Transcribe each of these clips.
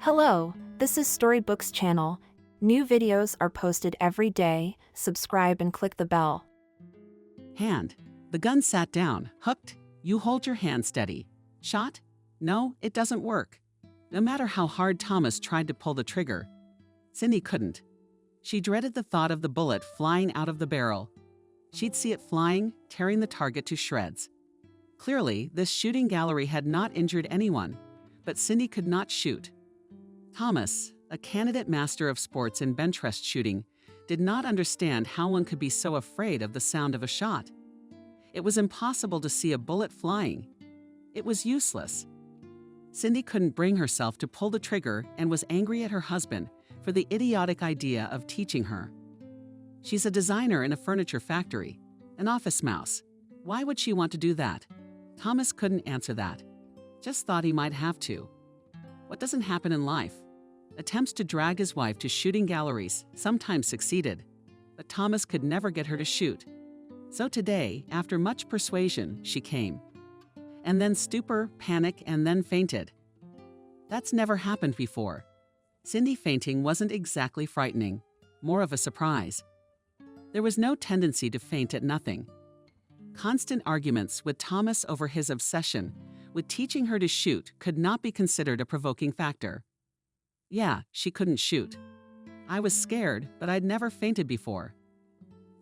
Hello, this is Storybooks channel. New videos are posted every day. Subscribe and click the bell. Hand. The gun sat down. Hooked. You hold your hand steady. Shot? No, it doesn't work. No matter how hard Thomas tried to pull the trigger, Cindy couldn't. She dreaded the thought of the bullet flying out of the barrel. She'd see it flying, tearing the target to shreds. Clearly, this shooting gallery had not injured anyone, but Cindy could not shoot. Thomas, a candidate master of sports in bench rest shooting, did not understand how one could be so afraid of the sound of a shot. It was impossible to see a bullet flying. It was useless. Cindy couldn't bring herself to pull the trigger and was angry at her husband for the idiotic idea of teaching her. She's a designer in a furniture factory, an office mouse. Why would she want to do that? Thomas couldn't answer that. Just thought he might have to. What doesn't happen in life? Attempts to drag his wife to shooting galleries sometimes succeeded, but Thomas could never get her to shoot. So today, after much persuasion, she came. And then stupor, panic, and then fainted. That's never happened before. Cindy fainting wasn't exactly frightening, more of a surprise. There was no tendency to faint at nothing. Constant arguments with Thomas over his obsession with teaching her to shoot could not be considered a provoking factor. Yeah, she couldn't shoot. I was scared, but I'd never fainted before.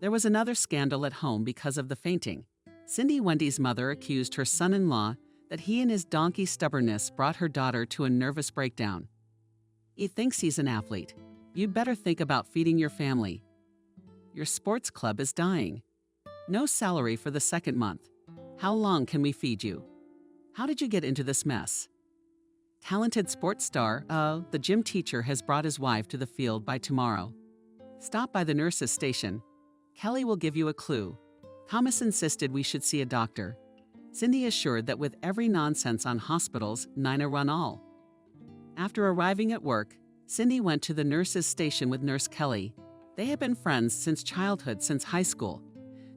There was another scandal at home because of the fainting. Cindy Wendy's mother accused her son-in-law that he and his donkey stubbornness brought her daughter to a nervous breakdown. He thinks he's an athlete. You'd better think about feeding your family. Your sports club is dying. No salary for the second month. How long can we feed you? How did you get into this mess? Talented sports star, the gym teacher has brought his wife to the field by tomorrow. Stop by the nurse's station. Kelly will give you a clue. Thomas insisted we should see a doctor. Cindy assured that with every nonsense on hospitals, Nina run all. After arriving at work, Cindy went to the nurse's station with Nurse Kelly. They had been friends since childhood, since high school.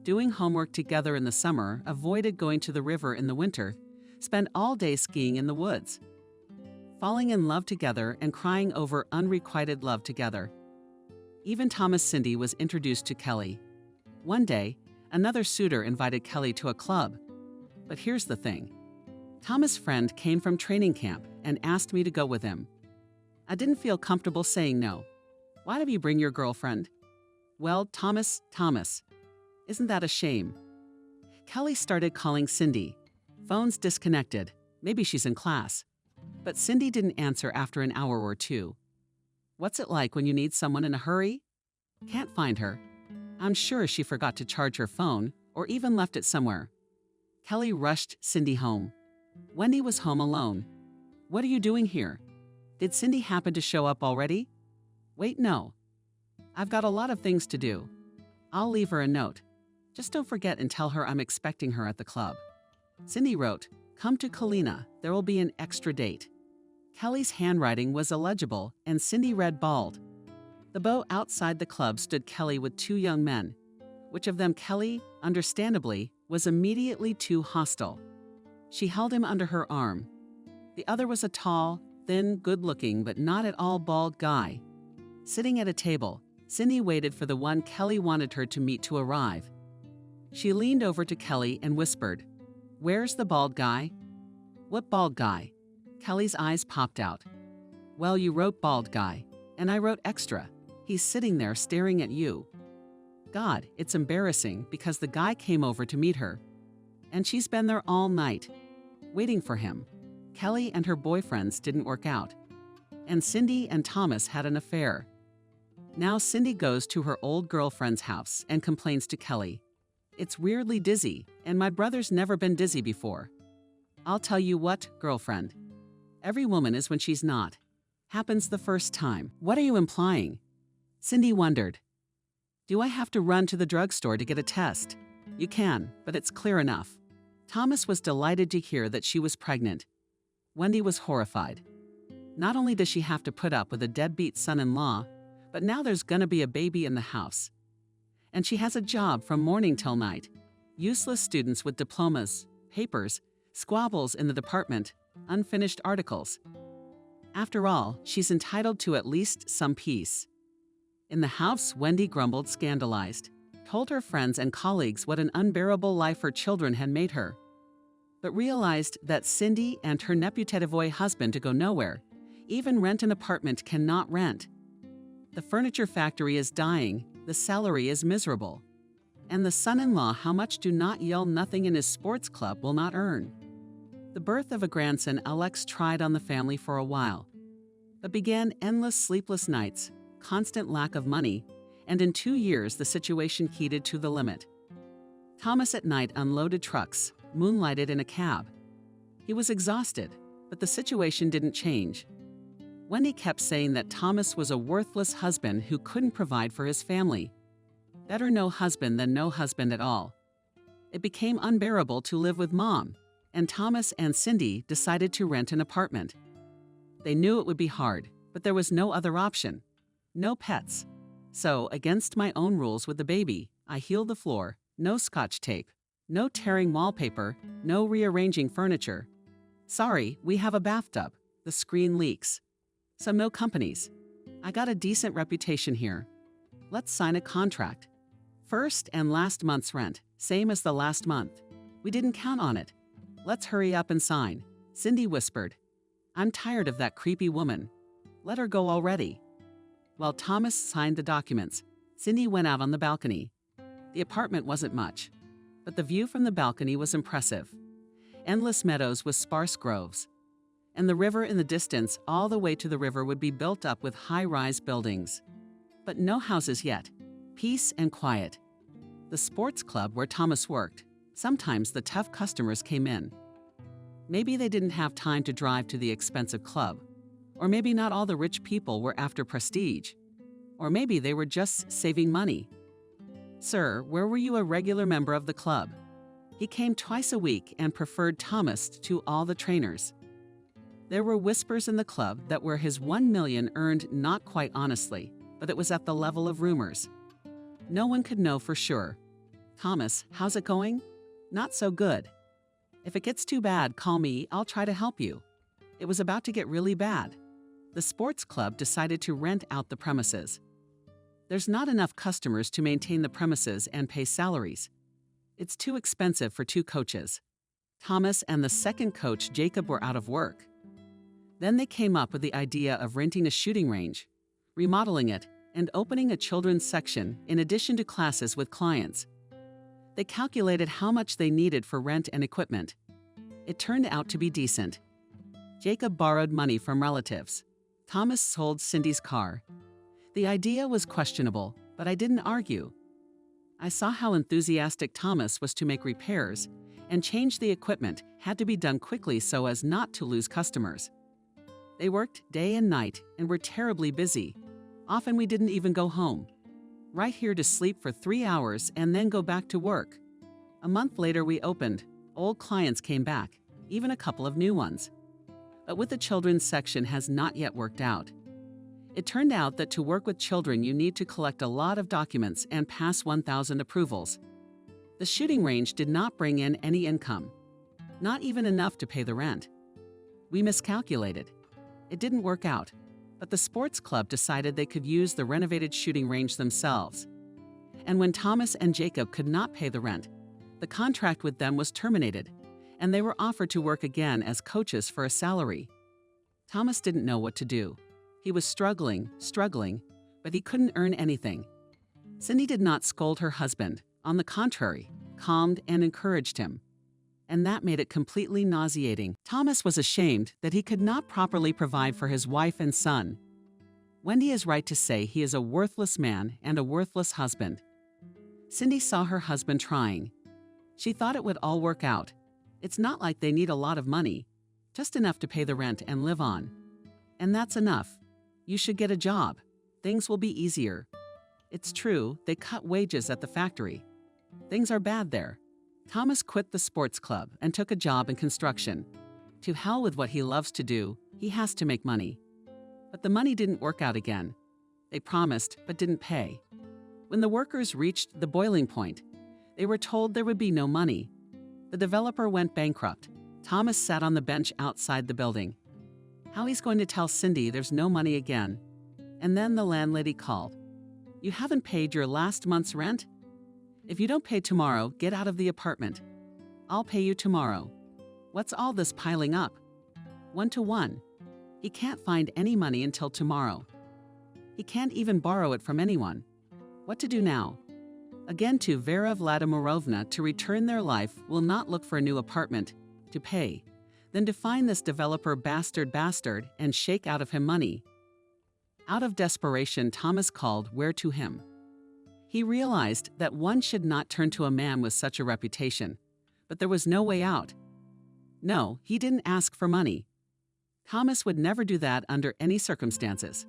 Doing homework together in the summer, avoided going to the river in the winter, spent all day skiing in the woods. Falling in love together and crying over unrequited love together. Even Thomas Cindy was introduced to Kelly. One day, another suitor invited Kelly to a club. But here's the thing. Thomas' friend came from training camp and asked me to go with him. I didn't feel comfortable saying no. Why don't you bring your girlfriend? Well, Thomas, isn't that a shame? Kelly started calling Cindy. Phone's disconnected. Maybe she's in class. But Cindy didn't answer after an hour or two. What's it like when you need someone in a hurry? Can't find her. I'm sure she forgot to charge her phone or even left it somewhere. Kelly rushed Cindy home. Wendy was home alone. What are you doing here? Did Cindy happen to show up already? Wait, no. I've got a lot of things to do. I'll leave her a note. Just don't forget and tell her I'm expecting her at the club. Cindy wrote, "Come to Kalina, there will be an extra date." Kelly's handwriting was illegible and Cindy read bald. The bow outside the club stood Kelly with two young men. Which of them Kelly, understandably, was immediately too hostile. She held him under her arm. The other was a tall, thin, good-looking but not at all bald guy. Sitting at a table, Cindy waited for the one Kelly wanted her to meet to arrive. She leaned over to Kelly and whispered, "Where's the bald guy?" "What bald guy?" Kelly's eyes popped out. "Well, you wrote bald guy, and I wrote extra. He's sitting there staring at you." God, it's embarrassing because the guy came over to meet her. And she's been there all night, waiting for him. Kelly and her boyfriends didn't work out. And Cindy and Thomas had an affair. Now Cindy goes to her old girlfriend's house and complains to Kelly. "It's weirdly dizzy, and my brother's never been dizzy before." I'll tell you what, girlfriend. Every woman is when she's not. Happens the first time. What are you implying? Cindy wondered. Do I have to run to the drugstore to get a test? You can, but it's clear enough. Thomas was delighted to hear that she was pregnant. Wendy was horrified. Not only does she have to put up with a deadbeat son-in-law, but now there's gonna be a baby in the house. And she has a job from morning till night. Useless students with diplomas, papers, squabbles in the department, unfinished articles. After all, she's entitled to at least some peace. In the house, Wendy grumbled, scandalized, told her friends and colleagues what an unbearable life her children had made her, but realized that Cindy and her neputativoy husband to go nowhere, even rent an apartment cannot rent. The furniture factory is dying, the salary is miserable, and the son-in-law how much do not yell nothing in his sports club will not earn. The birth of a grandson Alex tried on the family for a while, but began endless sleepless nights, constant lack of money, and in 2 years the situation heated to the limit. Thomas at night unloaded trucks, moonlighted in a cab. He was exhausted, but the situation didn't change. Wendy kept saying that Thomas was a worthless husband who couldn't provide for his family. Better no husband than no husband at all. It became unbearable to live with Mom, and Thomas and Cindy decided to rent an apartment. They knew it would be hard, but there was no other option. No pets. So, against my own rules with the baby, I healed the floor, no scotch tape, no tearing wallpaper, no rearranging furniture. Sorry, we have a bathtub. The screen leaks. Some no companies. I got a decent reputation here. Let's sign a contract. First and last month's rent, same as the last month. We didn't count on it. Let's hurry up and sign, Cindy whispered. I'm tired of that creepy woman. Let her go already. While Thomas signed the documents, Cindy went out on the balcony. The apartment wasn't much, but the view from the balcony was impressive. Endless meadows with sparse groves, and the river in the distance. All the way to the river would be built up with high-rise buildings. But no houses yet. Peace and quiet. The sports club where Thomas worked, sometimes the tough customers came in. Maybe they didn't have time to drive to the expensive club, or maybe not all the rich people were after prestige, or maybe they were just saving money. Sir, where were you a regular member of the club? He came twice a week and preferred Thomas to all the trainers. There were whispers in the club that were his 1 million earned not quite honestly, but it was at the level of rumors. No one could know for sure. Thomas, how's it going? Not so good. If it gets too bad, call me, I'll try to help you. It was about to get really bad. The sports club decided to rent out the premises. There's not enough customers to maintain the premises and pay salaries. It's too expensive for 2 coaches. Thomas and the second coach, Jacob, were out of work. Then they came up with the idea of renting a shooting range, remodeling it, and opening a children's section in addition to classes with clients. They calculated how much they needed for rent and equipment. It turned out to be decent. Jacob borrowed money from relatives. Thomas sold Cindy's car. The idea was questionable, but I didn't argue. I saw how enthusiastic Thomas was to make repairs, and change the equipment had to be done quickly so as not to lose customers. They worked day and night and were terribly busy. Often we didn't even go home. Right here to sleep for 3 hours and then go back to work. A month later we opened. Old clients came back, even a couple of new ones. But with the children's section has not yet worked out. It turned out that to work with children you need to collect a lot of documents and pass 1,000 approvals. The shooting range did not bring in any income, not even enough to pay the rent. We miscalculated. It didn't work out, but the sports club decided they could use the renovated shooting range themselves. And when Thomas and Jacob could not pay the rent, the contract with them was terminated, and they were offered to work again as coaches for a salary. Thomas didn't know what to do. He was struggling, but he couldn't earn anything. Cindy did not scold her husband. On the contrary, calmed and encouraged him. And that made it completely nauseating. Thomas was ashamed that he could not properly provide for his wife and son. Wendy is right to say he is a worthless man and a worthless husband. Cindy saw her husband trying. She thought it would all work out. It's not like they need a lot of money, just enough to pay the rent and live on. And that's enough. You should get a job. Things will be easier. It's true, they cut wages at the factory. Things are bad there. Thomas quit the sports club and took a job in construction. To hell with what he loves to do, he has to make money. But the money didn't work out again. They promised but didn't pay. When the workers reached the boiling point, they were told there would be no money. The developer went bankrupt. Thomas sat on the bench outside the building. How he's going to tell Cindy there's no money again. And then the landlady called. You haven't paid your last month's rent? If you don't pay tomorrow, get out of the apartment. I'll pay you tomorrow. What's all this piling up? 1 to 1. He can't find any money until tomorrow. He can't even borrow it from anyone. What to do now? Again to Vera Vladimirovna to return their life will not look for a new apartment, to pay, then to find this developer bastard and shake out of him money. Out of desperation, Thomas called where to him. He realized that one should not turn to a man with such a reputation, but there was no way out. No, he didn't ask for money. Thomas would never do that under any circumstances.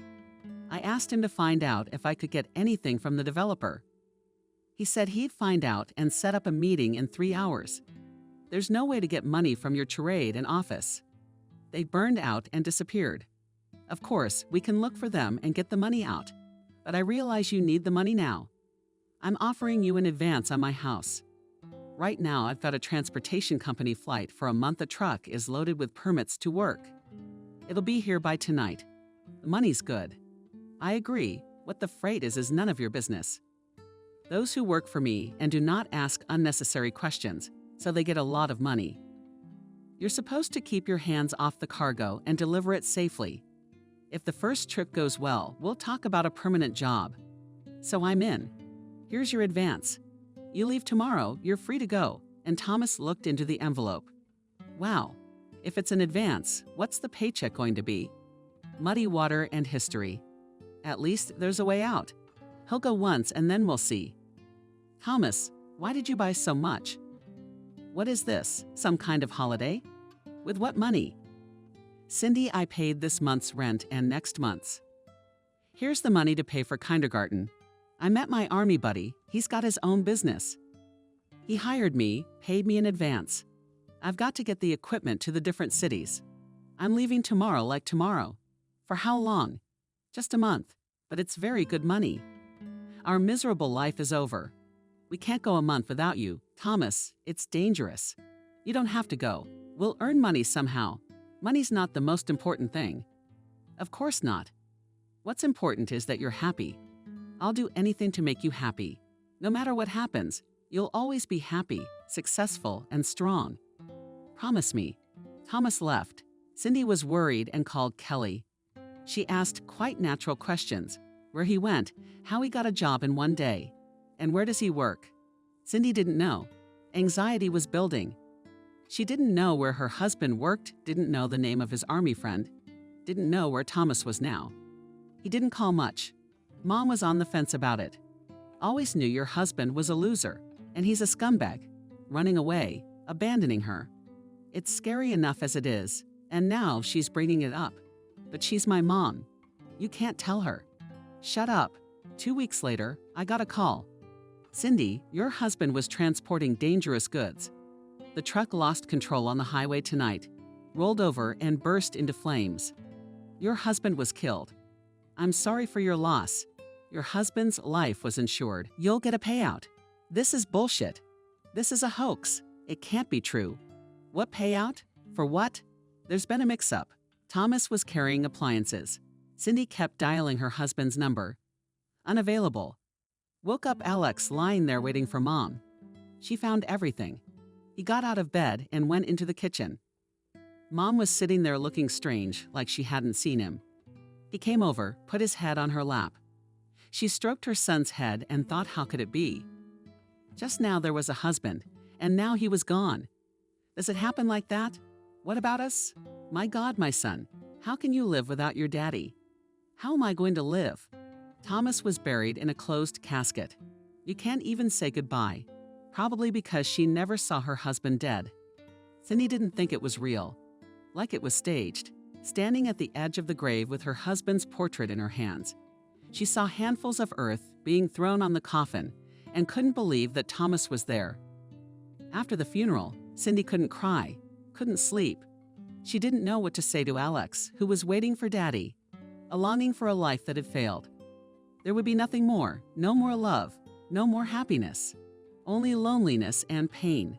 I asked him to find out if I could get anything from the developer. He said he'd find out and set up a meeting in 3 hours. There's no way to get money from your charade and office. They burned out and disappeared. Of course, we can look for them and get the money out, but I realize you need the money now. I'm offering you an advance on my house. Right now, I've got a transportation company flight for a month. A truck is loaded with permits to work. It'll be here by tonight. The money's good. I agree. What the freight is none of your business. Those who work for me and do not ask unnecessary questions, so they get a lot of money. You're supposed to keep your hands off the cargo and deliver it safely. If the first trip goes well, we'll talk about a permanent job. So I'm in. Here's your advance. You leave tomorrow, you're free to go. And Thomas looked into the envelope. Wow, if it's an advance, what's the paycheck going to be? Muddy water and history. At least there's a way out. He'll go once and then we'll see. Thomas, why did you buy so much? What is this, some kind of holiday? With what money? Cindy, I paid this month's rent and next month's. Here's the money to pay for kindergarten. I met my army buddy, he's got his own business. He hired me, paid me in advance. I've got to get the equipment to the different cities. I'm leaving tomorrow like tomorrow. For how long? Just a month, but it's very good money. Our miserable life is over. We can't go a month without you, Thomas, it's dangerous. You don't have to go. We'll earn money somehow. Money's not the most important thing. Of course not. What's important is that you're happy. I'll do anything to make you happy. No matter what happens, you'll always be happy, successful, and strong. Promise me. Thomas left. Cindy was worried and called Kelly. She asked quite natural questions. Where he went, how he got a job in one day, and where does he work? Cindy didn't know. Anxiety was building. She didn't know where her husband worked, didn't know the name of his army friend, didn't know where Thomas was now. He didn't call much. Mom was on the fence about it. Always knew your husband was a loser, and he's a scumbag, running away, abandoning her. It's scary enough as it is, and now she's bringing it up. But she's my mom. You can't tell her. Shut up. 2 weeks later, I got a call. Cindy, your husband was transporting dangerous goods. The truck lost control on the highway tonight, rolled over and burst into flames. Your husband was killed. I'm sorry for your loss. Your husband's life was insured. You'll get a payout. This is bullshit. This is a hoax. It can't be true. What payout? For what? There's been a mix-up. Thomas was carrying appliances. Cindy kept dialing her husband's number. Unavailable. Woke up Alex lying there waiting for Mom. She found everything. He got out of bed and went into the kitchen. Mom was sitting there looking strange, like she hadn't seen him. He came over, put his head on her lap. She stroked her son's head and thought, how could it be? Just now there was a husband, and now he was gone. Does it happen like that? What about us? My God, my son, how can you live without your daddy? How am I going to live? Thomas was buried in a closed casket. You can't even say goodbye, probably because she never saw her husband dead. Cindy didn't think it was real, like it was staged. Standing at the edge of the grave with her husband's portrait in her hands, she saw handfuls of earth being thrown on the coffin and couldn't believe that Thomas was there. After the funeral, Cindy couldn't cry, couldn't sleep. She didn't know what to say to Alex, who was waiting for Daddy, a longing for a life that had failed. There would be nothing more, no more love, no more happiness, only loneliness and pain.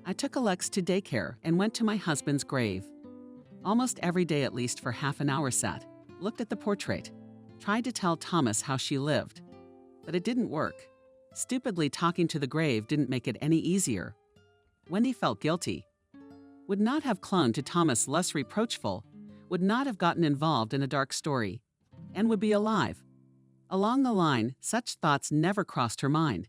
I took Alex to daycare and went to my husband's grave. Almost every day, at least for half an hour, sat, looked at the portrait, tried to tell Thomas how she lived. But it didn't work. Stupidly talking to the grave didn't make it any easier. Wendy felt guilty. Would not have clung to Thomas less reproachful, would not have gotten involved in a dark story, and would be alive. Along the line, such thoughts never crossed her mind.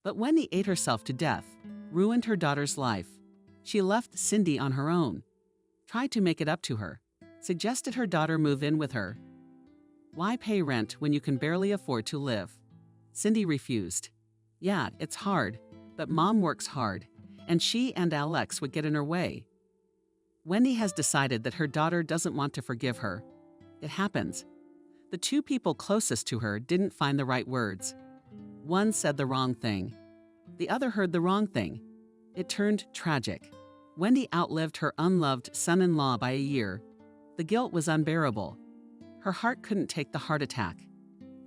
But Wendy ate herself to death, ruined her daughter's life. She left Cindy on her own, tried to make it up to her, suggested her daughter move in with her. Why pay rent when you can barely afford to live? Cindy refused. Yeah, it's hard, but Mom works hard, and she and Alex would get in her way. Wendy has decided that her daughter doesn't want to forgive her. It happens. The two people closest to her didn't find the right words. One said the wrong thing. The other heard the wrong thing. It turned tragic. Wendy outlived her unloved son-in-law by a year. The guilt was unbearable. Her heart couldn't take the heart attack.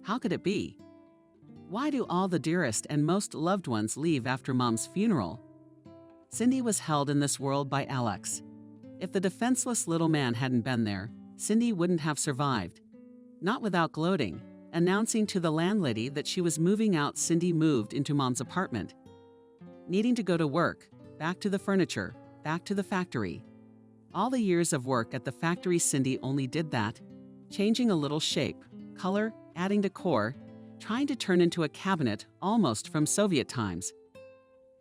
How could it be? Why do all the dearest and most loved ones leave after Mom's funeral? Cindy was held in this world by Alex. If the defenseless little man hadn't been there, Cindy wouldn't have survived. Not without gloating, announcing to the landlady that she was moving out. Cindy moved into Mom's apartment. Needing to go to work, back to the furniture, back to the factory. All the years of work at the factory, Cindy only did that, changing a little shape, color, adding decor, trying to turn into a cabinet almost from Soviet times.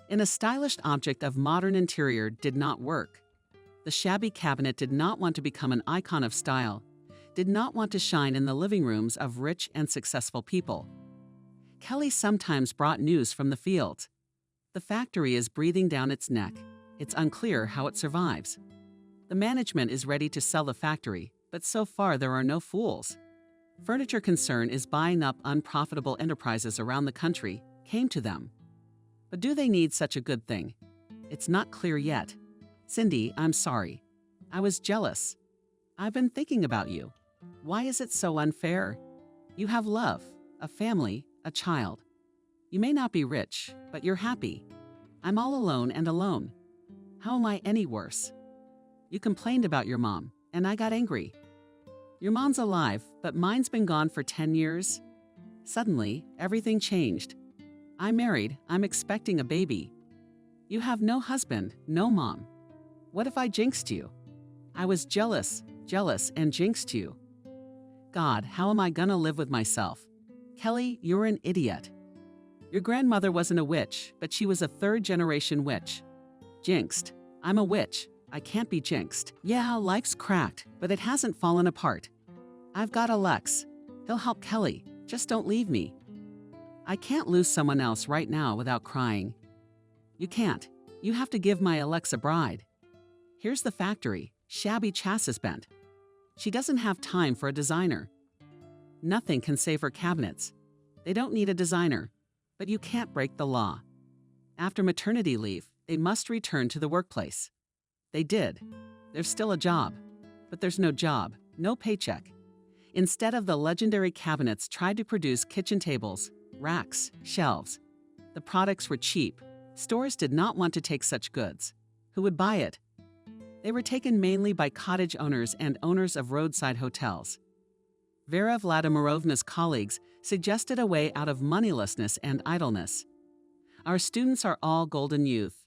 In a stylish object of modern interior did not work. The shabby cabinet did not want to become an icon of style, did not want to shine in the living rooms of rich and successful people. Kelly sometimes brought news from the field. The factory is breathing down its neck. It's unclear how it survives. The management is ready to sell the factory, but so far there are no fools. Furniture Concern is buying up unprofitable enterprises around the country, came to them. But do they need such a good thing? It's not clear yet. Cindy, I'm sorry. I was jealous. I've been thinking about you. Why is it so unfair? You have love, a family, a child. You may not be rich, but you're happy. I'm all alone and alone. How am I any worse? You complained about your mom, and I got angry. Your mom's alive, but mine's been gone for 10 years. Suddenly, everything changed. I'm married, I'm expecting a baby. You have no husband, no mom. What if I jinxed you? I was jealous, and jinxed you. God, how am I gonna live with myself? Kelly, you're an idiot. Your grandmother wasn't a witch, but she was a third-generation witch. Jinxed. I'm a witch. I can't be jinxed. Yeah, life's cracked, but it hasn't fallen apart. I've got Alex. He'll help Kelly. Just don't leave me. I can't lose someone else right now without crying. You can't. You have to give my Alex a bride. Here's the factory, shabby chassis bent. She doesn't have time for a designer. Nothing can save her cabinets. They don't need a designer, but you can't break the law. After maternity leave, they must return to the workplace. They did. There's still a job, but there's no job, no paycheck. Instead of the legendary cabinets tried to produce kitchen tables, racks, shelves. The products were cheap. Stores did not want to take such goods. Who would buy it? They were taken mainly by cottage owners and owners of roadside hotels. Vera Vladimirovna's colleagues suggested a way out of moneylessness and idleness. Our students are all golden youth.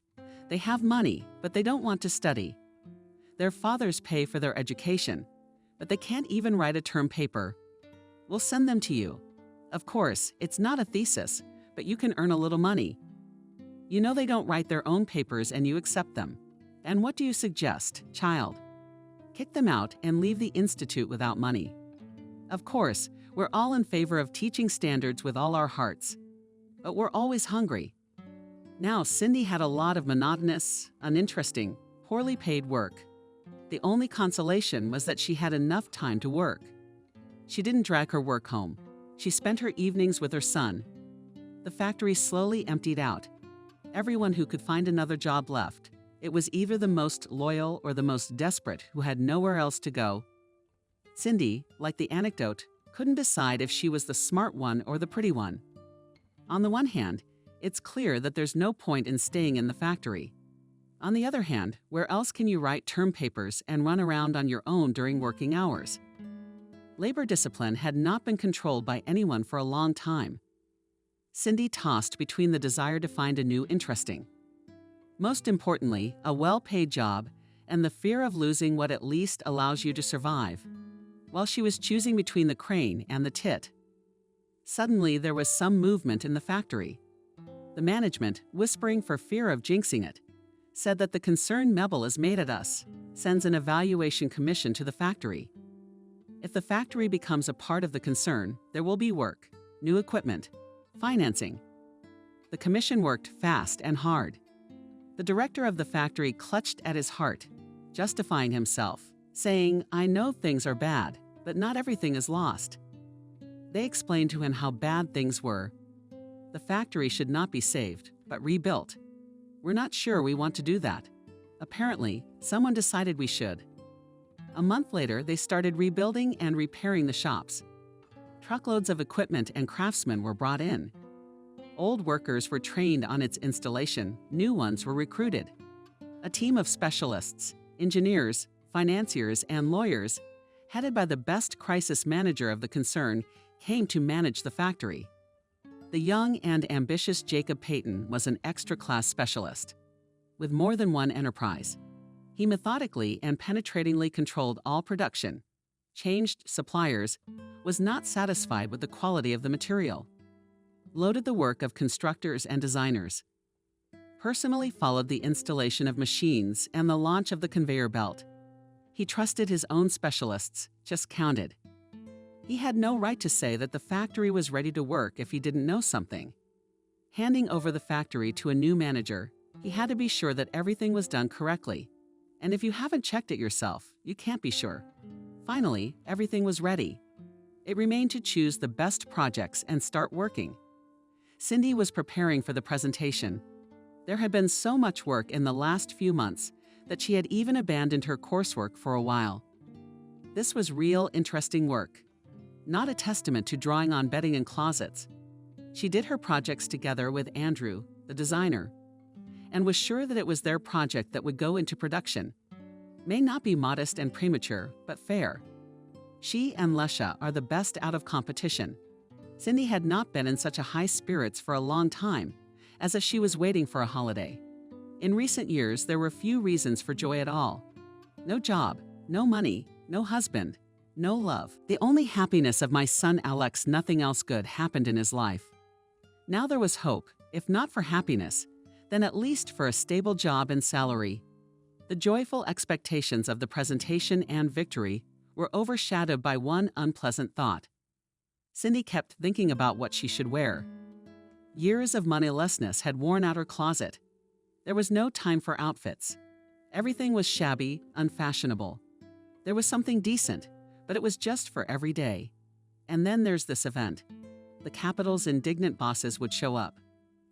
They have money, but they don't want to study. Their fathers pay for their education, but they can't even write a term paper. We'll send them to you. Of course, it's not a thesis, but you can earn a little money. You know they don't write their own papers and you accept them. And what do you suggest, child? Kick them out and leave the institute without money. Of course, we're all in favor of teaching standards with all our hearts, but we're always hungry. Now, Cindy had a lot of monotonous, uninteresting, poorly paid work. The only consolation was that she had enough time to work. She didn't drag her work home. She spent her evenings with her son. The factory slowly emptied out. Everyone who could find another job left. It was either the most loyal or the most desperate who had nowhere else to go. Cindy, like the anecdote, couldn't decide if she was the smart one or the pretty one. On the one hand, it's clear that there's no point in staying in the factory. On the other hand, where else can you write term papers and run around on your own during working hours? Labor discipline had not been controlled by anyone for a long time. Cindy tossed between the desire to find a new interesting, most importantly, a well-paid job, and the fear of losing what at least allows you to survive, while she was choosing between the crane and the tit. Suddenly, there was some movement in the factory. The management, whispering for fear of jinxing it, said that the concern Mebel has made at us sends an evaluation commission to the factory. If the factory becomes a part of the concern, there will be work, new equipment, financing. The commission worked fast and hard. The director of the factory clutched at his heart, justifying himself, saying, "I know things are bad, but not everything is lost." They explained to him how bad things were. The factory should not be saved, but rebuilt. "We're not sure we want to do that. Apparently, someone decided we should." A month later, they started rebuilding and repairing the shops. Truckloads of equipment and craftsmen were brought in. Old workers were trained on its installation, new ones were recruited. A team of specialists, engineers, financiers, and lawyers, headed by the best crisis manager of the concern, came to manage the factory. The young and ambitious Jacob Payton was an extra-class specialist. With more than one enterprise, he methodically and penetratingly controlled all production, changed suppliers, was not satisfied with the quality of the material, loaded the work of constructors and designers, personally followed the installation of machines and the launch of the conveyor belt. He trusted his own specialists, just counted. He had no right to say that the factory was ready to work if he didn't know something. Handing over the factory to a new manager, he had to be sure that everything was done correctly. And if you haven't checked it yourself, you can't be sure. Finally, everything was ready. It remained to choose the best projects and start working. Cindy was preparing for the presentation. There had been so much work in the last few months that she had even abandoned her coursework for a while. This was real, interesting work, not a testament to drawing on bedding in closets. She did her projects together with Andrew, the designer, and was sure that it was their project that would go into production. May not be modest and premature, but fair. She and Lesha are the best out of competition. Cindy had not been in such a high spirits for a long time, as if she was waiting for a holiday. In recent years, there were few reasons for joy at all. No job, no money, no husband, no love. The only happiness of my son Alex, nothing else good happened in his life. Now there was hope, if not for happiness, then at least for a stable job and salary. The joyful expectations of the presentation and victory were overshadowed by one unpleasant thought. Cindy kept thinking about what she should wear. Years of moneylessness had worn out her closet. There was no time for outfits. Everything was shabby, unfashionable. There was something decent, but it was just for every day. And then there's this event. The capital's indignant bosses would show up.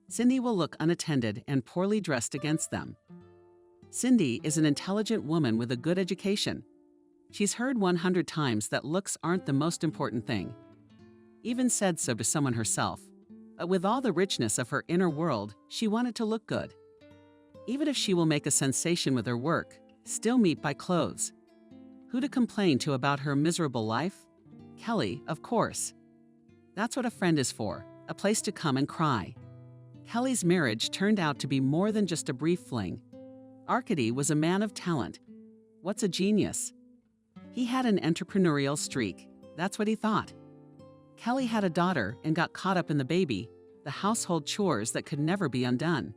Cindy will look unattended and poorly dressed against them. Cindy is an intelligent woman with a good education. She's heard 100 times that looks aren't the most important thing. Even said so to someone herself. But with all the richness of her inner world, she wanted to look good. Even if she will make a sensation with her work, still meet by clothes. Who to complain to about her miserable life? Kelly, of course. That's what a friend is for, a place to come and cry. Kelly's marriage turned out to be more than just a brief fling. Arkady was a man of talent. What's a genius? He had an entrepreneurial streak. That's what he thought. Kelly had a daughter and got caught up in the baby, the household chores that could never be undone.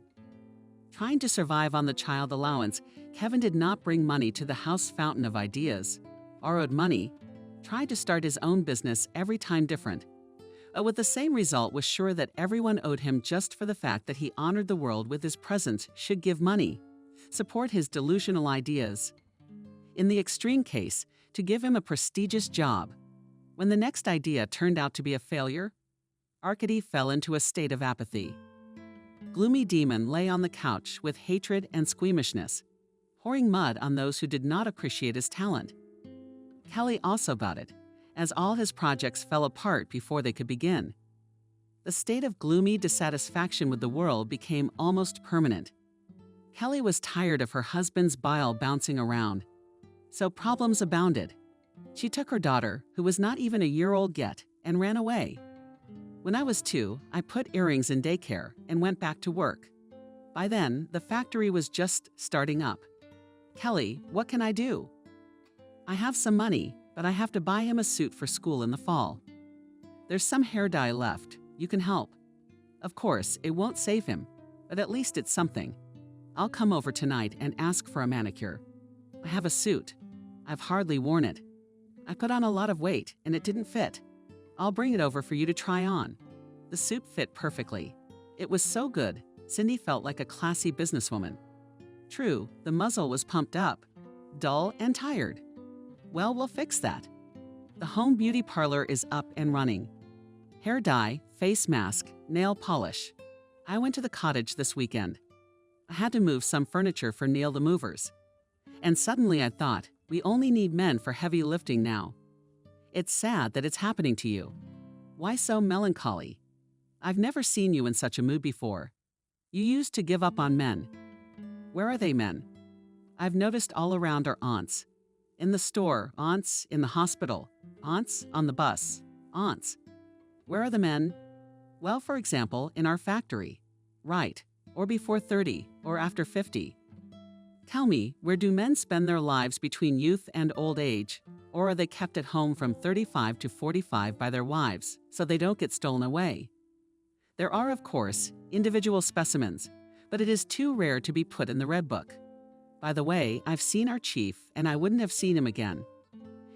Trying to survive on the child allowance, Kevin did not bring money to the house fountain of ideas, borrowed money, tried to start his own business every time different, but with the same result was sure that everyone owed him just for the fact that he honored the world with his presence, should give money, support his delusional ideas. In the extreme case, to give him a prestigious job. When the next idea turned out to be a failure, Arkady fell into a state of apathy. Gloomy Demon lay on the couch with hatred and squeamishness, pouring mud on those who did not appreciate his talent. Kelly also got it, as all his projects fell apart before they could begin. The state of gloomy dissatisfaction with the world became almost permanent. Kelly was tired of her husband's bile bouncing around, so problems abounded. She took her daughter, who was not even a year old yet, and ran away. When I was 2, I put earrings in daycare and went back to work. By then, the factory was just starting up. Kelly, what can I do? I have some money, but I have to buy him a suit for school in the fall. There's some hair dye left. You can help. Of course, it won't save him, but at least it's something. I'll come over tonight and ask for a manicure. I have a suit. I've hardly worn it. I put on a lot of weight and it didn't fit. I'll bring it over for you to try on. The suit fit perfectly. It was so good, Cindy felt like a classy businesswoman. True, the muzzle was pumped up, dull and tired. Well, we'll fix that. The home beauty parlor is up and running. Hair dye, face mask, nail polish. I went to the cottage this weekend. I had to move some furniture for Neil the movers. And suddenly I thought, we only need men for heavy lifting now. It's sad that it's happening to you. Why so melancholy? I've never seen you in such a mood before. You used to give up on men. Where are they, men? I've noticed all around are aunts. In the store, aunts. In the hospital, aunts. On the bus, aunts. Where are the men? Well, for example, in our factory. Right. Or before 30, or after 50. Tell me, where do men spend their lives between youth and old age? Or are they kept at home from 35 to 45 by their wives, so they don't get stolen away? There are, of course, individual specimens, but it is too rare to be put in the Red Book. By the way, I've seen our chief, and I wouldn't have seen him again.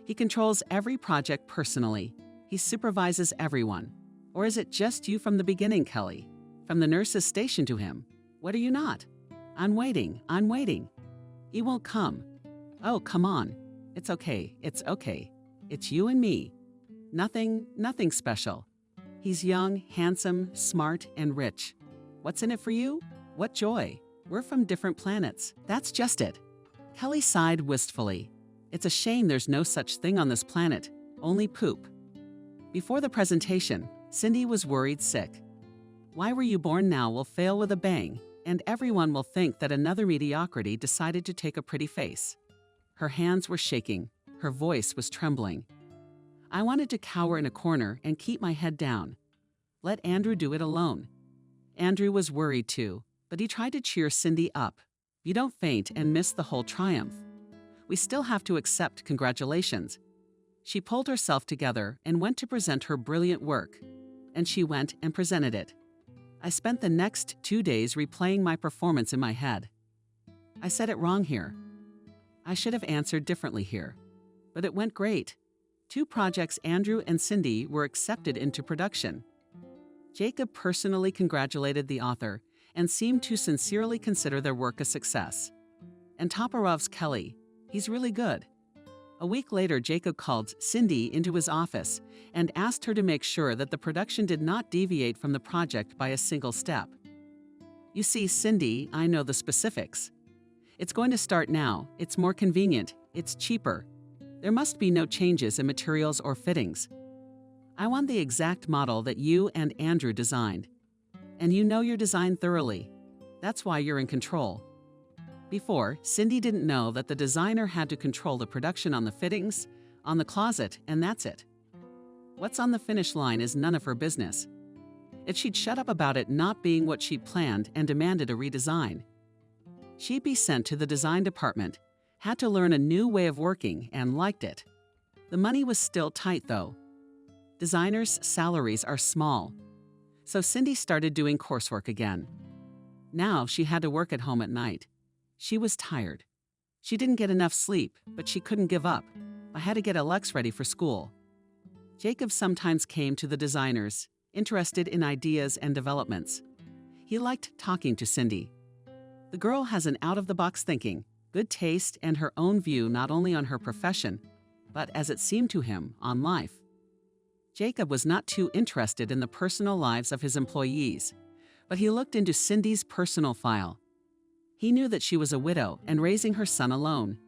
He controls every project personally. He supervises everyone. Or is it just you from the beginning, Kelly? From the nurses stationed to him? What are you not? I'm waiting. He won't come. Oh, come on. It's okay. It's you and me. Nothing special. He's young, handsome, smart, and rich. What's in it for you? What joy. We're from different planets. That's just it. Kelly sighed wistfully. It's a shame there's no such thing on this planet, only poop. Before the presentation, Cindy was worried sick. Why Were You Born Now will fail with a bang, and everyone will think that another mediocrity decided to take a pretty face. Her hands were shaking. Her voice was trembling. I wanted to cower in a corner and keep my head down. Let Andrew do it alone. Andrew was worried too, but he tried to cheer Cindy up. You don't faint and miss the whole triumph. We still have to accept congratulations. She pulled herself together and went to present her brilliant work. And she went and presented it. I spent the next 2 days replaying my performance in my head. I said it wrong here. I should have answered differently here. But it went great. 2 projects, Andrew and Cindy, were accepted into production. Jacob personally congratulated the author and seemed to sincerely consider their work a success. And Toporov's Kelly, he's really good. A week later, Jacob called Cindy into his office and asked her to make sure that the production did not deviate from the project by a single step. You see, Cindy, I know the specifics. It's going to start now. It's more convenient. It's cheaper. There must be no changes in materials or fittings. I want the exact model that you and Andrew designed. And you know your design thoroughly. That's why you're in control. Before, Cindy didn't know that the designer had to control the production on the fittings, on the closet, and that's it. What's on the finish line is none of her business. If she'd shut up about it not being what she'd planned and demanded a redesign, she'd be sent to the design department, had to learn a new way of working, and liked it. The money was still tight, though. Designers' salaries are small. So Cindy started doing coursework again. Now she had to work at home at night. She was tired. She didn't get enough sleep, but she couldn't give up. I had to get Alex ready for school. Jacob sometimes came to the designers, interested in ideas and developments. He liked talking to Cindy. The girl has an out-of-the-box thinking, good taste, and her own view not only on her profession, but, as it seemed to him, on life. Jacob was not too interested in the personal lives of his employees, but he looked into Cindy's personal file. He knew that she was a widow and raising her son alone.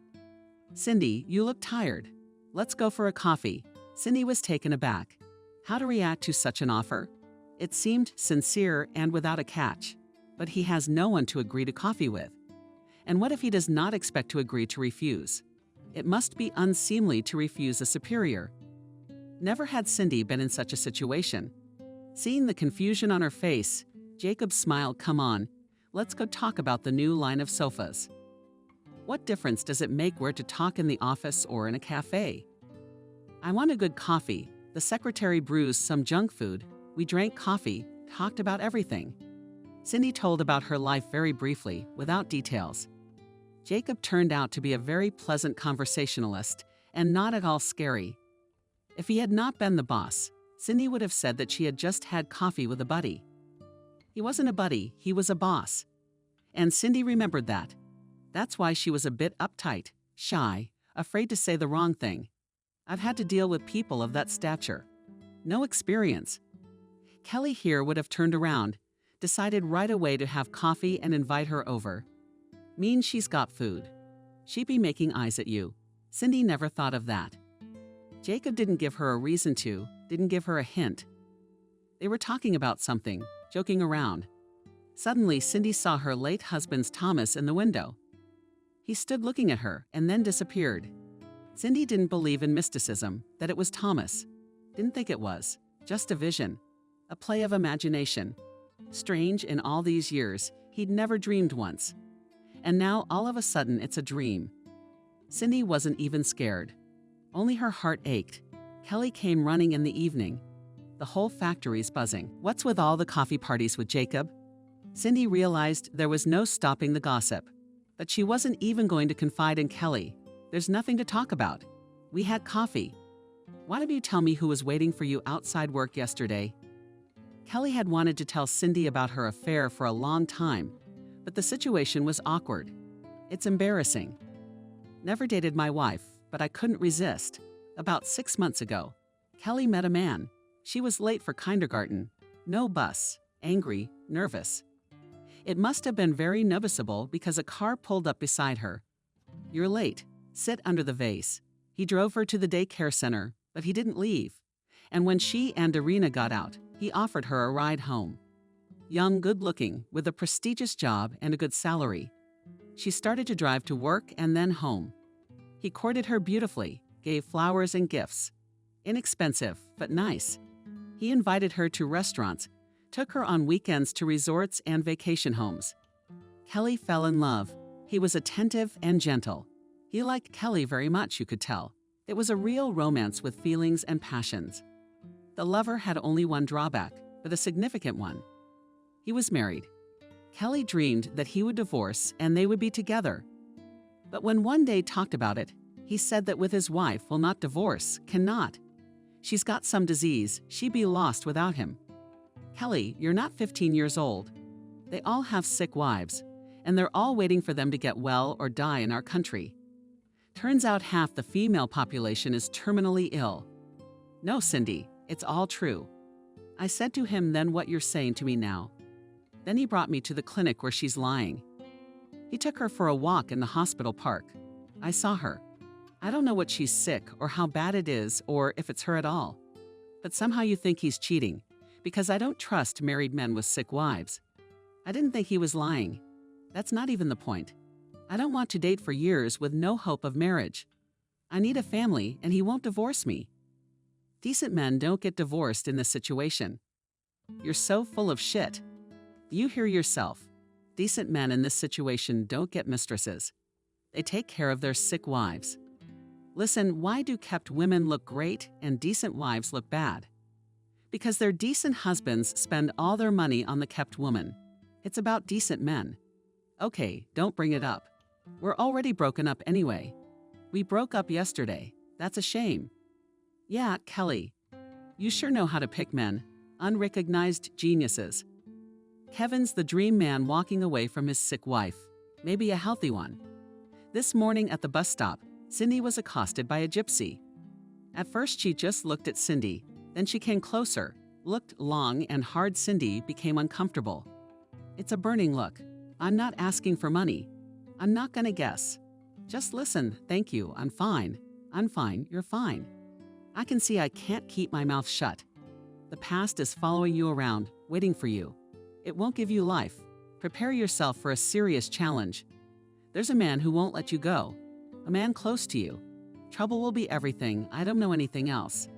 Cindy, you look tired. Let's go for a coffee. Cindy was taken aback. How to react to such an offer? It seemed sincere and without a catch, but he has no one to agree to coffee with. And what if he does not expect to agree to refuse? It must be unseemly to refuse a superior. Never had Cindy been in such a situation. Seeing the confusion on her face, Jacob smiled. Come on, let's go talk about the new line of sofas. What difference does it make where to talk in the office or in a cafe? I want a good coffee. The secretary brews some junk food. We drank coffee, talked about everything. Cindy told about her life very briefly, without details. Jacob turned out to be a very pleasant conversationalist and not at all scary. If he had not been the boss, Cindy would have said that she had just had coffee with a buddy. He wasn't a buddy, he was a boss. And Cindy remembered that. That's why she was a bit uptight, shy, afraid to say the wrong thing. I've had to deal with people of that stature. No experience. Kelly here would have turned around, decided right away to have coffee and invite her over. Means she's got food. She'd be making eyes at you. Cindy never thought of that. Jacob didn't give her a reason to, didn't give her a hint. They were talking about something, joking around. Suddenly, Cindy saw her late husband's Thomas in the window. He stood looking at her and then disappeared. Cindy didn't believe in mysticism, that it was Thomas. Didn't think it was. Just a vision. A play of imagination. Strange, in all these years, he'd never dreamed once. And now, all of a sudden, it's a dream. Cindy wasn't even scared. Only her heart ached. Kelly came running in the evening. The whole factory's buzzing. What's with all the coffee parties with Jacob? Cindy realized there was no stopping the gossip. But she wasn't even going to confide in Kelly. There's nothing to talk about. We had coffee. Why don't you tell me who was waiting for you outside work yesterday? Kelly had wanted to tell Cindy about her affair for a long time, but the situation was awkward. It's embarrassing. Never dated my wife, but I couldn't resist. About 6 months ago, Kelly met a man. She was late for kindergarten. No bus. Angry, nervous. It must have been very noticeable because a car pulled up beside her. You're late. Sit under the vase. He drove her to the daycare center, but he didn't leave. And when she and Irina got out, he offered her a ride home. Young, good-looking, with a prestigious job and a good salary. She started to drive to work and then home. He courted her beautifully, gave flowers and gifts. Inexpensive, but nice. He invited her to restaurants, took her on weekends to resorts and vacation homes. Kelly fell in love. He was attentive and gentle. He liked Kelly very much, you could tell. It was a real romance with feelings and passions. The lover had only one drawback, but a significant one. He was married. Kelly dreamed that he would divorce and they would be together. But when one day talked about it, he said that with his wife will not divorce, cannot. She's got some disease, she'd be lost without him. Kelly, you're not 15 years old. They all have sick wives, and they're all waiting for them to get well or die in our country. Turns out half the female population is terminally ill. No, Cindy, it's all true. I said to him, then what you're saying to me now. Then he brought me to the clinic where she's lying. He took her for a walk in the hospital park. I saw her. I don't know what she's sick or how bad it is or if it's her at all. But somehow you think he's cheating, because I don't trust married men with sick wives. I didn't think he was lying. That's not even the point. I don't want to date for years with no hope of marriage. I need a family and he won't divorce me. Decent men don't get divorced in this situation. You're so full of shit. You hear yourself. Decent men in this situation don't get mistresses. They take care of their sick wives. Listen, why do kept women look great and decent wives look bad? Because their decent husbands spend all their money on the kept woman. It's about decent men. Okay, don't bring it up. We're already broken up anyway. We broke up yesterday. That's a shame. Yeah, Kelly. You sure know how to pick men. Unrecognized geniuses. Kevin's the dream man walking away from his sick wife. Maybe a healthy one. This morning at the bus stop, Cindy was accosted by a gypsy. At first she just looked at Cindy. Then she came closer, looked long and hard. Cindy became uncomfortable. It's a burning look. I'm not asking for money. I'm not gonna guess. Just listen, thank you, I'm fine. I'm fine, you're fine. I can see I can't keep my mouth shut. The past is following you around, waiting for you. It won't give you life. Prepare yourself for a serious challenge. There's a man who won't let you go. A man close to you. Trouble will be everything. I don't know anything else.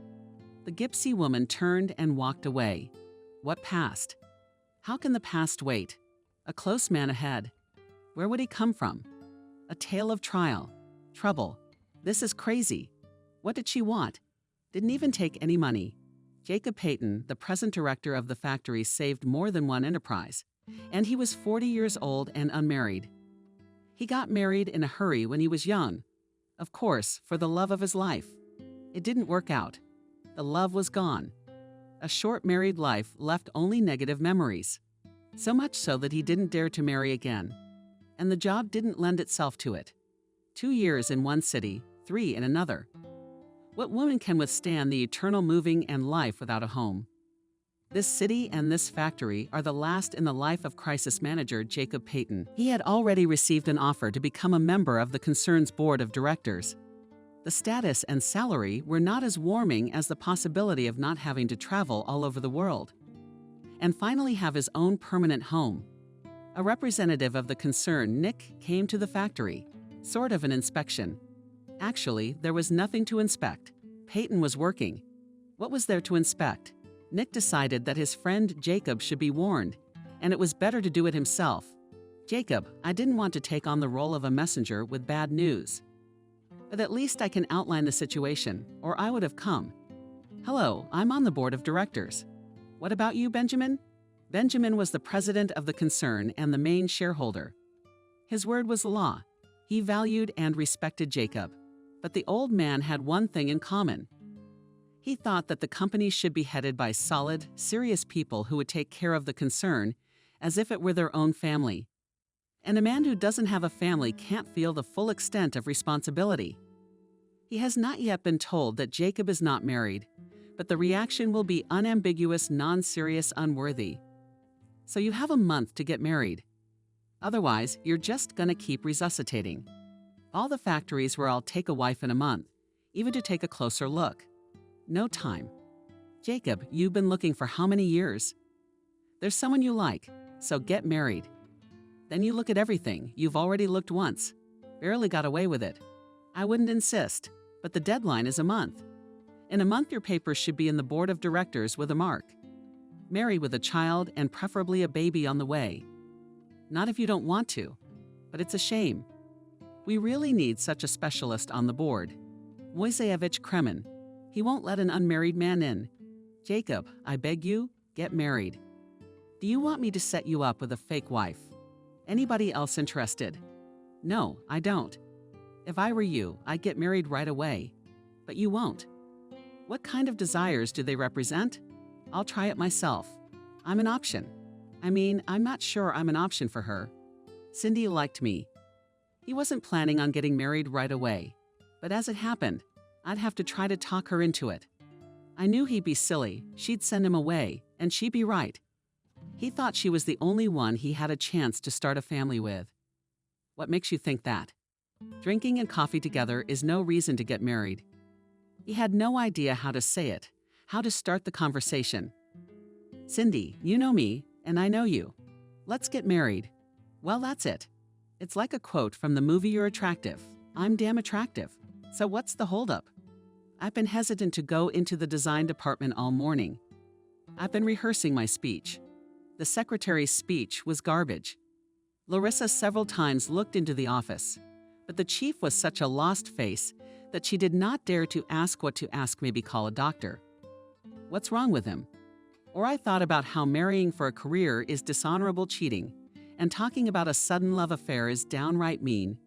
The gypsy woman turned and walked away. What past? How can the past wait? A close man ahead. Where would he come from? A tale of trial. Trouble. This is crazy. What did she want? Didn't even take any money. Jacob Peyton, the present director of the factory, saved more than one enterprise. And he was 40 years old and unmarried. He got married in a hurry when he was young. Of course, for the love of his life. It didn't work out. The love was gone. A short married life left only negative memories. So much so that he didn't dare to marry again. And the job didn't lend itself to it. 2 years in one city, 3 in another. What woman can withstand the eternal moving and life without a home? This city and this factory are the last in the life of crisis manager Jacob Peyton. He had already received an offer to become a member of the concern's board of directors. The status and salary were not as warming as the possibility of not having to travel all over the world. And finally have his own permanent home. A representative of the concern, Nick, came to the factory. Sort of an inspection. Actually, there was nothing to inspect. Peyton was working. What was there to inspect? Nick decided that his friend Jacob should be warned, and it was better to do it himself. Jacob, I didn't want to take on the role of a messenger with bad news. But at least I can outline the situation, or I would have come. Hello, I'm on the board of directors. What about you, Benjamin? Benjamin was the president of the concern and the main shareholder. His word was law. He valued and respected Jacob. But the old man had one thing in common. He thought that the company should be headed by solid, serious people who would take care of the concern as if it were their own family. And a man who doesn't have a family can't feel the full extent of responsibility. He has not yet been told that Jacob is not married, but the reaction will be unambiguous, non-serious, unworthy. So you have a month to get married. Otherwise, you're just gonna keep resuscitating. All the factories where I'll take a wife in a month, even to take a closer look. No time. Jacob, you've been looking for how many years? There's someone you like, so get married. Then you look at everything. You've already looked once. Barely got away with it. I wouldn't insist, but the deadline is a month. In a month, your papers should be in the board of directors with a mark. Marry with a child and preferably a baby on the way. Not if you don't want to, but it's a shame. We really need such a specialist on the board. Wojciech Kremen. He won't let an unmarried man in. Jacob, I beg you, get married. Do you want me to set you up with a fake wife? Anybody else interested? No, I don't. If I were you, I'd get married right away. But you won't. What kind of desires do they represent? I'll try it myself. I'm an option. I mean, I'm not sure I'm an option for her. Cindy liked me. He wasn't planning on getting married right away. But as it happened, I'd have to try to talk her into it. I knew he'd be silly, she'd send him away, and she'd be right. He thought she was the only one he had a chance to start a family with. What makes you think that? Drinking and coffee together is no reason to get married. He had no idea how to say it, how to start the conversation. Cindy, you know me, and I know you. Let's get married. Well, that's it. It's like a quote from the movie You're Attractive. I'm damn attractive. So what's the holdup? I've been hesitant to go into the design department all morning. I've been rehearsing my speech. The secretary's speech was garbage. Larissa several times looked into the office, but the chief was such a lost face that she did not dare to ask what to ask, maybe call a doctor. What's wrong with him? Or I thought about how marrying for a career is dishonorable cheating, and talking about a sudden love affair is downright mean.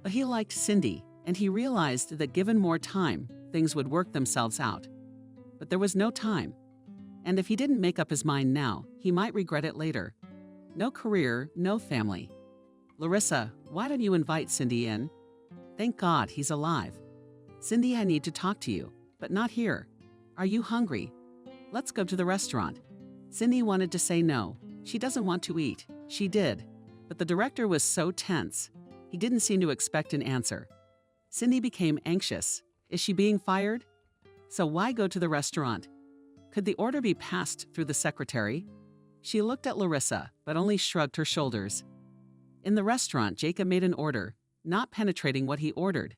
But he liked Cindy, and he realized that given more time, things would work themselves out. But there was no time. And if he didn't make up his mind now, he might regret it later. No career, no family. Larissa, why don't you invite Cindy in? Thank God he's alive. Cindy, I need to talk to you, but not here. Are you hungry? Let's go to the restaurant. Cindy wanted to say no. She doesn't want to eat. She did. But the director was so tense. He didn't seem to expect an answer. Cindy became anxious. Is she being fired? So why go to the restaurant? Could the order be passed through the secretary? She looked at Larissa, but only shrugged her shoulders. In the restaurant, Jacob made an order, not penetrating what he ordered.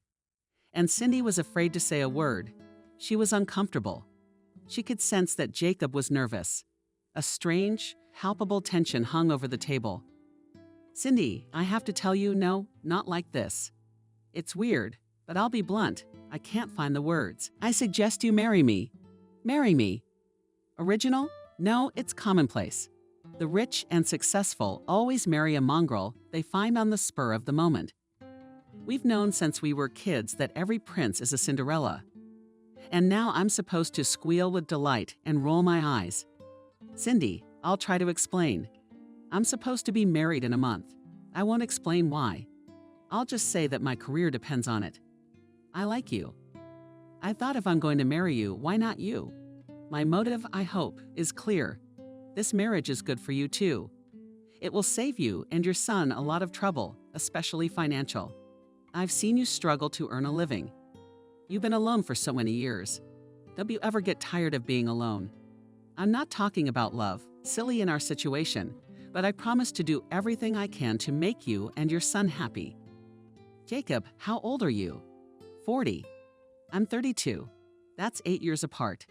And Cindy was afraid to say a word. She was uncomfortable. She could sense that Jacob was nervous. A strange, palpable tension hung over the table. "Cindy, I have to tell you, no, not like this. It's weird, but I'll be blunt. I can't find the words. I suggest you marry me. Marry me." Original? No, it's commonplace. The rich and successful always marry a mongrel they find on the spur of the moment. We've known since we were kids that every prince is a Cinderella. And now I'm supposed to squeal with delight and roll my eyes. Cindy, I'll try to explain. I'm supposed to be married in a month. I won't explain why. I'll just say that my career depends on it. I like you. I thought if I'm going to marry you, why not you? My motive, I hope, is clear. This marriage is good for you too. It will save you and your son a lot of trouble, especially financial. I've seen you struggle to earn a living. You've been alone for so many years. Don't you ever get tired of being alone? I'm not talking about love, silly in our situation, but I promise to do everything I can to make you and your son happy. Jacob, how old are you? 40. I'm 32. That's 8 years apart.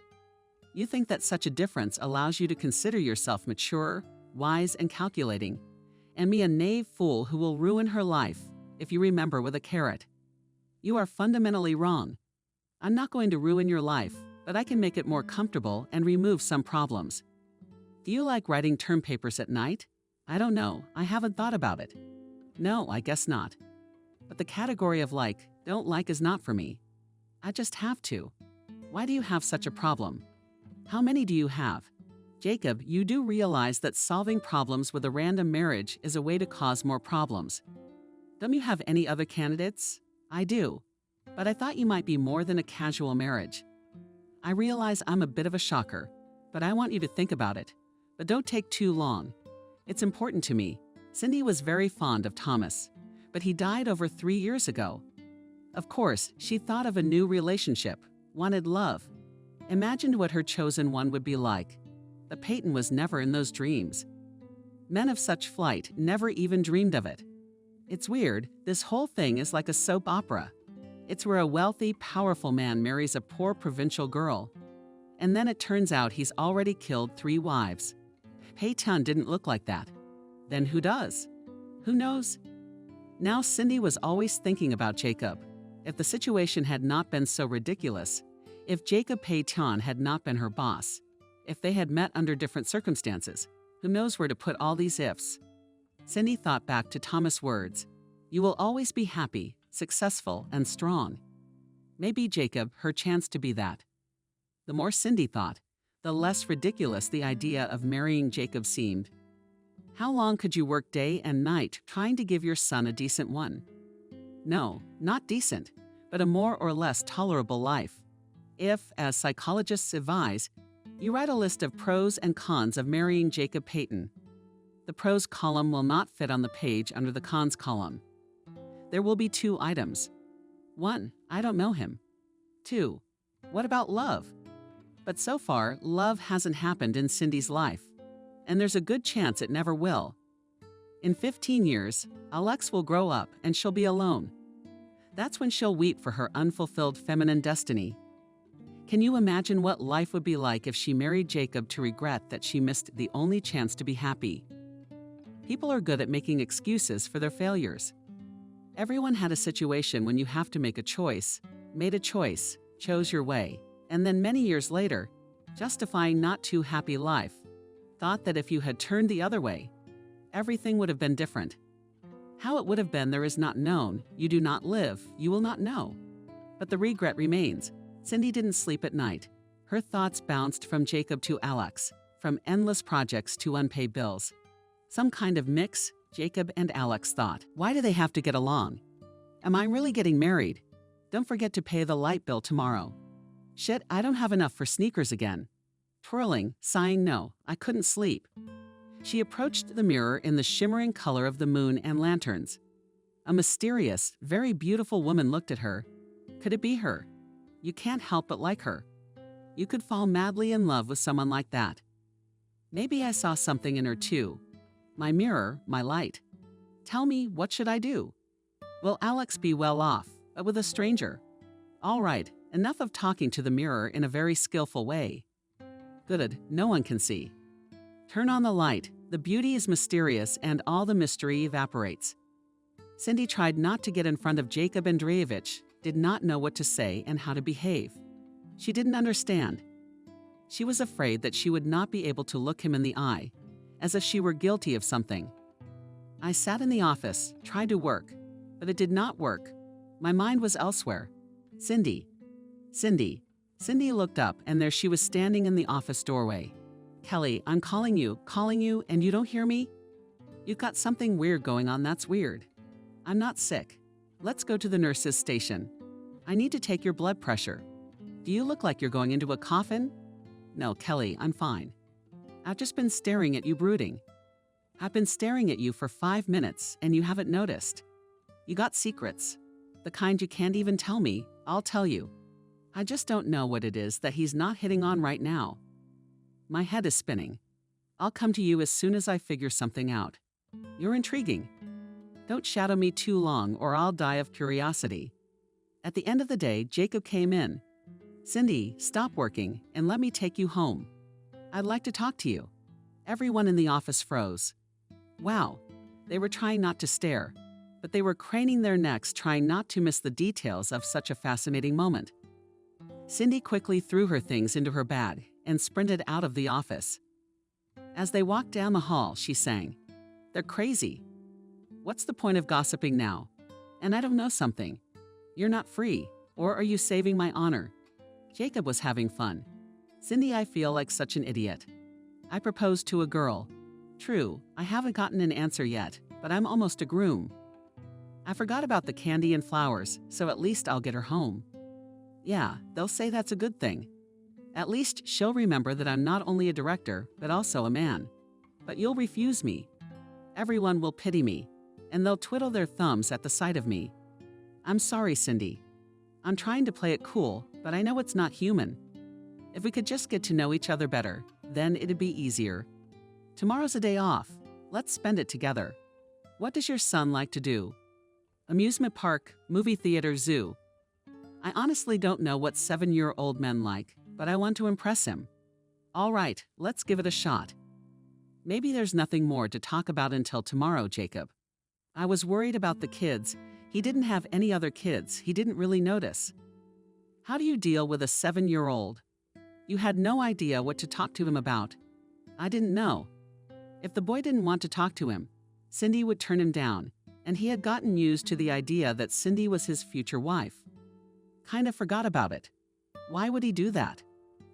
You think that such a difference allows you to consider yourself mature, wise, and calculating, and me a naive fool who will ruin her life, if you remember with a carrot. You are fundamentally wrong. I'm not going to ruin your life, but I can make it more comfortable and remove some problems. Do you like writing term papers at night? I don't know. I haven't thought about it. No, I guess not. But the category of like, don't like is not for me. I just have to. Why do you have such a problem? How many do you have? Jacob, you do realize that solving problems with a random marriage is a way to cause more problems. Don't you have any other candidates? I do. But I thought you might be more than a casual marriage. I realize I'm a bit of a shocker, but I want you to think about it. But don't take too long. It's important to me. Cindy was very fond of Thomas, but he died over 3 years ago. Of course, she thought of a new relationship, wanted love. Imagined what her chosen one would be like. But Peyton was never in those dreams. Men of such flight never even dreamed of it. It's weird, this whole thing is like a soap opera. It's where a wealthy, powerful man marries a poor provincial girl. And then it turns out he's already killed 3 wives. Peyton didn't look like that. Then who does? Who knows? Now Cindy was always thinking about Jacob. If the situation had not been so ridiculous, if Jacob Peyton had not been her boss, if they had met under different circumstances, who knows where to put all these ifs? Cindy thought back to Thomas' words, "You will always be happy, successful, and strong." Maybe Jacob, her chance to be that. The more Cindy thought, the less ridiculous the idea of marrying Jacob seemed. How long could you work day and night trying to give your son a decent one? No, not decent, but a more or less tolerable life. If, as psychologists advise, you write a list of pros and cons of marrying Jacob Peyton, the pros column will not fit on the page under the cons column. There will be 2 items. 1, I don't know him. 2, what about love? But so far, love hasn't happened in Cindy's life, and there's a good chance it never will. In 15 years, Alex will grow up and she'll be alone. That's when she'll weep for her unfulfilled feminine destiny. Can you imagine what life would be like if she married Jacob to regret that she missed the only chance to be happy? People are good at making excuses for their failures. Everyone had a situation when you have to make a choice, made a choice, chose your way, and then many years later, justifying not too happy life, thought that if you had turned the other way, everything would have been different. How it would have been there is not known, you do not live, you will not know. But the regret remains. Cindy didn't sleep at night. Her thoughts bounced from Jacob to Alex, from endless projects to unpaid bills. Some kind of mix, Jacob and Alex thought. Why do they have to get along? Am I really getting married? Don't forget to pay the light bill tomorrow. Shit, I don't have enough for sneakers again. Twirling, sighing no, I couldn't sleep. She approached the mirror in the shimmering color of the moon and lanterns. A mysterious, very beautiful woman looked at her. Could it be her? You can't help but like her. You could fall madly in love with someone like that. Maybe I saw something in her too. My mirror, my light. Tell me, what should I do? Will Alex be well off, but with a stranger? All right, enough of talking to the mirror in a very skillful way. Good, no one can see. Turn on the light, the beauty is mysterious and all the mystery evaporates. Cindy tried not to get in front of Jacob Andreevich, did not know what to say and how to behave. She didn't understand. She was afraid that she would not be able to look him in the eye, as if she were guilty of something. I sat in the office, tried to work, but it did not work. My mind was elsewhere. Cindy. Cindy. Cindy looked up, and there she was standing in the office doorway. Kelly, I'm calling you, and you don't hear me? You've got something weird going on, that's weird. I'm not sick. Let's go to the nurse's station. I need to take your blood pressure. Do you look like you're going into a coffin? No, Kelly, I'm fine. I've just been staring at you brooding. I've been staring at you for 5 minutes, and you haven't noticed. You got secrets. The kind you can't even tell me, I'll tell you. I just don't know what it is that he's not hitting on right now. My head is spinning. I'll come to you as soon as I figure something out. You're intriguing. Don't shadow me too long or I'll die of curiosity. At the end of the day, Jacob came in. Cindy, stop working and let me take you home. I'd like to talk to you. Everyone in the office froze. Wow. They were trying not to stare, but they were craning their necks trying not to miss the details of such a fascinating moment. Cindy quickly threw her things into her bag and sprinted out of the office. As they walked down the hall, she sang, "They're crazy. What's the point of gossiping now? And I don't know something. You're not free, or are you saving my honor?" Jacob was having fun. Cindy, I feel like such an idiot. I proposed to a girl. True, I haven't gotten an answer yet, but I'm almost a groom. I forgot about the candy and flowers, so at least I'll get her home. Yeah, they'll say that's a good thing. At least she'll remember that I'm not only a director, but also a man. But you'll refuse me. Everyone will pity me, and they'll twiddle their thumbs at the sight of me. I'm sorry, Cindy. I'm trying to play it cool, but I know it's not human. If we could just get to know each other better, then it'd be easier. Tomorrow's a day off. Let's spend it together. What does your son like to do? Amusement park, movie theater, zoo. I honestly don't know what 7-year-old men like, but I want to impress him. All right, let's give it a shot. Maybe there's nothing more to talk about until tomorrow, Jacob. I was worried about the kids. He didn't have any other kids. He didn't really notice. How do you deal with a 7-year-old? You had no idea what to talk to him about. I didn't know. If the boy didn't want to talk to him, Cindy would turn him down, and he had gotten used to the idea that Cindy was his future wife. Kind of forgot about it. Why would he do that?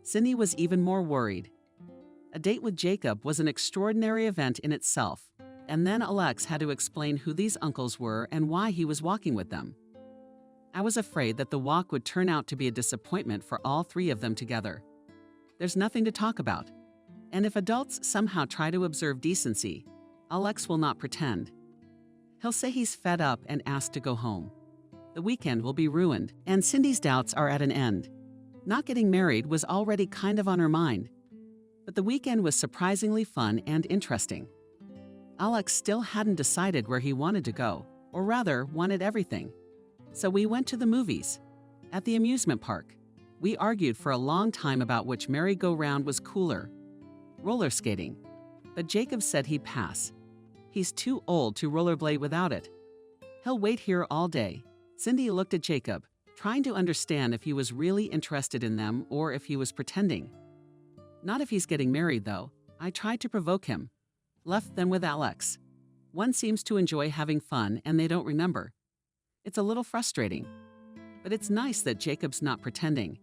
Cindy was even more worried. A date with Jacob was an extraordinary event in itself, and then Alex had to explain who these uncles were and why he was walking with them. I was afraid that the walk would turn out to be a disappointment for all 3 of them together. There's nothing to talk about. And if adults somehow try to observe decency, Alex will not pretend. He'll say he's fed up and ask to go home. The weekend will be ruined, and Cindy's doubts are at an end. Not getting married was already kind of on her mind, but the weekend was surprisingly fun and interesting. Alex still hadn't decided where he wanted to go, or rather, wanted everything. So we went to the movies. At the amusement park, we argued for a long time about which merry-go-round was cooler. Roller skating. But Jacob said he'd pass. He's too old to rollerblade without it. He'll wait here all day. Cindy looked at Jacob, trying to understand if he was really interested in them or if he was pretending. Not if he's getting married, though. I tried to provoke him. Left them with Alex. One seems to enjoy having fun and they don't remember. It's a little frustrating. But it's nice that Jacob's not pretending.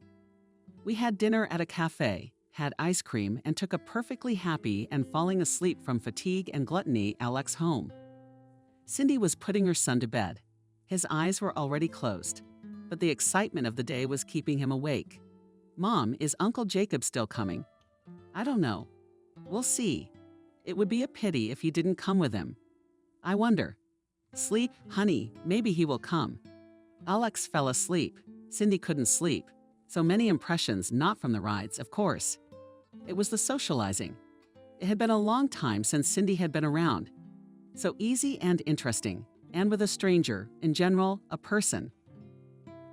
We had dinner at a cafe, had ice cream, and took a perfectly happy and falling asleep from fatigue and gluttony Alex home. Cindy was putting her son to bed. His eyes were already closed, but the excitement of the day was keeping him awake. Mom, is Uncle Jacob still coming? I don't know. We'll see. It would be a pity if you didn't come with him. I wonder. Sleep, honey, maybe he will come. Alex fell asleep. Cindy couldn't sleep. So many impressions not from the rides, of course. It was the socializing. It had been a long time since Cindy had been around. So easy and interesting, and with a stranger, in general, a person.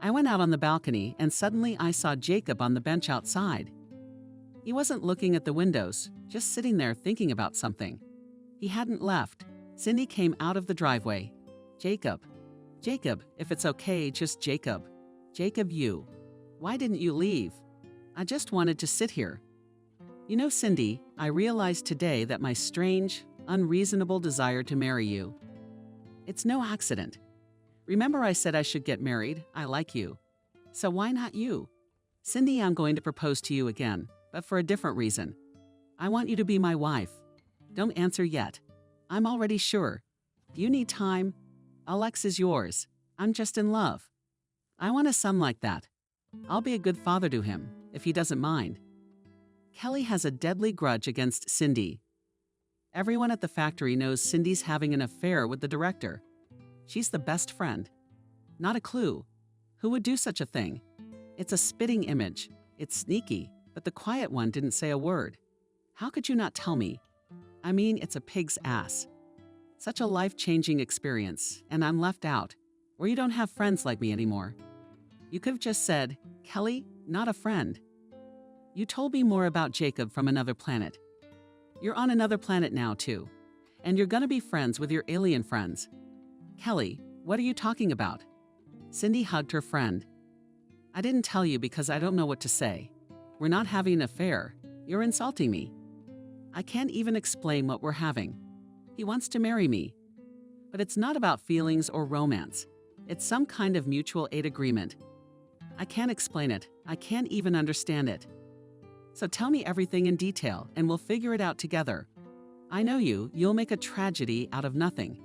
I went out on the balcony and suddenly I saw Jacob on the bench outside. He wasn't looking at the windows, just sitting there thinking about something. He hadn't left. Cindy came out of the driveway. Jacob. Jacob, if it's okay, just Jacob. Jacob, you. Why didn't you leave? I just wanted to sit here. You know, Cindy, I realized today that my strange, unreasonable desire to marry you. It's no accident. Remember I said I should get married? I like you. So why not you? Cindy, I'm going to propose to you again, but for a different reason. I want you to be my wife. Don't answer yet. I'm already sure. Do you need time? Alex is yours. I'm just in love. I want a son like that. I'll be a good father to him, if he doesn't mind. Kelly has a deadly grudge against Cindy. Everyone at the factory knows Cindy's having an affair with the director. She's the best friend. Not a clue. Who would do such a thing? It's a spitting image. It's sneaky, but the quiet one didn't say a word. How could you not tell me? I mean, it's a pig's ass. Such a life-changing experience, and I'm left out, where you don't have friends like me anymore. You could have just said, Kelly, not a friend. You told me more about Jacob from another planet. You're on another planet now, too, and you're gonna be friends with your alien friends. Kelly, what are you talking about? Cindy hugged her friend. I didn't tell you because I don't know what to say. We're not having an affair. You're insulting me. I can't even explain what we're having. He wants to marry me. But it's not about feelings or romance. It's some kind of mutual aid agreement. I can't explain it. I can't even understand it. So tell me everything in detail and we'll figure it out together. I know you'll make a tragedy out of nothing.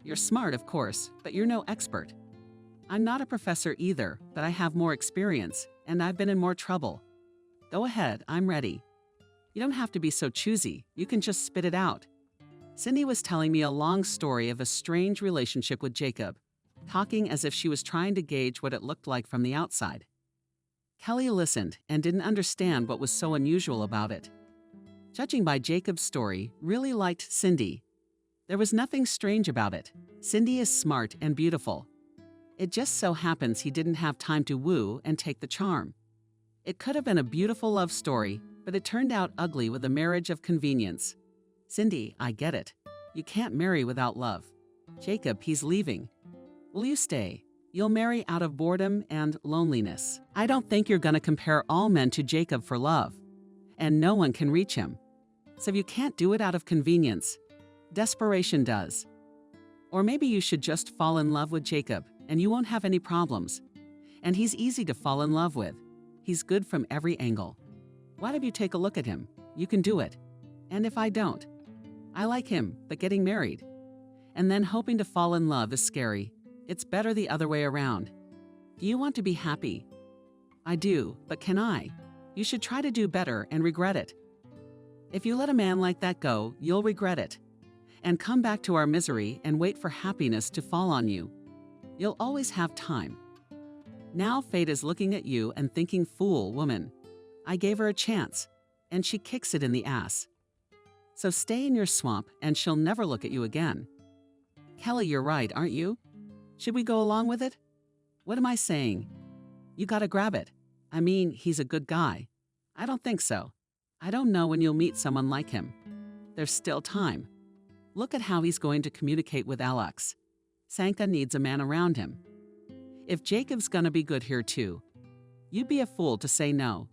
You're smart, of course, but you're no expert. I'm not a professor either, but I have more experience, and I've been in more trouble. Go ahead, I'm ready. You don't have to be so choosy, you can just spit it out. Cindy was telling me a long story of a strange relationship with Jacob, talking as if she was trying to gauge what it looked like from the outside. Kelly listened and didn't understand what was so unusual about it. Judging by Jacob's story, really liked Cindy. There was nothing strange about it. Cindy is smart and beautiful. It just so happens he didn't have time to woo and take the charm. It could have been a beautiful love story, but it turned out ugly with a marriage of convenience. Cindy, I get it. You can't marry without love. Jacob, he's leaving. Will you stay? You'll marry out of boredom and loneliness. I don't think you're gonna compare all men to Jacob for love. And no one can reach him. So you can't do it out of convenience. Desperation does. Or maybe you should just fall in love with Jacob and you won't have any problems. And he's easy to fall in love with. He's good from every angle. Why don't you take a look at him? You can do it. And if I don't? I like him, but getting married. And then hoping to fall in love is scary. It's better the other way around. Do you want to be happy? I do, but can I? You should try to do better and regret it. If you let a man like that go, you'll regret it. And come back to our misery and wait for happiness to fall on you. You'll always have time. Now fate is looking at you and thinking, fool woman. I gave her a chance, and she kicks it in the ass. So stay in your swamp and she'll never look at you again. Kelly, you're right, aren't you? Should we go along with it? What am I saying? You gotta grab it. I mean, he's a good guy. I don't think so. I don't know when you'll meet someone like him. There's still time. Look at how he's going to communicate with Alex. Sanka needs a man around him. If Jacob's gonna be good here too, you'd be a fool to say no.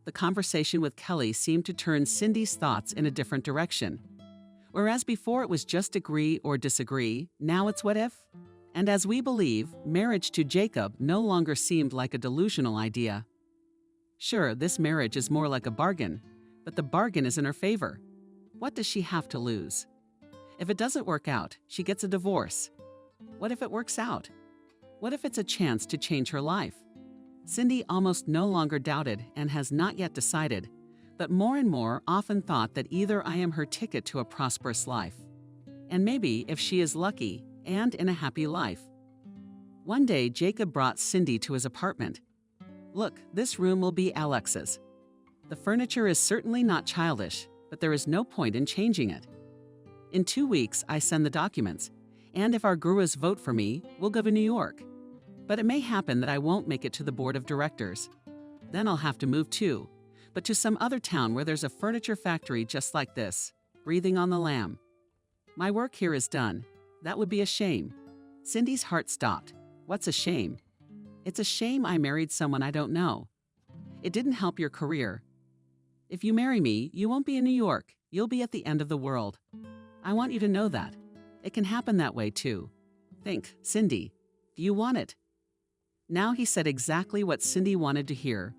The conversation with Kelly seemed to turn Cindy's thoughts in a different direction. Whereas before it was just agree or disagree, now it's what if? And as we believe, marriage to Jacob no longer seemed like a delusional idea. Sure, this marriage is more like a bargain, but the bargain is in her favor. What does she have to lose? If it doesn't work out, she gets a divorce. What if it works out? What if it's a chance to change her life? Cindy almost no longer doubted and has not yet decided, but more and more often thought that either I am her ticket to a prosperous life, and maybe, if she is lucky, and in a happy life. One day, Jacob brought Cindy to his apartment. Look, this room will be Alex's. The furniture is certainly not childish, but there is no point in changing it. In 2 weeks, I send the documents, and if our gurus vote for me, we'll go to New York. But it may happen that I won't make it to the board of directors. Then I'll have to move too, but to some other town where there's a furniture factory just like this, breathing on the lamb. My work here is done. That would be a shame. Cindy's heart stopped. What's a shame? It's a shame I married someone I don't know. It didn't help your career. If you marry me, you won't be in New York. You'll be at the end of the world. I want you to know that. It can happen that way too. Think, Cindy, do you want it? Now he said exactly what Cindy wanted to hear.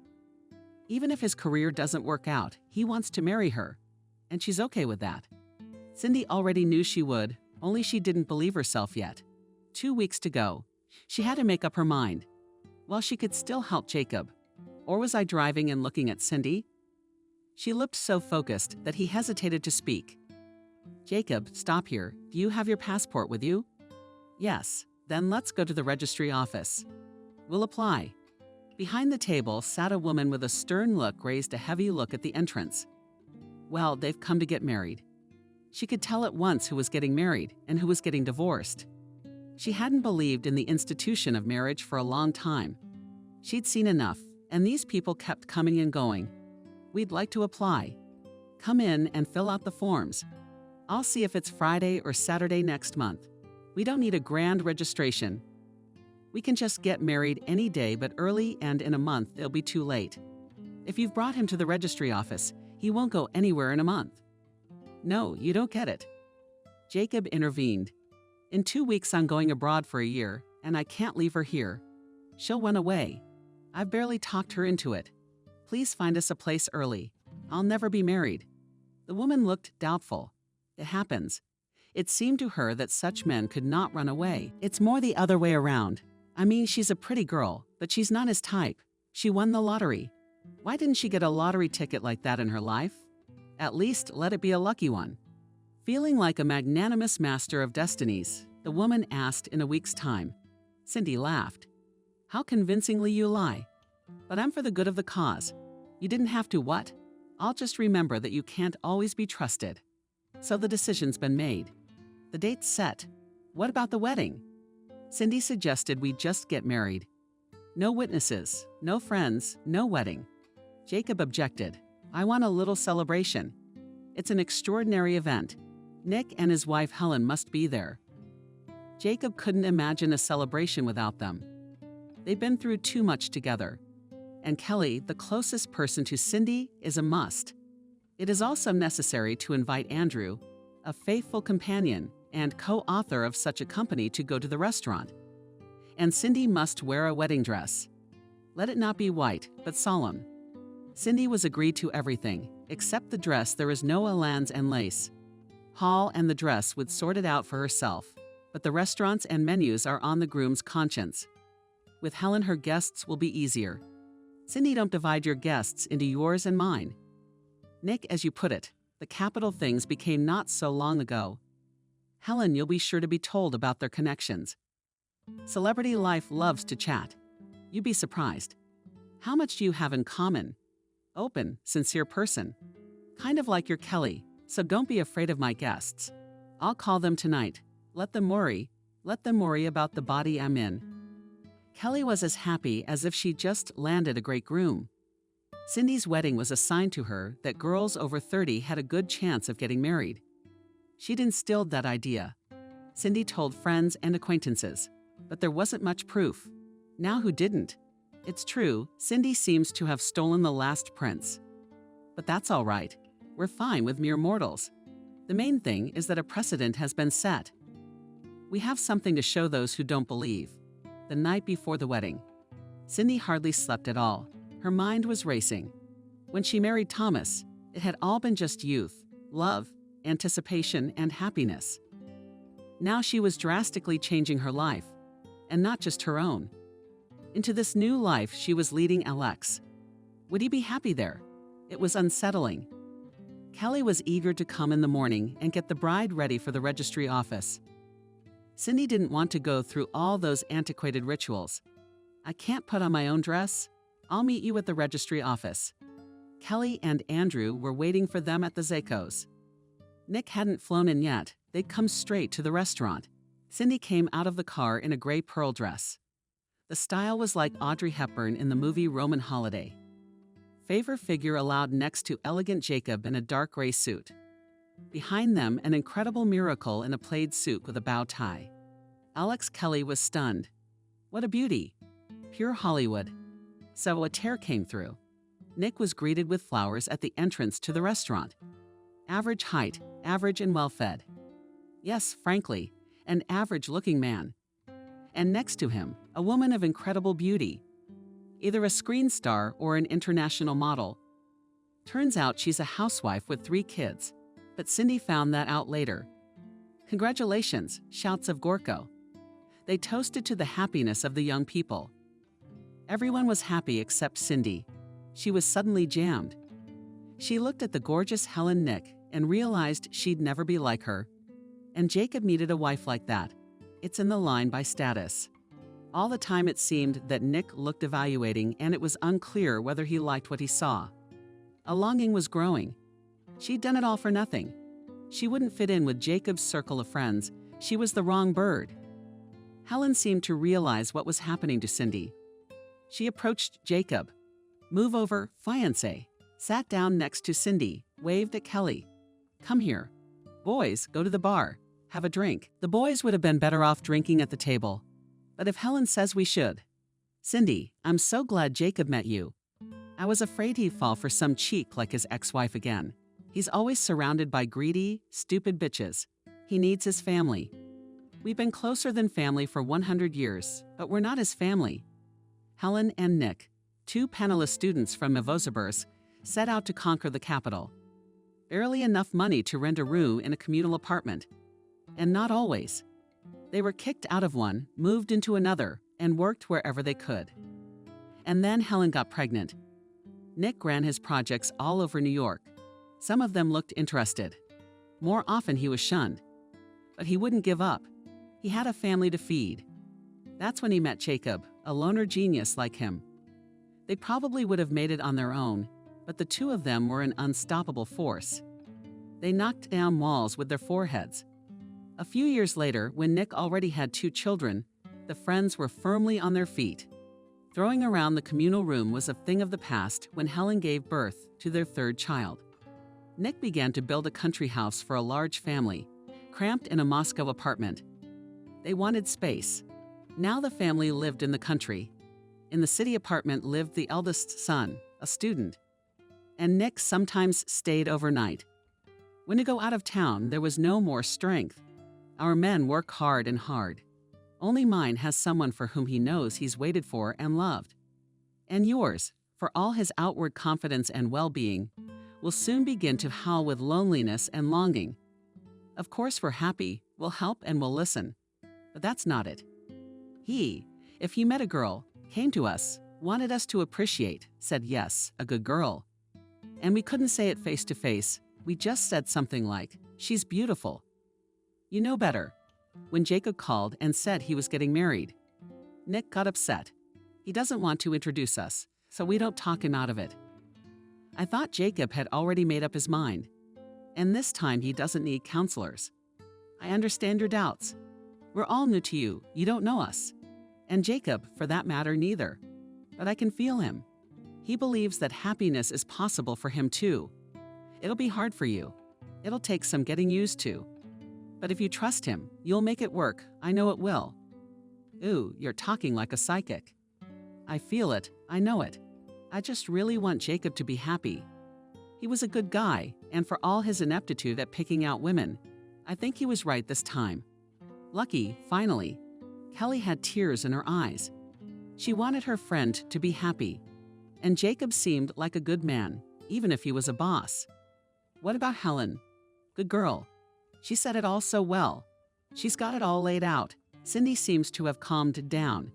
Even if his career doesn't work out, he wants to marry her. And she's okay with that. Cindy already knew she would, only she didn't believe herself yet. 2 weeks to go. She had to make up her mind. Well, she could still help Jacob. Or was I driving and looking at Cindy? She looked so focused that he hesitated to speak. Jacob, stop here. Do you have your passport with you? Yes. Then let's go to the registry office. We'll apply. Behind the table sat a woman with a stern look, raised a heavy look at the entrance. Well, they've come to get married. She could tell at once who was getting married and who was getting divorced. She hadn't believed in the institution of marriage for a long time. She'd seen enough, and these people kept coming and going. We'd like to apply. Come in and fill out the forms. I'll see if it's Friday or Saturday next month. We don't need a grand registration. We can just get married any day, but early and in a month it'll be too late. If you've brought him to the registry office, he won't go anywhere in a month. No, you don't get it. Jacob intervened. In 2 weeks I'm going abroad for a year, and I can't leave her here. She'll run away. I've barely talked her into it. Please find us a place early. I'll never be married. The woman looked doubtful. It happens. It seemed to her that such men could not run away. It's more the other way around. I mean, she's a pretty girl, but she's not his type. She won the lottery. Why didn't she get a lottery ticket like that in her life? At least let it be a lucky one. Feeling like a magnanimous master of destinies, the woman asked in a week's time. Cindy laughed. How convincingly you lie. But I'm for the good of the cause. You didn't have to what? I'll just remember that you can't always be trusted. So the decision's been made. The date's set. What about the wedding? Cindy suggested we just get married. No witnesses, no friends, no wedding. Jacob objected. I want a little celebration. It's an extraordinary event. Nick and his wife Helen must be there. Jacob couldn't imagine a celebration without them. They've been through too much together. And Kelly, the closest person to Cindy, is a must. It is also necessary to invite Andrew, a faithful companion and co-author of such a company, to go to the restaurant. And Cindy must wear a wedding dress. Let it not be white, but solemn. Cindy was agreed to everything, except the dress. There is no elands and lace. Hall and the dress would sort it out for herself, but the restaurants and menus are on the groom's conscience. With Helen, her guests will be easier. Cindy, don't divide your guests into yours and mine. Nick, as you put it, the capital things became not so long ago. Helen, you'll be sure to be told about their connections. Celebrity life loves to chat. You'd be surprised. How much do you have in common? Open, sincere person. Kind of like your Kelly, so don't be afraid of my guests. I'll call them tonight. Let them worry. Let them worry about the body I'm in. Kelly was as happy as if she'd just landed a great groom. Cindy's wedding was a sign to her that girls over 30 had a good chance of getting married. She'd instilled that idea. Cindy told friends and acquaintances, but there wasn't much proof. Now who didn't? It's true, Cindy seems to have stolen the last prince. But that's all right. We're fine with mere mortals. The main thing is that a precedent has been set. We have something to show those who don't believe. The night before the wedding, Cindy hardly slept at all. Her mind was racing. When she married Thomas, it had all been just youth, love, anticipation, and happiness. Now she was drastically changing her life, and not just her own. Into this new life she was leading Alex. Would he be happy there? It was unsettling. Kelly was eager to come in the morning and get the bride ready for the registry office. Cindy didn't want to go through all those antiquated rituals. I can't put on my own dress. I'll meet you at the registry office. Kelly and Andrew were waiting for them at the Zakos. Nick hadn't flown in yet, they'd come straight to the restaurant. Cindy came out of the car in a gray pearl dress. The style was like Audrey Hepburn in the movie Roman Holiday. Favor figure allowed next to elegant Jacob in a dark gray suit. Behind them, an incredible miracle in a plaid suit with a bow tie. Alex Kelly was stunned. What a beauty! Pure Hollywood. So a tear came through. Nick was greeted with flowers at the entrance to the restaurant. Average height, average and well-fed. Yes, frankly, an average-looking man. And next to him, a woman of incredible beauty. Either a screen star or an international model. Turns out she's a housewife with 3 kids, but Cindy found that out later. Congratulations, shouts of Gorko. They toasted to the happiness of the young people. Everyone was happy except Cindy. She was suddenly jammed. She looked at the gorgeous Helen Nick and realized she'd never be like her. And Jacob needed a wife like that. It's in the line by status. All the time it seemed that Nick looked evaluating, and it was unclear whether he liked what he saw. A longing was growing. She'd done it all for nothing. She wouldn't fit in with Jacob's circle of friends. She was the wrong bird. Helen seemed to realize what was happening to Cindy. She approached Jacob. Move over, fiancé. Sat down next to Cindy, waved at Kelly. Come here. Boys, go to the bar. Have a drink. The boys would have been better off drinking at the table. But if Helen says we should. Cindy, I'm so glad Jacob met you. I was afraid he'd fall for some cheek like his ex-wife again. He's always surrounded by greedy, stupid bitches. He needs his family. We've been closer than family for 100 years, but we're not his family. Helen and Nick, 2 panelist students from Novosibirsk, set out to conquer the capital. Barely enough money to rent a room in a communal apartment. And not always. They were kicked out of one, moved into another, and worked wherever they could. And then Helen got pregnant. Nick ran his projects all over New York. Some of them looked interested. More often he was shunned. But he wouldn't give up. He had a family to feed. That's when he met Jacob, a loner genius like him. They probably would have made it on their own, but the 2 of them were an unstoppable force. They knocked down walls with their foreheads. A few years later, when Nick already had 2 children, the friends were firmly on their feet. Throwing around the communal room was a thing of the past when Helen gave birth to their 3rd child. Nick began to build a country house for a large family, cramped in a Moscow apartment. They wanted space. Now the family lived in the country. In the city apartment lived the eldest son, a student. And Nick sometimes stayed overnight. When to go out of town, there was no more strength. Our men work hard and hard. Only mine has someone for whom he knows he's waited for and loved. And yours, for all his outward confidence and well-being, will soon begin to howl with loneliness and longing. Of course we're happy, we'll help and we'll listen. But that's not it. He, if he met a girl, came to us, wanted us to appreciate, said yes, a good girl. And we couldn't say it face to face, we just said something like, she's beautiful. You know better. When Jacob called and said he was getting married, Nick got upset. He doesn't want to introduce us, so we don't talk him out of it. I thought Jacob had already made up his mind. And this time he doesn't need counselors. I understand your doubts. We're all new to you, you don't know us. And Jacob, for that matter, neither. But I can feel him. He believes that happiness is possible for him too. It'll be hard for you. It'll take some getting used to. But if you trust him, you'll make it work, I know it will. Ooh, you're talking like a psychic. I feel it, I know it. I just really want Jacob to be happy. He was a good guy, and for all his ineptitude at picking out women, I think he was right this time. Lucky, finally. Kelly had tears in her eyes. She wanted her friend to be happy. And Jacob seemed like a good man, even if he was a boss. What about Helen? Good girl. She said it all so well. She's got it all laid out. Cindy seems to have calmed down.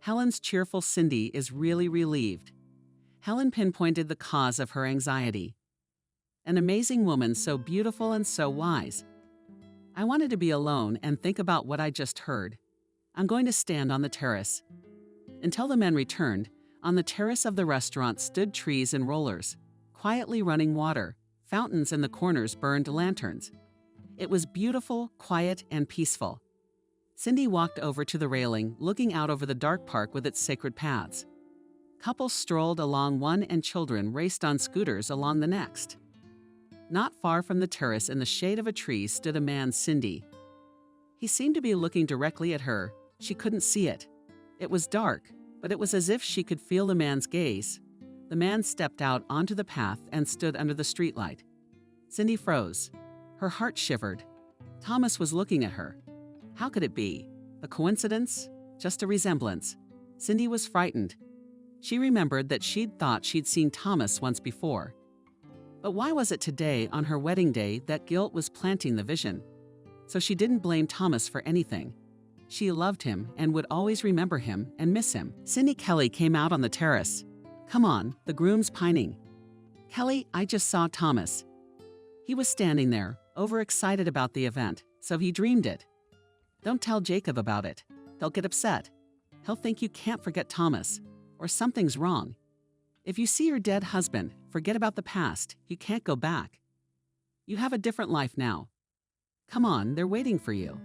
Helen's cheerful Cindy is really relieved. Helen pinpointed the cause of her anxiety. An amazing woman, so beautiful and so wise. I wanted to be alone and think about what I just heard. I'm going to stand on the terrace. Until the men returned, on the terrace of the restaurant stood trees and rollers, quietly running water, fountains in the corners burned lanterns. It was beautiful, quiet, and peaceful. Cindy walked over to the railing, looking out over the dark park with its sacred paths. Couples strolled along one and children raced on scooters along the next. Not far from the terrace in the shade of a tree stood a man, Cindy. He seemed to be looking directly at her. She couldn't see it. It was dark, but it was as if she could feel the man's gaze. The man stepped out onto the path and stood under the streetlight. Cindy froze. Her heart shivered. Thomas was looking at her. How could it be? A coincidence? Just a resemblance? Cindy was frightened. She remembered that she'd thought she'd seen Thomas once before. But why was it today, on her wedding day, that guilt was planting the vision? So she didn't blame Thomas for anything. She loved him and would always remember him and miss him. Cindy Kelly came out on the terrace. Come on, the groom's pining. Kelly, I just saw Thomas. He was standing there, overexcited about the event, so he dreamed it. Don't tell Jacob about it. They'll get upset. He'll think you can't forget Thomas, or something's wrong. If you see your dead husband, forget about the past. You can't go back. You have a different life now. Come on, they're waiting for you.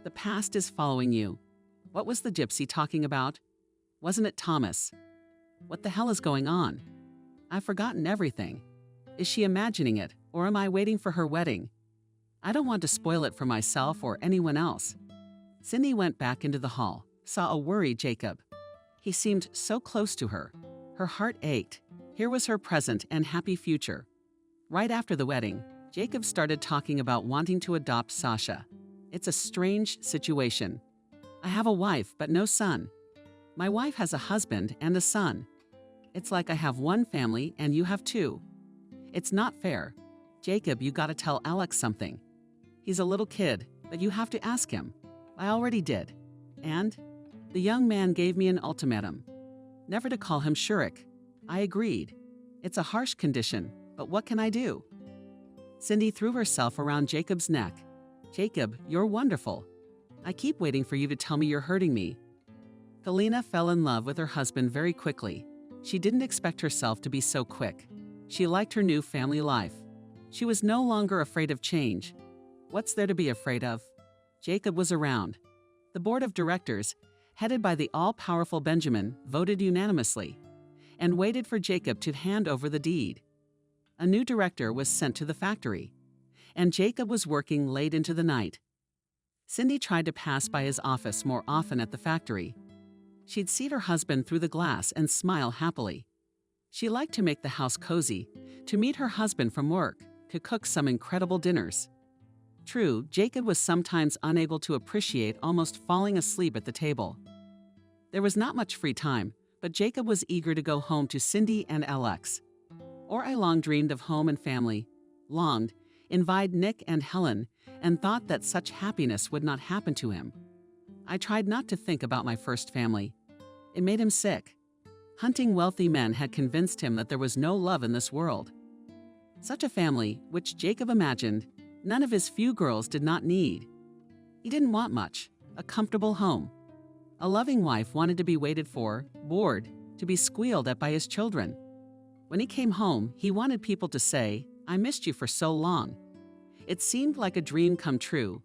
The past is following you. What was the gypsy talking about? Wasn't it Thomas? What the hell is going on? I've forgotten everything. Is she imagining it, or am I waiting for her wedding? I don't want to spoil it for myself or anyone else. Cindy went back into the hall, saw a worried Jacob. He seemed so close to her. Her heart ached. Here was her present and happy future. Right after the wedding, Jacob started talking about wanting to adopt Sasha. It's a strange situation. I have a wife, but no son. My wife has a husband and a son. It's like I have one family and you have two. It's not fair. Jacob, you gotta tell Alex something. He's a little kid, but you have to ask him. I already did. And? The young man gave me an ultimatum. Never to call him Shurik. I agreed. It's a harsh condition, but what can I do? Cindy threw herself around Jacob's neck. Jacob, you're wonderful. I keep waiting for you to tell me you're hurting me. Galina fell in love with her husband very quickly. She didn't expect herself to be so quick. She liked her new family life. She was no longer afraid of change. What's there to be afraid of? Jacob was around. The board of directors, headed by the all-powerful Benjamin, voted unanimously and waited for Jacob to hand over the deed. A new director was sent to the factory, and Jacob was working late into the night. Cindy tried to pass by his office more often at the factory. She'd see her husband through the glass and smile happily. She liked to make the house cozy, to meet her husband from work, to cook some incredible dinners. True, Jacob was sometimes unable to appreciate almost falling asleep at the table. There was not much free time, but Jacob was eager to go home to Cindy and Alex. Or I long dreamed of home and family, longed, envied Nick and Helen, and thought that such happiness would not happen to him. I tried not to think about my first family. It made him sick. Hunting wealthy men had convinced him that there was no love in this world. Such a family, which Jacob imagined, none of his few girls did not need. He didn't want much, a comfortable home. A loving wife wanted to be waited for, bored, to be squealed at by his children. When he came home, he wanted people to say, "I missed you for so long." It seemed like a dream come true.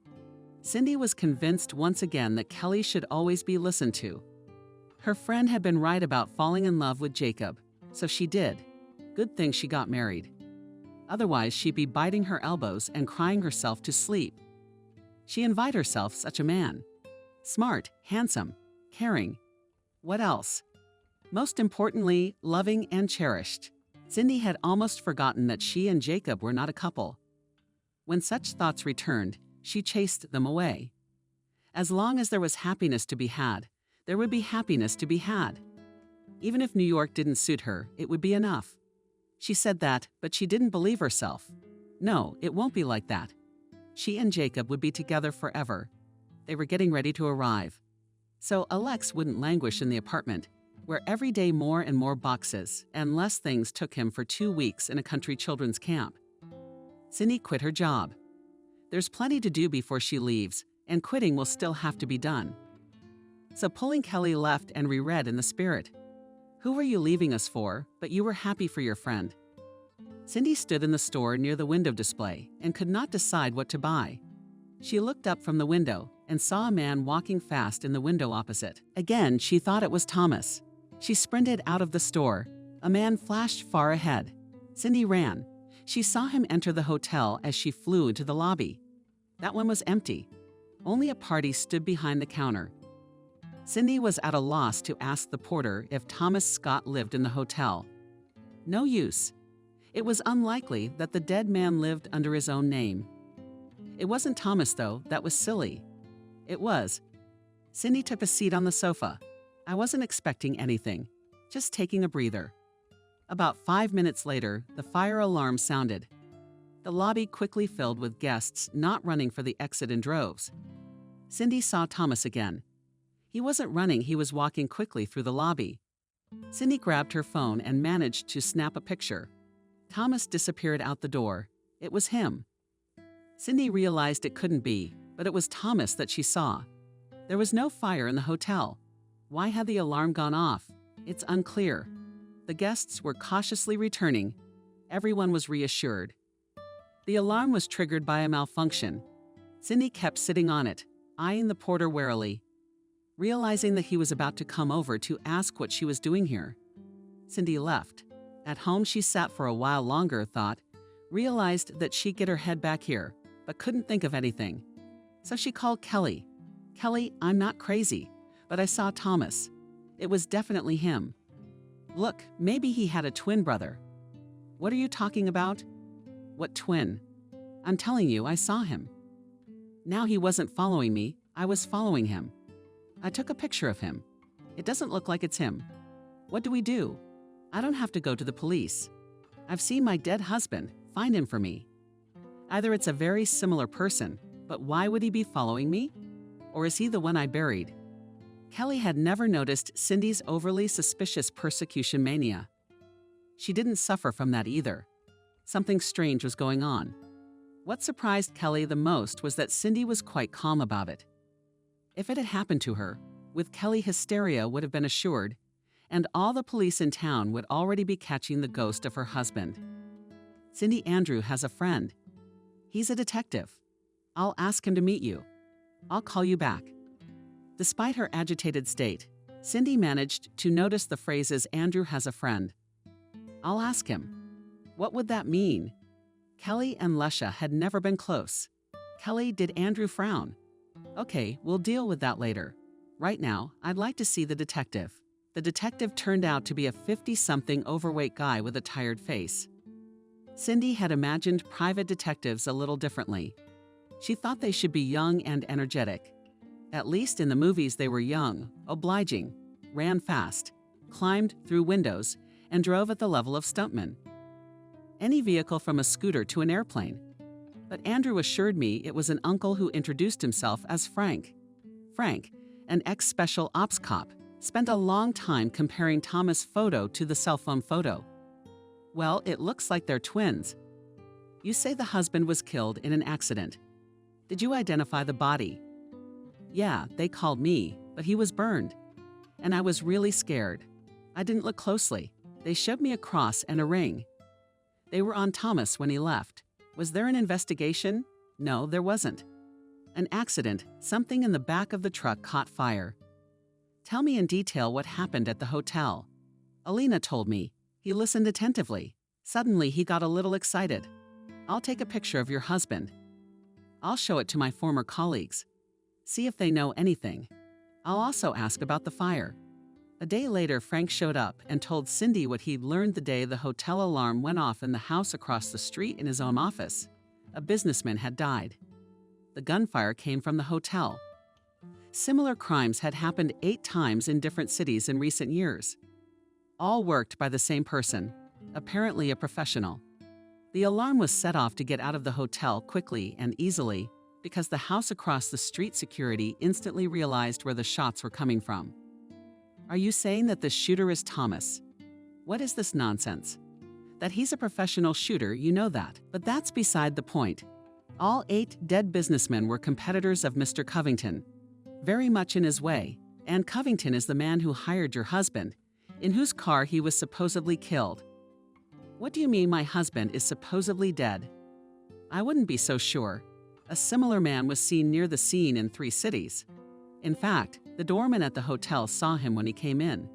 Cindy was convinced once again that Kelly should always be listened to. Her friend had been right about falling in love with Jacob, so she did. Good thing she got married. Otherwise, she'd be biting her elbows and crying herself to sleep. She envied herself such a man. Smart, handsome, caring. What else? Most importantly, loving and cherished. Cindy had almost forgotten that she and Jacob were not a couple. When such thoughts returned, she chased them away. As long as there was happiness to be had, there would be happiness to be had. Even if New York didn't suit her, it would be enough. She said that, but she didn't believe herself. No, it won't be like that. She and Jacob would be together forever. They were getting ready to arrive. So Alex wouldn't languish in the apartment, where every day more and more boxes and less things took him for 2 weeks in a country children's camp. Cindy quit her job. There's plenty to do before she leaves, and quitting will still have to be done. So pulling Kelly left and reread in the spirit. Who were you leaving us for, but you were happy for your friend? Cindy stood in the store near the window display and could not decide what to buy. She looked up from the window and saw a man walking fast in the window opposite. Again, she thought it was Thomas. She sprinted out of the store. A man flashed far ahead. Cindy ran. She saw him enter the hotel as she flew into the lobby. That one was empty. Only a party stood behind the counter. Cindy was at a loss to ask the porter if Thomas Scott lived in the hotel. No use. It was unlikely that the dead man lived under his own name. It wasn't Thomas, though. That was silly. It was. Cindy took a seat on the sofa. I wasn't expecting anything, just taking a breather. About 5 minutes later, the fire alarm sounded. The lobby quickly filled with guests not running for the exit in droves. Cindy saw Thomas again. He wasn't running, he was walking quickly through the lobby. Cindy grabbed her phone and managed to snap a picture. Thomas disappeared out the door. It was him. Cindy realized it couldn't be, but it was Thomas that she saw. There was no fire in the hotel. Why had the alarm gone off? It's unclear. The guests were cautiously returning. Everyone was reassured. The alarm was triggered by a malfunction. Cindy kept sitting on it, eyeing the porter warily, realizing that he was about to come over to ask what she was doing here. Cindy left. At home, she sat for a while longer, realized that she'd get her head back here, but couldn't think of anything. So she called Kelly. Kelly, I'm not crazy, but I saw Thomas. It was definitely him. Look, maybe he had a twin brother. What are you talking about? What twin? I'm telling you, I saw him. Now he wasn't following me, I was following him. I took a picture of him. It doesn't look like it's him. What do we do? I don't have to go to the police. I've seen my dead husband. Find him for me. Either it's a very similar person, but why would he be following me? Or is he the one I buried? Kelly had never noticed Cindy's overly suspicious persecution mania. She didn't suffer from that either. Something strange was going on. What surprised Kelly the most was that Cindy was quite calm about it. If it had happened to her, with Kelly, hysteria would have been assured, and all the police in town would already be catching the ghost of her husband. Cindy Andrew has a friend. He's a detective. I'll ask him to meet you. I'll call you back. Despite her agitated state, Cindy managed to notice the phrases Andrew has a friend. I'll ask him. What would that mean? Kelly and Lesha had never been close. Kelly, did Andrew frown? Okay, we'll deal with that later. Right now, I'd like to see the detective. The detective turned out to be a 50-something overweight guy with a tired face. Cindy had imagined private detectives a little differently. She thought they should be young and energetic. At least in the movies they were young, obliging, ran fast, climbed through windows, and drove at the level of stuntmen. Any vehicle from a scooter to an airplane. But Andrew assured me it was an uncle who introduced himself as Frank. Frank, an ex-special ops cop, spent a long time comparing Thomas' photo to the cell phone photo. Well, it looks like they're twins. You say the husband was killed in an accident. Did you identify the body? Yeah, they called me, but he was burned. And I was really scared. I didn't look closely. They showed me a cross and a ring. They were on Thomas when he left. Was there an investigation? No, there wasn't. An accident, something in the back of the truck caught fire. Tell me in detail what happened at the hotel. Alina told me. He listened attentively. Suddenly, he got a little excited. I'll take a picture of your husband. I'll show it to my former colleagues. See if they know anything. I'll also ask about the fire. A day later, Frank showed up and told Cindy what he'd learned the day the hotel alarm went off in the house across the street in his own office. A businessman had died. The gunfire came from the hotel. Similar crimes had happened 8 times in different cities in recent years. All worked by the same person, apparently a professional. The alarm was set off to get out of the hotel quickly and easily because the house across the street security instantly realized where the shots were coming from. Are you saying that the shooter is Thomas? What is this nonsense? That he's a professional shooter, you know that, but that's beside the point. All 8 dead businessmen were competitors of Mr. Covington, very much in his way, and Covington is the man who hired your husband, in whose car he was supposedly killed. What do you mean my husband is supposedly dead? I wouldn't be so sure. A similar man was seen near the scene in 3 cities. In fact, the doorman at the hotel saw him when he came in.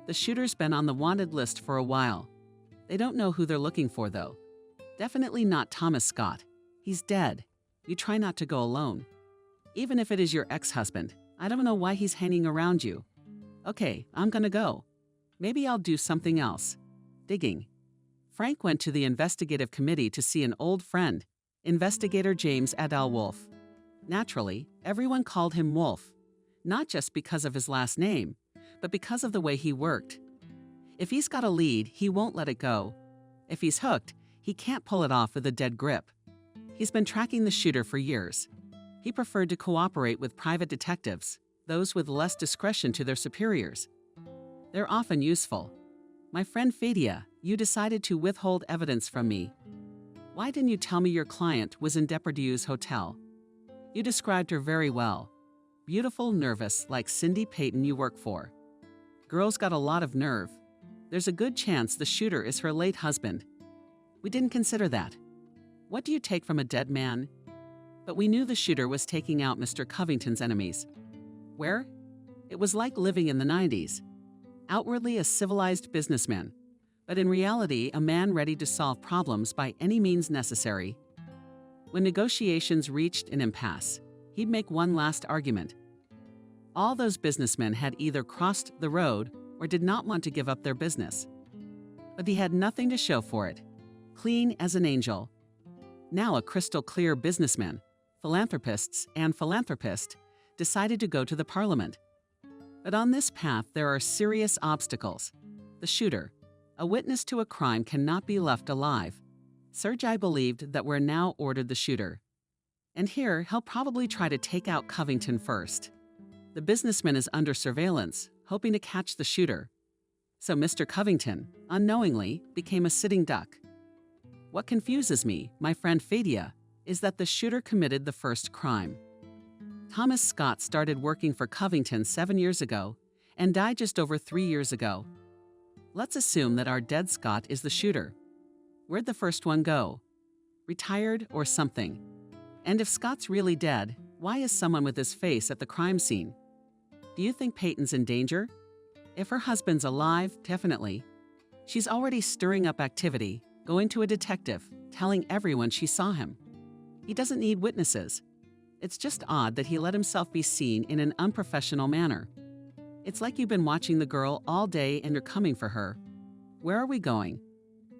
The shooter's been on the wanted list for a while. They don't know who they're looking for, though. Definitely not Thomas Scott. He's dead. You try not to go alone. Even if it is your ex-husband, I don't know why he's hanging around you. Okay, I'm gonna go. Maybe I'll do something else. Digging. Frank went to the investigative committee to see an old friend, Investigator James Adele Wolfe. Naturally, everyone called him Wolfe, not just because of his last name, but because of the way he worked. If he's got a lead, he won't let it go. If he's hooked, he can't pull it off with a dead grip. He's been tracking the shooter for years. He preferred to cooperate with private detectives, those with less discretion to their superiors. They're often useful. My friend Fadia, you decided to withhold evidence from me. Why didn't you tell me your client was in Depardieu's hotel? You described her very well. Beautiful, nervous, like Cindy Payton you work for. Girl's got a lot of nerve. There's a good chance the shooter is her late husband. We didn't consider that. What do you take from a dead man? But we knew the shooter was taking out Mr. Covington's enemies. Where? It was like living in the 90s. Outwardly a civilized businessman, but in reality a man ready to solve problems by any means necessary. When negotiations reached an impasse, he'd make one last argument. All those businessmen had either crossed the road or did not want to give up their business. But he had nothing to show for it. Clean as an angel. Now a crystal clear businessman, philanthropist, decided to go to the parliament. But on this path there are serious obstacles. The shooter, a witness to a crime, cannot be left alive. Sergei believed that we're now ordered the shooter. And here he'll probably try to take out Covington first. The businessman is under surveillance, hoping to catch the shooter. So Mr. Covington, unknowingly, became a sitting duck. What confuses me, my friend Fadia, is that the shooter committed the first crime. Thomas Scott started working for Covington 7 years ago and died just over 3 years ago. Let's assume that our dead Scott is the shooter. Where'd the first one go? Retired or something? And if Scott's really dead, why is someone with his face at the crime scene? Do you think Payton's in danger? If her husband's alive, definitely. She's already stirring up activity, going to a detective, telling everyone she saw him. He doesn't need witnesses. It's just odd that he let himself be seen in an unprofessional manner. It's like you've been watching the girl all day and you're coming for her. Where are we going?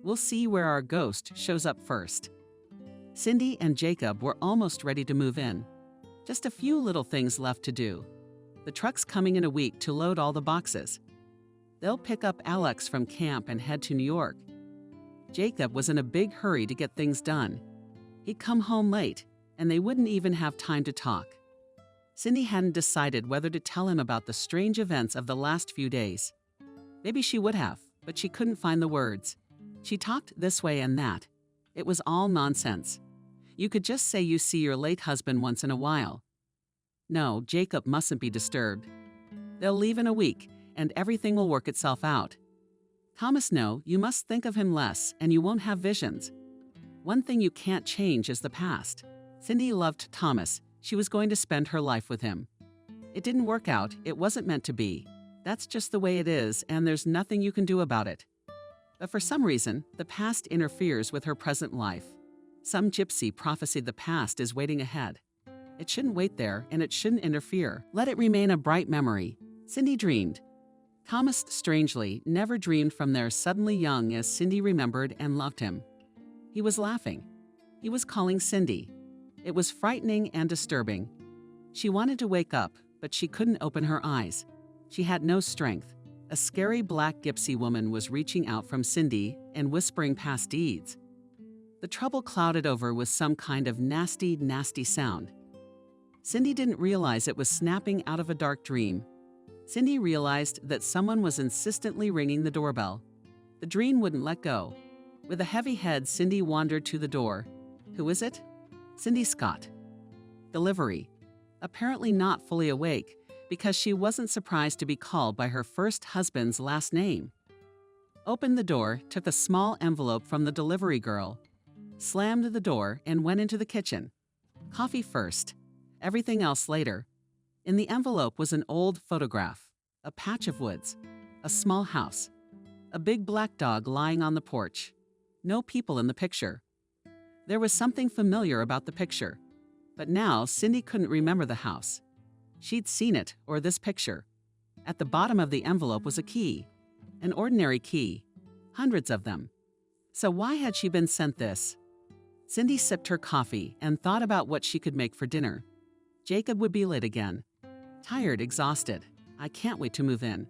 We'll see where our ghost shows up first. Cindy and Jacob were almost ready to move in. Just a few little things left to do. The truck's coming in a week to load all the boxes. They'll pick up Alex from camp and head to New York. Jacob was in a big hurry to get things done. He'd come home late, and they wouldn't even have time to talk. Cindy hadn't decided whether to tell him about the strange events of the last few days. Maybe she would have, but she couldn't find the words. She talked this way and that. It was all nonsense. You could just say you see your late husband once in a while. No, Jacob mustn't be disturbed. They'll leave in a week, and everything will work itself out. Thomas, no, you must think of him less, and you won't have visions. One thing you can't change is the past. Cindy loved Thomas. She was going to spend her life with him. It didn't work out. It wasn't meant to be. That's just the way it is, and there's nothing you can do about it. But for some reason, the past interferes with her present life. Some gypsy prophesied the past is waiting ahead. It shouldn't wait there, and it shouldn't interfere. Let it remain a bright memory. Cindy dreamed. Thomas, strangely, never dreamed from there suddenly young as Cindy remembered and loved him. He was laughing. He was calling Cindy. It was frightening and disturbing. She wanted to wake up, but she couldn't open her eyes. She had no strength. A scary black gypsy woman was reaching out from Cindy and whispering past deeds. The trouble clouded over with some kind of nasty, nasty sound. Cindy didn't realize it was snapping out of a dark dream. Cindy realized that someone was insistently ringing the doorbell. The dream wouldn't let go. With a heavy head, Cindy wandered to the door. Who is it? Cindy Scott. Delivery. Apparently not fully awake, because she wasn't surprised to be called by her first husband's last name. Opened the door, took a small envelope from the delivery girl, slammed the door, and went into the kitchen. Coffee first, everything else later. In the envelope was an old photograph, a patch of woods, a small house, a big black dog lying on the porch. No people in the picture. There was something familiar about the picture, but now Cindy couldn't remember the house. She'd seen it, or this picture. At the bottom of the envelope was a key, an ordinary key, hundreds of them. So why had she been sent this? Cindy sipped her coffee and thought about what she could make for dinner. Jacob would be late again. Tired, exhausted. I can't wait to move in.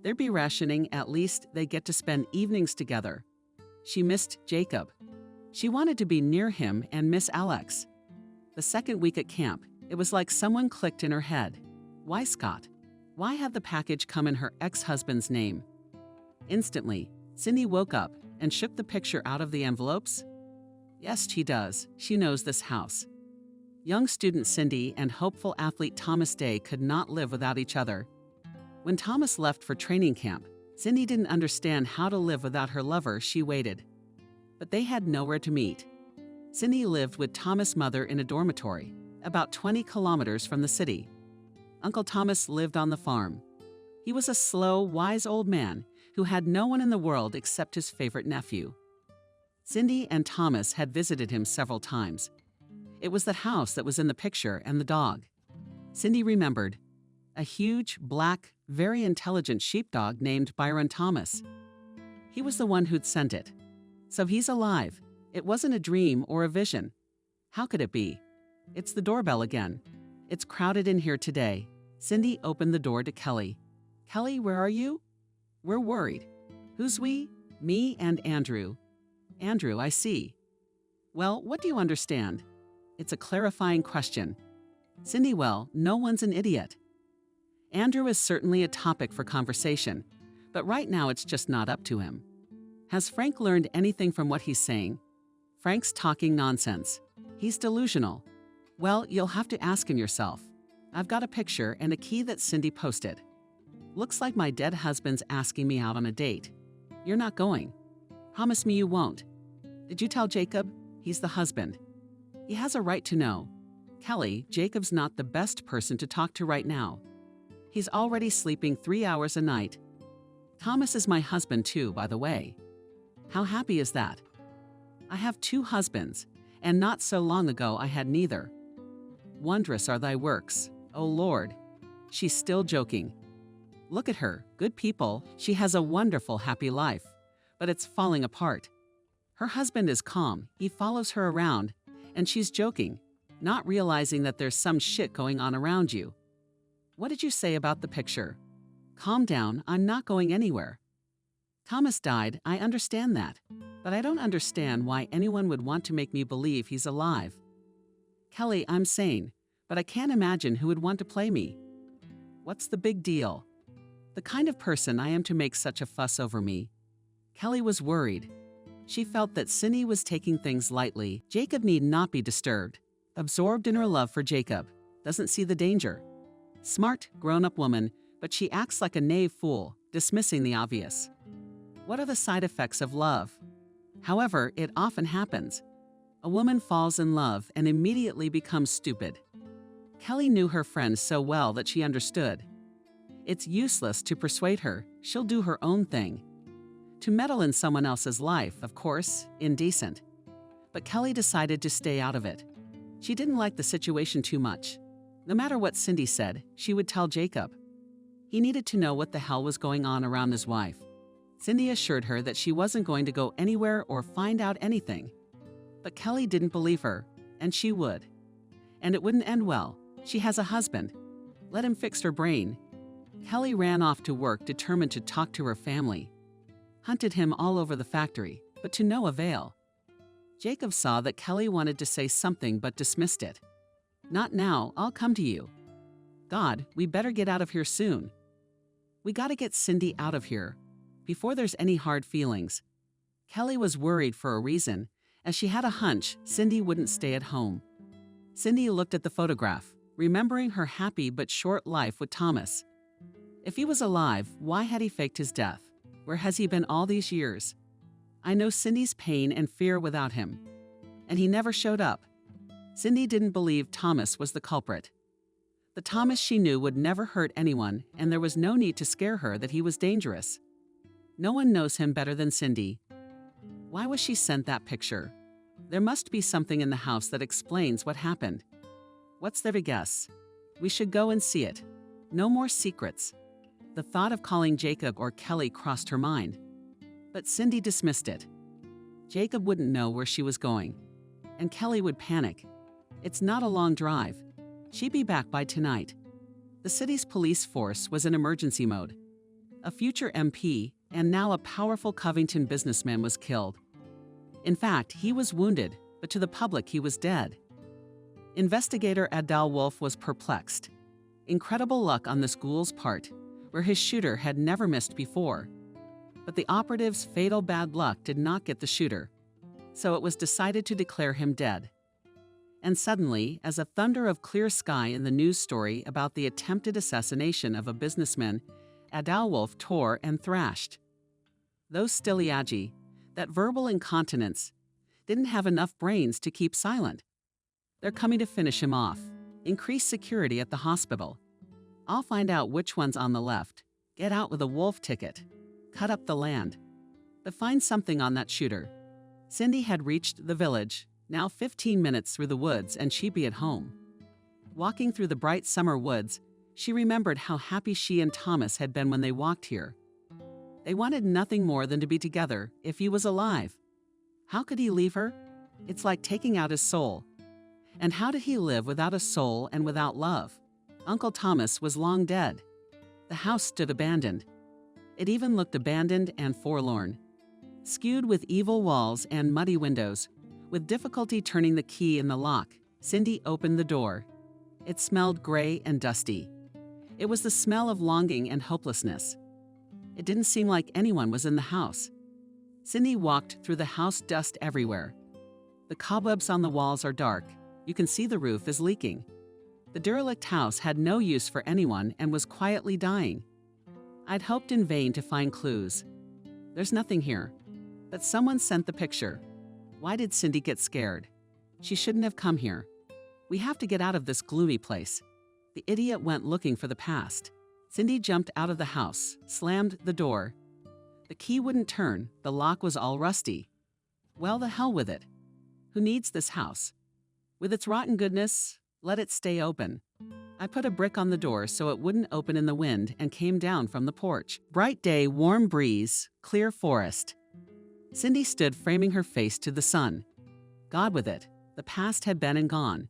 There'd be rationing, at least they get to spend evenings together. She missed Jacob. She wanted to be near him and miss Alex. The second week at camp, it was like someone clicked in her head. Why Scott? Why had the package come in her ex-husband's name? Instantly, Cindy woke up and shook the picture out of the envelopes. Yes, she does. She knows this house. Young student Cindy and hopeful athlete Thomas Day could not live without each other. When Thomas left for training camp, Cindy didn't understand how to live without her lover. She waited. But they had nowhere to meet. Cindy lived with Thomas' mother in a dormitory, about 20 kilometers from the city. Uncle Thomas lived on the farm. He was a slow, wise old man who had no one in the world except his favorite nephew. Cindy and Thomas had visited him several times. It was the house that was in the picture and the dog. Cindy remembered. A huge, black, very intelligent sheepdog named Byron Thomas. He was the one who'd sent it. So he's alive. It wasn't a dream or a vision. How could it be? It's the doorbell again. It's crowded in here today. Cindy opened the door to Kelly. Kelly, where are you? We're worried. Who's we? Me and Andrew. Andrew, I see. Well, what do you understand? It's a clarifying question. Cindy, well, no one's an idiot. Andrew is certainly a topic for conversation, but right now it's just not up to him. Has Frank learned anything from what he's saying? Frank's talking nonsense. He's delusional. Well, you'll have to ask him yourself. I've got a picture and a key that Cindy posted. Looks like my dead husband's asking me out on a date. You're not going. Promise me you won't. Did you tell Jacob? He's the husband. He has a right to know. Kelly, Jacob's not the best person to talk to right now. He's already sleeping 3 hours a night. Thomas is my husband too, by the way. How happy is that? I have 2 husbands, and not so long ago I had neither. Wondrous are thy works, O Lord. She's still joking. Look at her, good people, she has a wonderful, happy life. But it's falling apart. Her husband is calm, he follows her around, and she's joking, not realizing that there's some shit going on around you. What did you say about the picture? Calm down, I'm not going anywhere. Thomas died, I understand that, but I don't understand why anyone would want to make me believe he's alive. Kelly, I'm sane, but I can't imagine who would want to play me. What's the big deal? The kind of person I am to make such a fuss over me. Kelly was worried. She felt that Cindy was taking things lightly. Jacob need not be disturbed. Absorbed in her love for Jacob, doesn't see the danger. Smart, grown-up woman, but she acts like a naive fool, dismissing the obvious. What are the side effects of love? However, it often happens. A woman falls in love and immediately becomes stupid. Kelly knew her friend so well that she understood. It's useless to persuade her, she'll do her own thing. To meddle in someone else's life, of course, indecent. But Kelly decided to stay out of it. She didn't like the situation too much. No matter what Cindy said, she would tell Jacob. He needed to know what the hell was going on around his wife. Cindy assured her that she wasn't going to go anywhere or find out anything. But Kelly didn't believe her, and she would. And it wouldn't end well. She has a husband. Let him fix her brain. Kelly ran off to work determined to talk to her family. Hunted him all over the factory, but to no avail. Jacob saw that Kelly wanted to say something but dismissed it. Not now, I'll come to you. God, we better get out of here soon. We gotta get Cindy out of here, before there's any hard feelings. Kelly was worried for a reason, as she had a hunch Cindy wouldn't stay at home. Cindy looked at the photograph, remembering her happy but short life with Thomas. If he was alive, why had he faked his death? Where has he been all these years? I know Cindy's pain and fear without him. And he never showed up. Cindy didn't believe Thomas was the culprit. The Thomas she knew would never hurt anyone, and there was no need to scare her that he was dangerous. No one knows him better than Cindy. Why was she sent that picture? There must be something in the house that explains what happened. What's there to guess? We should go and see it. No more secrets. The thought of calling Jacob or Kelly crossed her mind. But Cindy dismissed it. Jacob wouldn't know where she was going. And Kelly would panic. It's not a long drive. She'd be back by tonight. The city's police force was in emergency mode. A future MP and now a powerful Covington businessman was killed. In fact, he was wounded, but to the public he was dead. Investigator Adal Wolf was perplexed. Incredible luck on this ghoul's part, where his shooter had never missed before. But the operative's fatal bad luck did not get the shooter, so it was decided to declare him dead. And suddenly, as a thunder of clear sky in the news story about the attempted assassination of a businessman, Adal Wolf tore and thrashed. Those Stiliagi, that verbal incontinence, didn't have enough brains to keep silent. They're coming to finish him off. Increase security at the hospital. I'll find out which one's on the left. Get out with a wolf ticket. Cut up the land. But find something on that shooter. Cindy had reached the village, now 15 minutes through the woods, and she'd be at home. Walking through the bright summer woods, she remembered how happy she and Thomas had been when they walked here. They wanted nothing more than to be together if he was alive. How could he leave her? It's like taking out his soul. And how did he live without a soul and without love? Uncle Thomas was long dead. The house stood abandoned. It even looked abandoned and forlorn. Skewed with evil walls and muddy windows, with difficulty turning the key in the lock, Cindy opened the door. It smelled gray and dusty. It was the smell of longing and hopelessness. It didn't seem like anyone was in the house. Cindy walked through the house, dust everywhere. The cobwebs on the walls are dark. You can see the roof is leaking. The derelict house had no use for anyone and was quietly dying. I'd hoped in vain to find clues. There's nothing here. But someone sent the picture. Why did Cindy get scared? She shouldn't have come here. We have to get out of this gloomy place. The idiot went looking for the past. Cindy jumped out of the house, slammed the door. The key wouldn't turn, the lock was all rusty. Well, the hell with it. Who needs this house? With its rotten goodness, let it stay open. I put a brick on the door so it wouldn't open in the wind and came down from the porch. Bright day, warm breeze, clear forest. Cindy stood framing her face to the sun. God with it. The past had been and gone.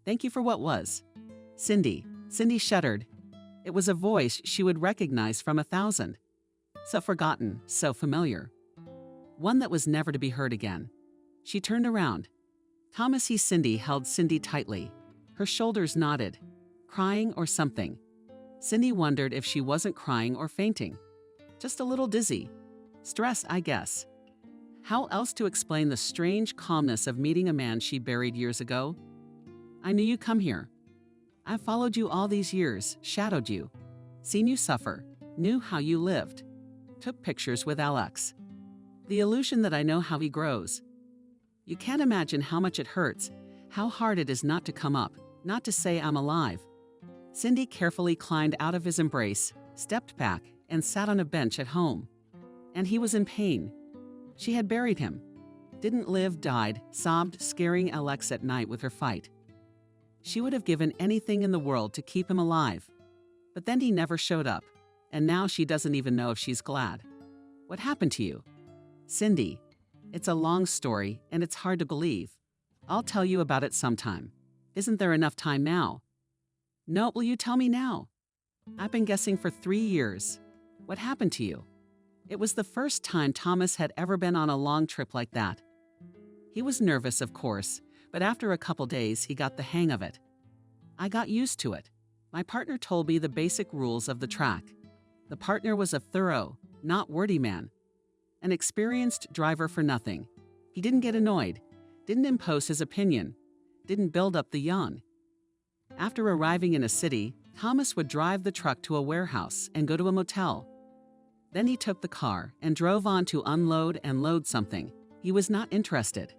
Thank you for what was. Cindy. Cindy shuddered. It was a voice she would recognize from 1,000. So forgotten, so familiar. One that was never to be heard again. She turned around. Thomas E. Cindy held Cindy tightly. Her shoulders nodded. Crying or something. Cindy wondered if she wasn't crying or fainting. Just a little dizzy. Stress, I guess. How else to explain the strange calmness of meeting a man she buried years ago? I knew you'd come here. I've followed you all these years, shadowed you, seen you suffer, knew how you lived, took pictures with Alex. The illusion that I know how he grows. You can't imagine how much it hurts, how hard it is not to come up, not to say I'm alive. Cindy carefully climbed out of his embrace, stepped back, and sat on a bench at home. And he was in pain. She had buried him. Didn't live, died, sobbed, scaring Alex at night with her fight. She would have given anything in the world to keep him alive. But then he never showed up, and now she doesn't even know if she's glad. What happened to you? Cindy. It's a long story, and it's hard to believe. I'll tell you about it sometime. Isn't there enough time now? No, will you tell me now? I've been guessing for 3 years. What happened to you? It was the first time Thomas had ever been on a long trip like that. He was nervous, of course, but after a couple days, he got the hang of it. I got used to it. My partner told me the basic rules of the track. The partner was a thorough, not wordy man. An experienced driver for nothing. He didn't get annoyed, didn't impose his opinion, didn't build up the young. After arriving in a city, Thomas would drive the truck to a warehouse and go to a motel. Then he took the car and drove on to unload and load something. He was not interested.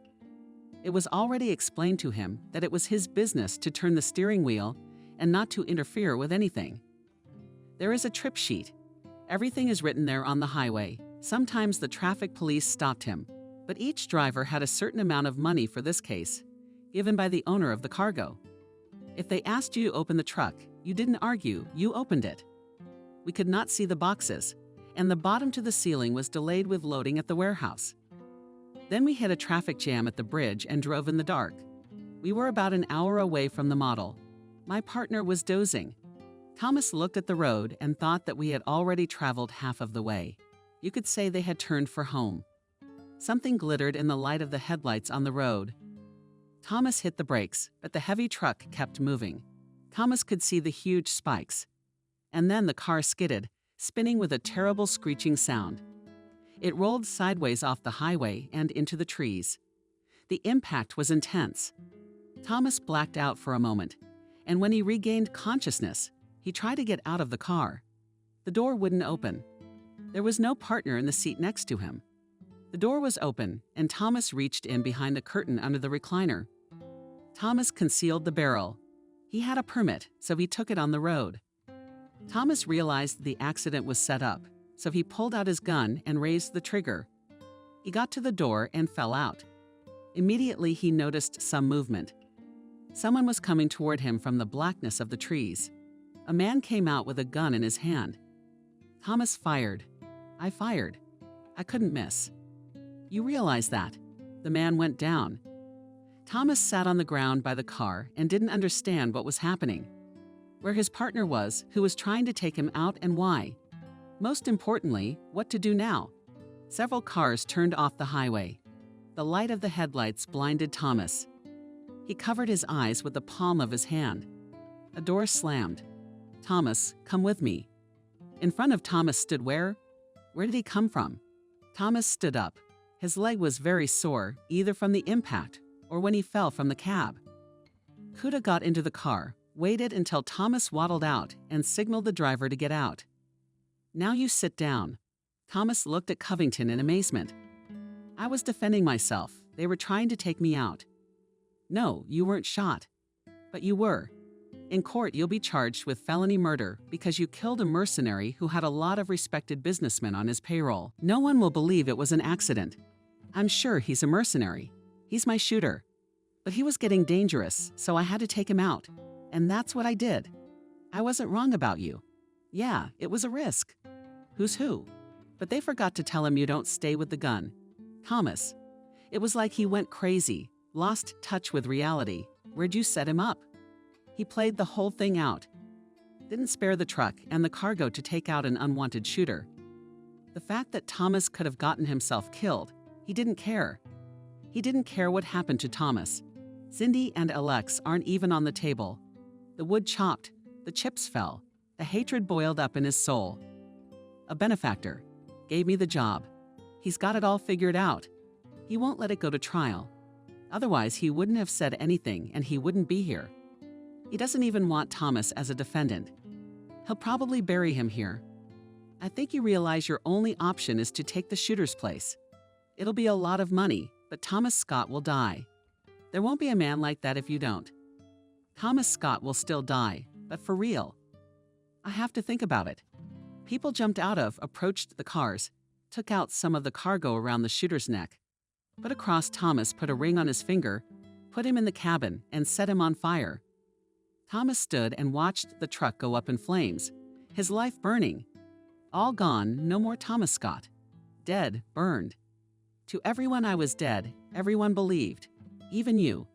It was already explained to him that it was his business to turn the steering wheel and not to interfere with anything. There is a trip sheet. Everything is written there on the highway. Sometimes the traffic police stopped him, but each driver had a certain amount of money for this case, given by the owner of the cargo. If they asked you to open the truck, you didn't argue, you opened it. We could not see the boxes, and the bottom to the ceiling was delayed with loading at the warehouse. Then we hit a traffic jam at the bridge and drove in the dark. We were about an hour away from the model. My partner was dozing. Thomas looked at the road and thought that we had already traveled half of the way. You could say they had turned for home. Something glittered in the light of the headlights on the road. Thomas hit the brakes, but the heavy truck kept moving. Thomas could see the huge spikes. And then the car skidded, spinning with a terrible screeching sound. It rolled sideways off the highway and into the trees. The impact was intense. Thomas blacked out for a moment, and when he regained consciousness, he tried to get out of the car. The door wouldn't open. There was no partner in the seat next to him. The door was open, and Thomas reached in behind the curtain under the recliner. Thomas concealed the barrel. He had a permit, so he took it on the road. Thomas realized the accident was set up, so he pulled out his gun and raised the trigger. He got to the door and fell out. Immediately, he noticed some movement. Someone was coming toward him from the blackness of the trees. A man came out with a gun in his hand. Thomas fired. I fired. I couldn't miss. You realize that. The man went down. Thomas sat on the ground by the car and didn't understand what was happening, where his partner was, who was trying to take him out, and why. Most importantly, what to do now. Several cars turned off the highway. The light of the headlights blinded Thomas. He covered his eyes with the palm of his hand. A door slammed. Thomas, come with me. In front of Thomas stood where? Where did he come from? Thomas stood up. His leg was very sore, either from the impact or when he fell from the cab. Kuda got into the car, waited until Thomas waddled out, and signaled the driver to get out. Now you sit down. Thomas looked at Covington in amazement. I was defending myself. They were trying to take me out. No, you weren't shot. But you were. In court, you'll be charged with felony murder because you killed a mercenary who had a lot of respected businessmen on his payroll. No one will believe it was an accident. I'm sure he's a mercenary. He's my shooter. But he was getting dangerous, so I had to take him out. And that's what I did. I wasn't wrong about you. Yeah, it was a risk. Who's who? But they forgot to tell him you don't stay with the gun. Thomas. It was like he went crazy, lost touch with reality. Where'd you set him up? He played the whole thing out. Didn't spare the truck and the cargo to take out an unwanted shooter. The fact that Thomas could have gotten himself killed, he didn't care. He didn't care what happened to Thomas. Cindy and Alex aren't even on the table. The wood chopped, the chips fell, the hatred boiled up in his soul. A benefactor gave me the job. He's got it all figured out. He won't let it go to trial. Otherwise, he wouldn't have said anything and he wouldn't be here. He doesn't even want Thomas as a defendant. He'll probably bury him here. I think you realize your only option is to take the shooter's place. It'll be a lot of money, but Thomas Scott will die. There won't be a man like that if you don't. Thomas Scott will still die, but for real. I have to think about it. People jumped out of, approached the cars, took out some of the cargo around the shooter's neck, put across Thomas, put a ring on his finger, put him in the cabin, and set him on fire. Thomas stood and watched the truck go up in flames, his life burning. All gone, no more Thomas Scott. Dead, burned. To everyone I was dead, everyone believed, even you.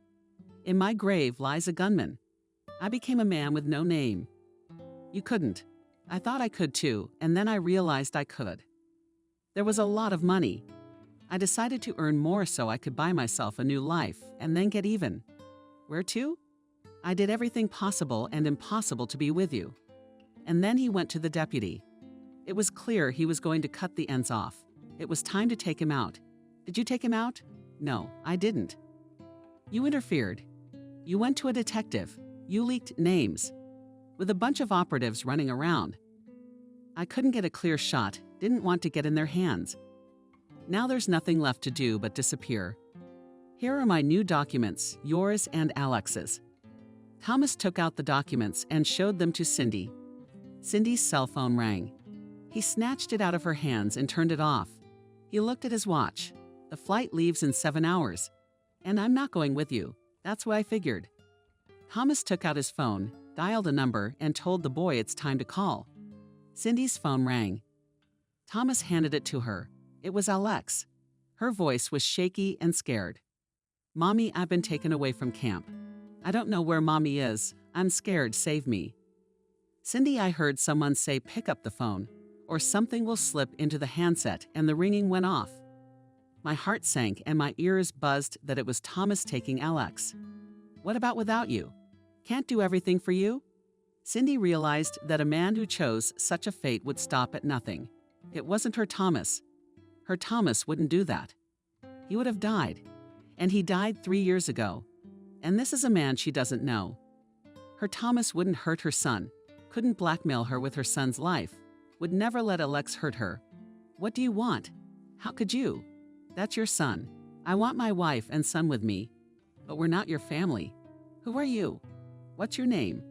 In my grave lies a gunman. I became a man with no name. You couldn't. I thought I could too, and then I realized I could. There was a lot of money. I decided to earn more so I could buy myself a new life and then get even. Where to? I did everything possible and impossible to be with you. And then he went to the deputy. It was clear he was going to cut the ends off. It was time to take him out. Did you take him out? No, I didn't. You interfered. You went to a detective. You leaked names. With a bunch of operatives running around. I couldn't get a clear shot, didn't want to get in their hands. Now there's nothing left to do but disappear. Here are my new documents, yours and Alex's. Thomas took out the documents and showed them to Cindy. Cindy's cell phone rang. He snatched it out of her hands and turned it off. He looked at his watch. The flight leaves in 7 hours. And I'm not going with you. That's what I figured. Thomas took out his phone, dialed a number, and told the boy it's time to call. Cindy's phone rang. Thomas handed it to her. It was Alex. Her voice was shaky and scared. "Mommy, I've been taken away from camp. I don't know where Mommy is. I'm scared, save me." "Cindy, I heard someone say pick up the phone, or something will slip into the handset," and the ringing went off. My heart sank and my ears buzzed that it was Thomas taking Alex. "What about without you? Can't do everything for you?" Cindy realized that a man who chose such a fate would stop at nothing. It wasn't her Thomas. Her Thomas wouldn't do that. He would have died. And he died 3 years ago. And this is a man she doesn't know. Her Thomas wouldn't hurt her son, couldn't blackmail her with her son's life, would never let Alex hurt her. "What do you want? How could you? That's your son. I want my wife and son with me. But we're not your family. Who are you? What's your name?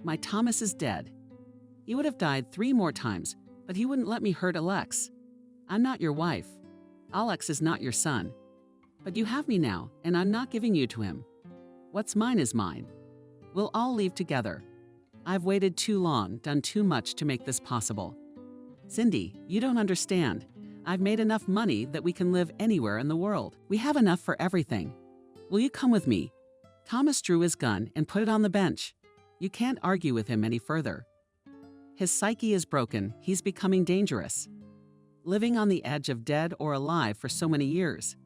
My Thomas is dead. He would have died 3 more times, but he wouldn't let me hurt Alex. I'm not your wife. Alex is not your son. But you have me now, and I'm not giving you to him. What's mine is mine. We'll all leave together. I've waited too long, done too much to make this possible. Cindy, you don't understand. I've made enough money that we can live anywhere in the world. We have enough for everything. Will you come with me?" Thomas drew his gun and put it on the bench. You can't argue with him any further. His psyche is broken. He's becoming dangerous. Living on the edge of dead or alive for so many years.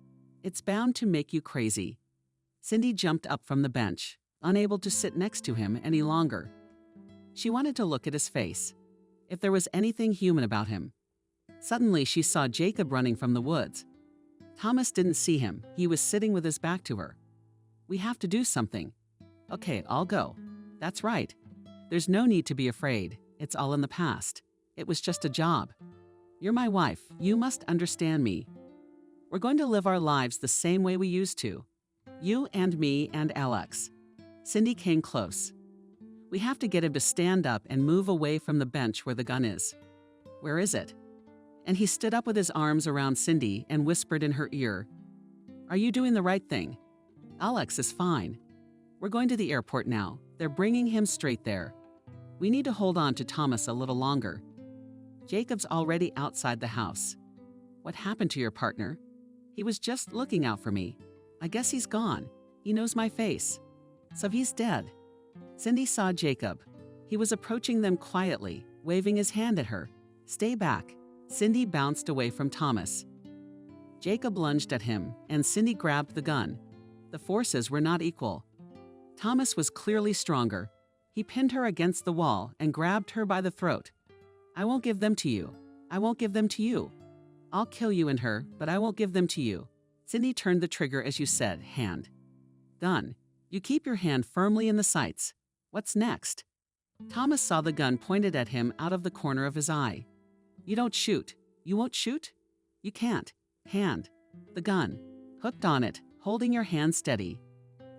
It's bound to make you crazy. Cindy jumped up from the bench, unable to sit next to him any longer. She wanted to look at his face, if there was anything human about him. Suddenly, she saw Jacob running from the woods. Thomas didn't see him. He was sitting with his back to her. "We have to do something." "Okay, I'll go." "That's right. There's no need to be afraid. It's all in the past. It was just a job. You're my wife. You must understand me. We're going to live our lives the same way we used to. You and me and Alex." Cindy came close. "We have to get him to stand up and move away from the bench where the gun is." "Where is it?" And he stood up with his arms around Cindy and whispered in her ear, "Are you doing the right thing? Alex is fine. We're going to the airport now. They're bringing him straight there. We need to hold on to Thomas a little longer. Jacob's already outside the house. What happened to your partner? He was just looking out for me. I guess he's gone. He knows my face. So he's dead." Cindy saw Jacob. He was approaching them quietly, waving his hand at her. "Stay back." Cindy bounced away from Thomas. Jacob lunged at him, and Cindy grabbed the gun. The forces were not equal. Thomas was clearly stronger. He pinned her against the wall and grabbed her by the throat. "I won't give them to you. I won't give them to you. I'll kill you and her, but I won't give them to you." Cindy turned the trigger as you said, hand. "Gun. You keep your hand firmly in the sights. What's next?" Thomas saw the gun pointed at him out of the corner of his eye. "You don't shoot. You won't shoot? You can't. Hand. The gun. Hooked on it, holding your hand steady."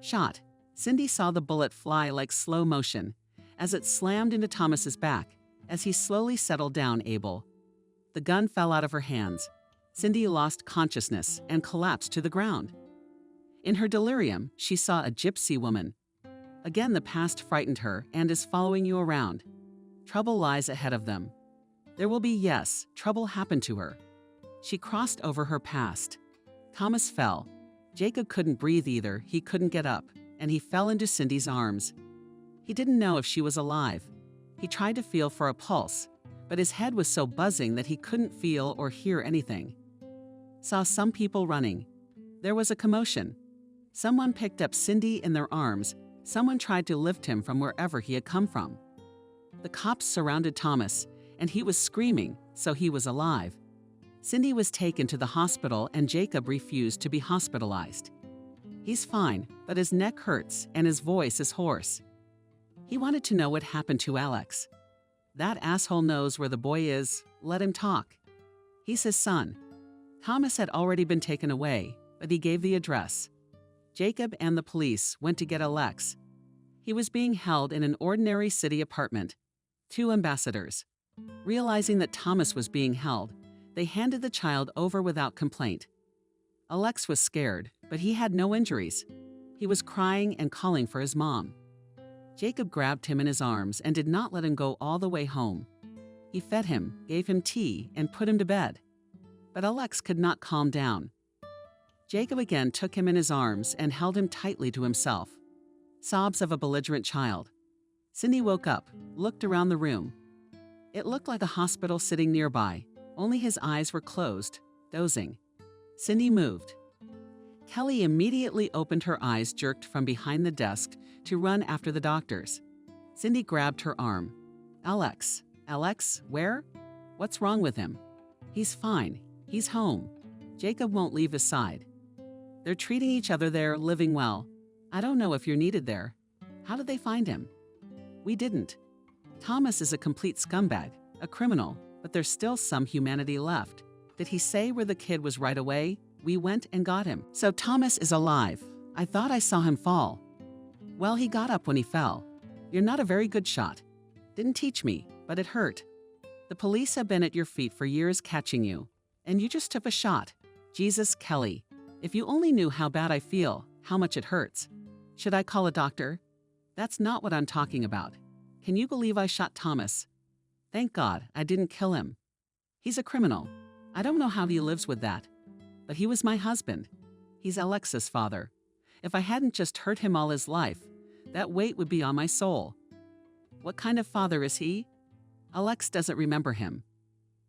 Shot. Cindy saw the bullet fly like slow motion as it slammed into Thomas's back as he slowly settled down, Abel. The gun fell out of her hands. Cindy lost consciousness and collapsed to the ground. In her delirium, she saw a gypsy woman. Again, the past frightened her and is following you around. Trouble lies ahead of them. There will be, yes, trouble happened to her. She crossed over her past. Thomas fell. Jacob couldn't breathe either. He couldn't get up, and he fell into Cindy's arms. He didn't know if she was alive. He tried to feel for a pulse, but his head was so buzzing that he couldn't feel or hear anything. Saw some people running. There was a commotion. Someone picked up Cindy in their arms. Someone tried to lift him from wherever he had come from. The cops surrounded Thomas, and he was screaming, so he was alive. Cindy was taken to the hospital, and Jacob refused to be hospitalized. He's fine, but his neck hurts and his voice is hoarse. He wanted to know what happened to Alex. That asshole knows where the boy is. Let him talk. He's his son. Thomas had already been taken away, but he gave the address. Jacob and the police went to get Alex. He was being held in an ordinary city apartment. Two ambassadors. Realizing that Thomas was being held, they handed the child over without complaint. Alex was scared, but he had no injuries. He was crying and calling for his mom. Jacob grabbed him in his arms and did not let him go all the way home. He fed him, gave him tea, and put him to bed. But Alex could not calm down. Jacob again took him in his arms and held him tightly to himself. Sobs of a belligerent child. Cindy woke up, looked around the room. It looked like a hospital sitting nearby, only his eyes were closed, dozing. Cindy moved. Kelly immediately opened her eyes, jerked from behind the desk to run after the doctors. Cindy grabbed her arm. Alex, where? What's wrong with him? He's fine. He's home. Jacob won't leave his side. They're treating each other there, living well. I don't know if you're needed there. How did they find him? We didn't. Thomas is a complete scumbag, a criminal, but there's still some humanity left. Did he say where the kid was right away? We went and got him. So Thomas is alive. I thought I saw him fall. Well, he got up when he fell. You're not a very good shot. Didn't teach me, but it hurt. The police have been at your feet for years catching you, and you just took a shot. Jesus, Kelly, if you only knew how bad I feel, how much it hurts. Should I call a doctor? That's not what I'm talking about. Can you believe I shot Thomas? Thank God I didn't kill him. He's a criminal. I don't know how he lives with that. But he was my husband. He's Alex's father. If I hadn't just hurt him all his life, that weight would be on my soul. What kind of father is he? Alex doesn't remember him.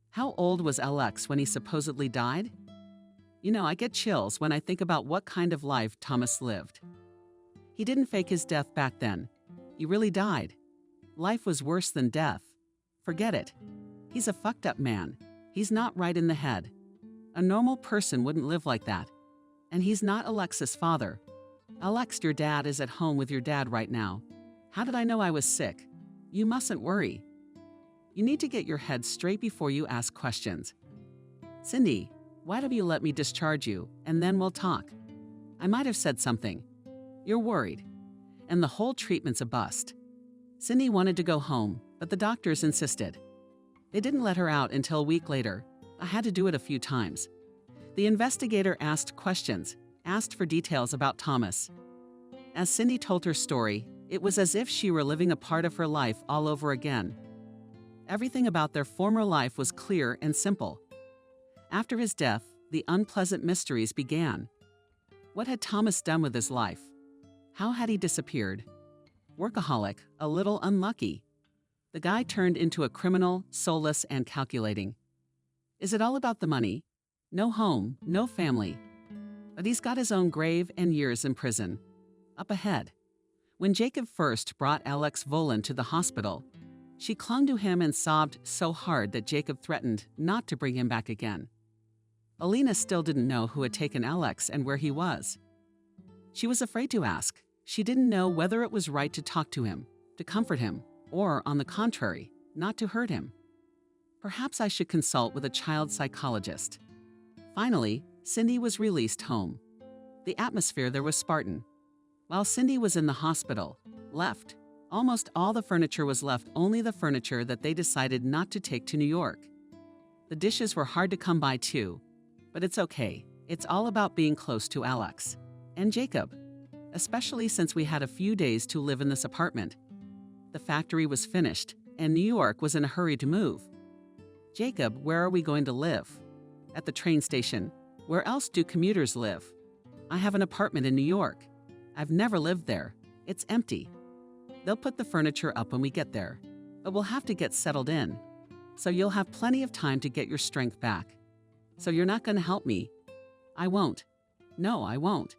How old was Alex when he supposedly died? You know, I get chills when I think about what kind of life Thomas lived. He didn't fake his death back then. He really died. Life was worse than death. Forget it. He's a fucked up man. He's not right in the head. A normal person wouldn't live like that. And he's not Alex's father. Alex, your dad is at home with your dad right now. How did I know I was sick? You mustn't worry. You need to get your head straight before you ask questions. Cindy, why don't you let me discharge you, and then we'll talk? I might have said something. You're worried. And the whole treatment's a bust. Cindy wanted to go home, but the doctors insisted. They didn't let her out until a week later. I had to do it a few times. The investigator asked questions, asked for details about Thomas. As Cindy told her story, it was as if she were living a part of her life all over again. Everything about their former life was clear and simple. After his death, the unpleasant mysteries began. What had Thomas done with his life? How had he disappeared? Workaholic, a little unlucky. The guy turned into a criminal, soulless and calculating. Is it all about the money? No home, no family. But he's got his own grave and years in prison. Up ahead. When Jacob first brought Alex Volan to the hospital, she clung to him and sobbed so hard that Jacob threatened not to bring him back again. Alina still didn't know who had taken Alex and where he was. She was afraid to ask. She didn't know whether it was right to talk to him, to comfort him, or, on the contrary, not to hurt him. Perhaps I should consult with a child psychologist. Finally, Cindy was released home. The atmosphere there was Spartan. While Cindy was in the hospital, left, almost all the furniture was left, only the furniture that they decided not to take to New York. The dishes were hard to come by too, but it's okay. It's all about being close to Alex and Jacob, especially since we had a few days to live in this apartment. The factory was finished, and New York was in a hurry to move. Jacob, where are we going to live? At the train station. Where else do commuters live? I have an apartment in New York. I've never lived there. It's empty. They'll put the furniture up when we get there, but we'll have to get settled in. So you'll have plenty of time to get your strength back. So you're not going to help me? I won't. No, I won't.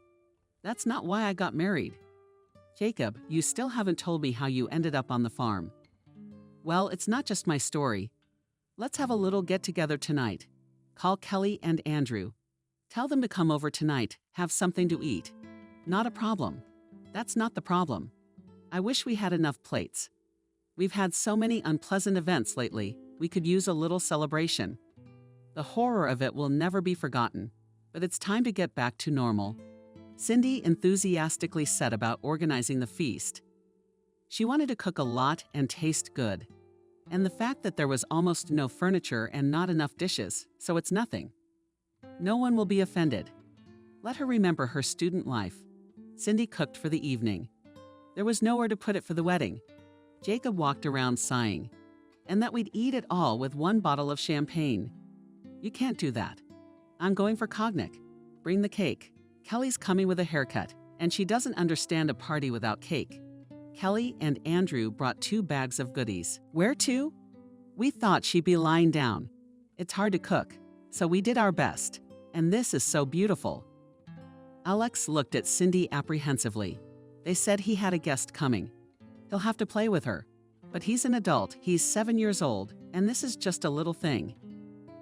That's not why I got married. Jacob, you still haven't told me how you ended up on the farm. Well, it's not just my story. Let's have a little get-together tonight. Call Kelly and Andrew. Tell them to come over tonight, have something to eat. Not a problem. That's not the problem. I wish we had enough plates. We've had so many unpleasant events lately, we could use a little celebration. The horror of it will never be forgotten, but it's time to get back to normal. Cindy enthusiastically set about organizing the feast. She wanted to cook a lot and taste good. And the fact that there was almost no furniture and not enough dishes, so it's nothing. No one will be offended. Let her remember her student life. Cindy cooked for the evening. There was nowhere to put it for the wedding. Jacob walked around sighing. And that we'd eat it all with one bottle of champagne. You can't do that. I'm going for cognac. Bring the cake. Kelly's coming with a haircut, and she doesn't understand a party without cake. Kelly and Andrew brought 2 bags of goodies. Where to? We thought she'd be lying down. It's hard to cook, so we did our best. And this is so beautiful. Alex looked at Cindy apprehensively. They said he had a guest coming. He'll have to play with her. But he's an adult, he's 7 years old, and this is just a little thing.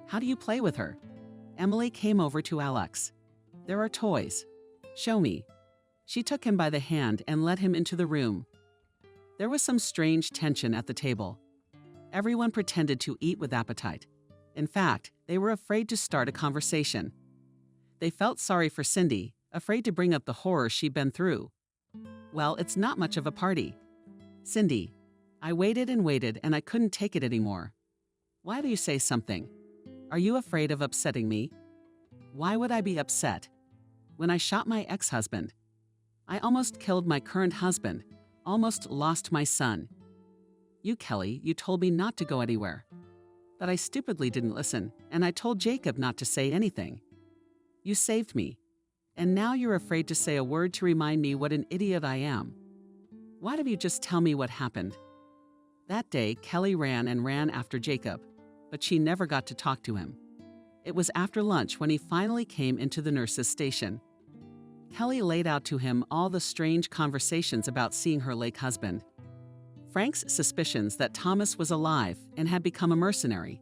How do you play with her? Emily came over to Alex. There are toys. Show me. She took him by the hand and led him into the room. There was some strange tension at the table. Everyone pretended to eat with appetite. In fact, they were afraid to start a conversation. They felt sorry for Cindy, afraid to bring up the horror she'd been through. Well, it's not much of a party. Cindy, I waited and waited and I couldn't take it anymore. Why do you say something? Are you afraid of upsetting me? Why would I be upset? When I shot my ex-husband. I almost killed my current husband, almost lost my son. You, Kelly, you told me not to go anywhere. But I stupidly didn't listen, and I told Jacob not to say anything. You saved me, and now you're afraid to say a word to remind me what an idiot I am. Why don't you just tell me what happened? That day, Kelly ran and ran after Jacob, but she never got to talk to him. It was after lunch when he finally came into the nurse's station. Kelly laid out to him all the strange conversations about seeing her late husband. Frank's suspicions that Thomas was alive and had become a mercenary.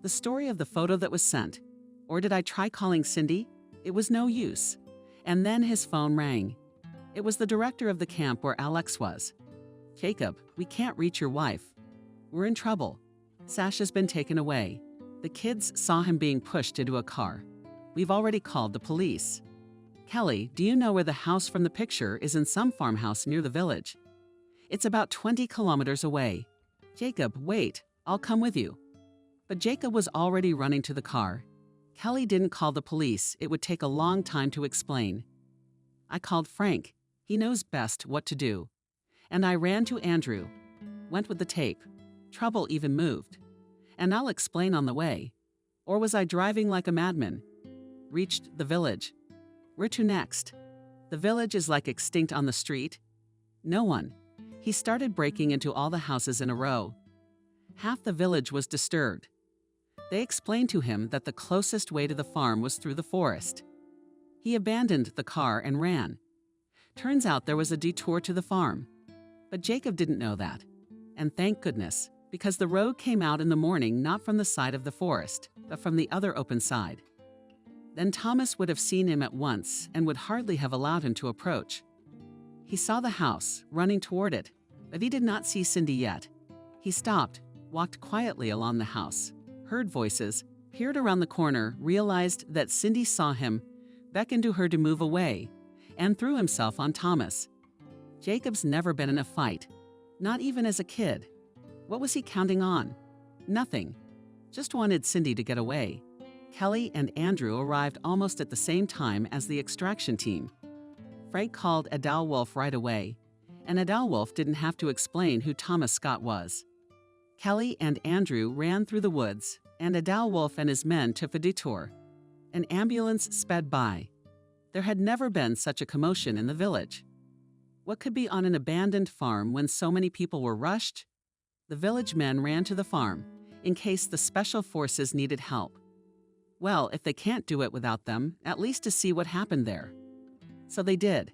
The story of the photo that was sent. Or did I try calling Cindy? It was no use. And then his phone rang. It was the director of the camp where Alex was. Jacob, we can't reach your wife. We're in trouble. Sasha's been taken away. The kids saw him being pushed into a car. We've already called the police. Kelly, do you know where the house from the picture is? In some farmhouse near the village. It's about 20 kilometers away. Jacob, wait, I'll come with you. But Jacob was already running to the car. Kelly didn't call the police. It would take a long time to explain. I called Frank. He knows best what to do. And I ran to Andrew. Went with the tape. Trouble even moved. And I'll explain on the way. Or was I driving like a madman? Reached the village. Where to next? The village is like extinct on the street. No one. He started breaking into all the houses in a row. Half the village was disturbed. They explained to him that the closest way to the farm was through the forest. He abandoned the car and ran. Turns out there was a detour to the farm. But Jacob didn't know that. And thank goodness, because the road came out in the morning not from the side of the forest, but from the other open side. Then Thomas would have seen him at once and would hardly have allowed him to approach. He saw the house, running toward it, but he did not see Cindy yet. He stopped, walked quietly along the house, heard voices, peered around the corner, realized that Cindy saw him, beckoned to her to move away, and threw himself on Thomas. Jacob's never been in a fight, not even as a kid. What was he counting on? Nothing. Just wanted Cindy to get away. Kelly and Andrew arrived almost at the same time as the extraction team. Frank called Adele Wolf right away, and Adele Wolf didn't have to explain who Thomas Scott was. Kelly and Andrew ran through the woods, and Adele Wolf and his men took a detour. An ambulance sped by. There had never been such a commotion in the village. What could be on an abandoned farm when so many people were rushed? The village men ran to the farm, in case the special forces needed help. Well, if they can't do it without them, at least to see what happened there. So they did.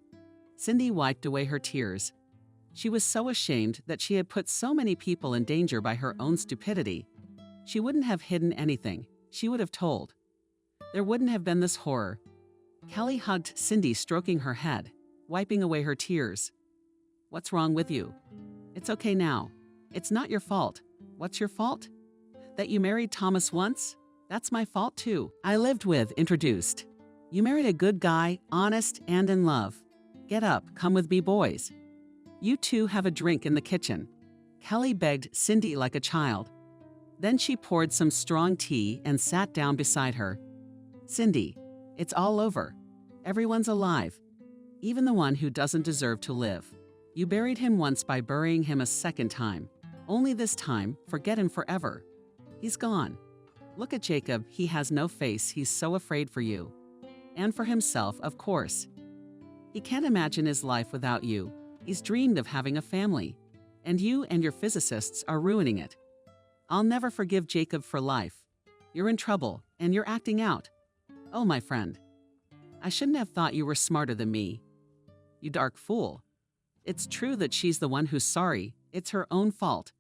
Cindy wiped away her tears. She was so ashamed that she had put so many people in danger by her own stupidity. She wouldn't have hidden anything. She would have told. There wouldn't have been this horror. Kelly hugged Cindy, stroking her head, wiping away her tears. What's wrong with you? It's okay now. It's not your fault. What's your fault? That you married Thomas once? That's my fault too. I lived with, introduced. You married a good guy, honest and in love. Get up, come with me, boys. You two have a drink in the kitchen. Kelly begged Cindy like a child. Then she poured some strong tea and sat down beside her. Cindy, it's all over. Everyone's alive. Even the one who doesn't deserve to live. You buried him once by burying him a second time. Only this time, forget him forever. He's gone. Look at Jacob, he has no face, he's so afraid for you. And for himself, of course. He can't imagine his life without you. He's dreamed of having a family. And you and your physicists are ruining it. I'll never forgive Jacob for life. You're in trouble, and you're acting out. Oh, my friend. I shouldn't have thought you were smarter than me. You dark fool. It's true that she's the one who's sorry. It's her own fault.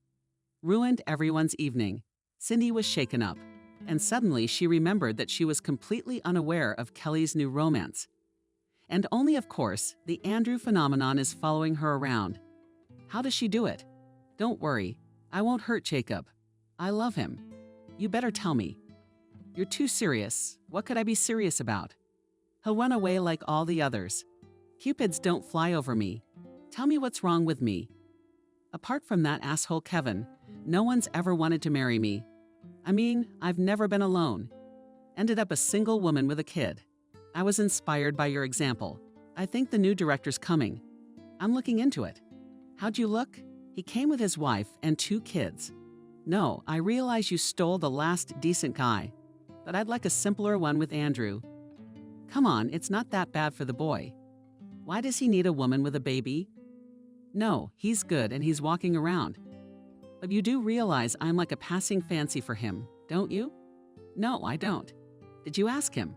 Ruined everyone's evening. Cindy was shaken up, and suddenly she remembered that she was completely unaware of Kelly's new romance. And only, of course, the Andrew phenomenon is following her around. How does she do it? Don't worry. I won't hurt Jacob. I love him. You better tell me. You're too serious. What could I be serious about? He'll run away like all the others. Cupids don't fly over me. Tell me what's wrong with me. Apart from that asshole Kevin, no one's ever wanted to marry me. I mean, I've never been alone. Ended up a single woman with a kid. I was inspired by your example. I think the new director's coming. I'm looking into it. How'd you look? He came with his wife and 2 kids. No, I realize you stole the last decent guy, but I'd like a simpler one with Andrew. Come on, it's not that bad for the boy. Why does he need a woman with a baby? No, he's good and he's walking around. But you do realize I'm like a passing fancy for him, don't you? No, I don't. Did you ask him?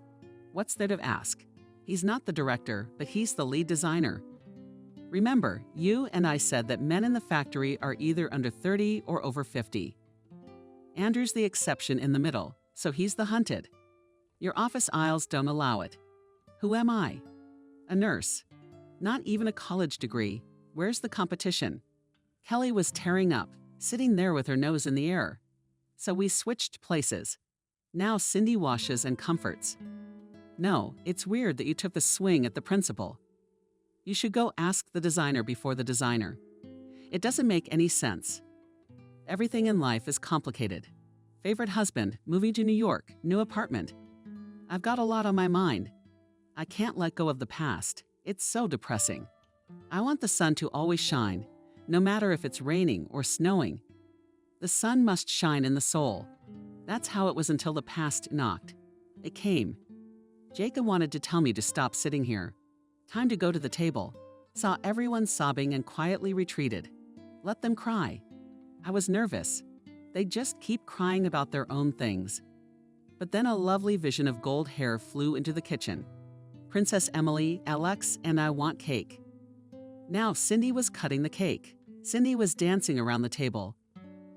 What's there to ask? He's not the director, but he's the lead designer. Remember, you and I said that men in the factory are either under 30 or over 50. Andrew's the exception in the middle, so he's the hunted. Your office aisles don't allow it. Who am I? A nurse. Not even a college degree. Where's the competition? Kelly was tearing up, sitting there with her nose in the air. So we switched places. Now Cindy washes and comforts. No, it's weird that you took the swing at the principal. You should go ask the designer before the designer. It doesn't make any sense. Everything in life is complicated. Favorite husband, moving to New York, new apartment. I've got a lot on my mind. I can't let go of the past. It's so depressing. I want the sun to always shine, no matter if it's raining or snowing. The sun must shine in the soul. That's how it was until the past knocked. It came. Jacob wanted to tell me to stop sitting here. Time to go to the table. Saw everyone sobbing and quietly retreated. Let them cry. I was nervous. They just keep crying about their own things. But then a lovely vision of gold hair flew into the kitchen. Princess Emily, Alex, and I want cake. Now Cindy was cutting the cake. Cindy was dancing around the table.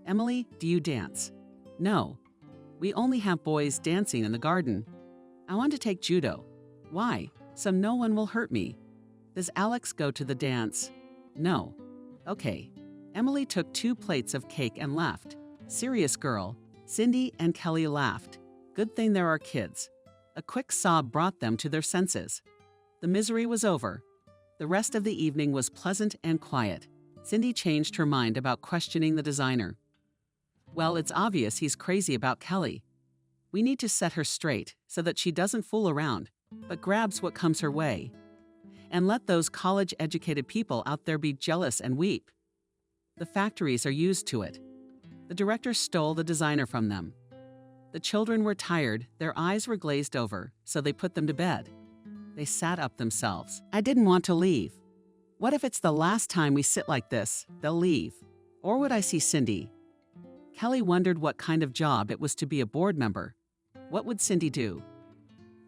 Emily, do you dance? No. We only have boys dancing in the garden. I want to take judo. Why? So no one will hurt me. Does Alex go to the dance? No. Okay. Emily took 2 plates of cake and left. Serious girl. Cindy and Kelly laughed. Good thing there are kids. A quick sob brought them to their senses. The misery was over. The rest of the evening was pleasant and quiet. Cindy changed her mind about questioning the designer. Well, it's obvious he's crazy about Kelly. We need to set her straight so that she doesn't fool around, but grabs what comes her way. And let those college-educated people out there be jealous and weep. The factories are used to it. The director stole the designer from them. The children were tired, their eyes were glazed over, so they put them to bed. They sat up themselves. I didn't want to leave. What if it's the last time we sit like this? They'll leave. Or would I see Cindy? Kelly wondered what kind of job it was to be a board member. What would Cindy do?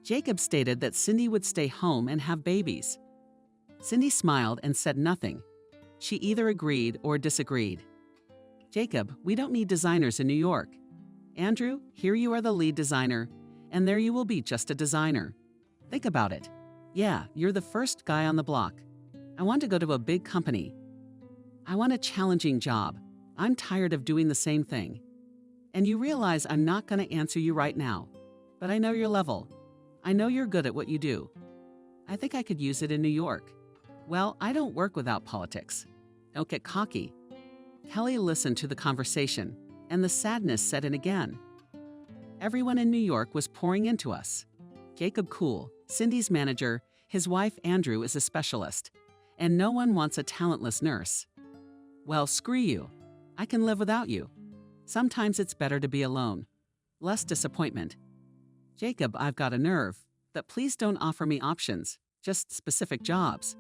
Jacob stated that Cindy would stay home and have babies. Cindy smiled and said nothing. She either agreed or disagreed. Jacob, we don't need designers in New York. Andrew, here you are the lead designer, and there you will be just a designer. Think about it. Yeah, you're the first guy on the block. I want to go to a big company. I want a challenging job. I'm tired of doing the same thing. And you realize I'm not going to answer you right now, but I know your level. I know you're good at what you do. I think I could use it in New York. Well, I don't work without politics. Don't get cocky. Kelly listened to the conversation, and the sadness set in again. Everyone in New York was pouring into us. Jacob Cool, Cindy's manager, his wife Andrew is a specialist, and no one wants a talentless nurse. Well, screw you. I can live without you. Sometimes it's better to be alone. Less disappointment. Jacob, I've got a nerve, but please don't offer me options, just specific jobs.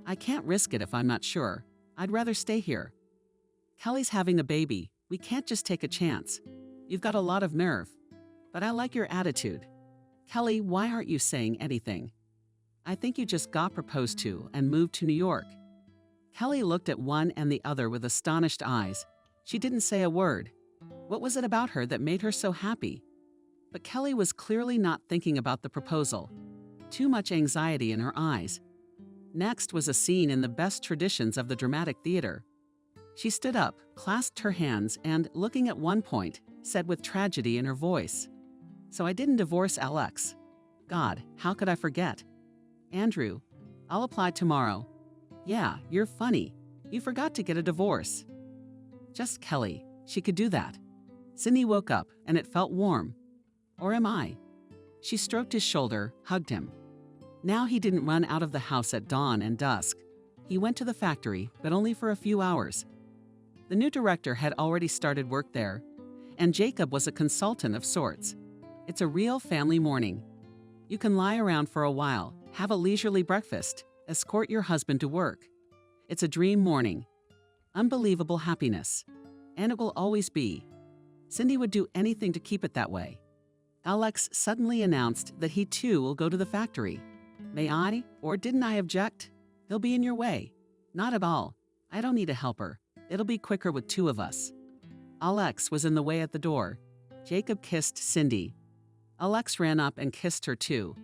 I can't risk it if I'm not sure. I'd rather stay here. Kelly's having a baby. We can't just take a chance. You've got a lot of nerve. But I like your attitude. Kelly, why aren't you saying anything? I think you just got proposed to and moved to New York. Kelly looked at one and the other with astonished eyes. She didn't say a word. What was it about her that made her so happy? But Kelly was clearly not thinking about the proposal. Too much anxiety in her eyes. Next was a scene in the best traditions of the dramatic theater. She stood up, clasped her hands, and, looking at one point, said with tragedy in her voice, "So I didn't divorce Alex. God, how could I forget? Andrew, I'll apply tomorrow. Yeah, you're funny. You forgot to get a divorce." Just Kelly. She could do that. Cindy woke up, and it felt warm. Or am I? She stroked his shoulder, hugged him. Now he didn't run out of the house at dawn and dusk. He went to the factory, but only for a few hours. The new director had already started work there, and Jacob was a consultant of sorts. It's a real family morning. You can lie around for a while, have a leisurely breakfast, escort your husband to work. It's a dream morning. Unbelievable happiness. And it will always be. Cindy would do anything to keep it that way. Alex suddenly announced that he too will go to the factory. May I, or didn't I object? He'll be in your way. Not at all. I don't need a helper. It'll be quicker with two of us. Alex was in the way at the door. Jacob kissed Cindy. Alex ran up and kissed her too.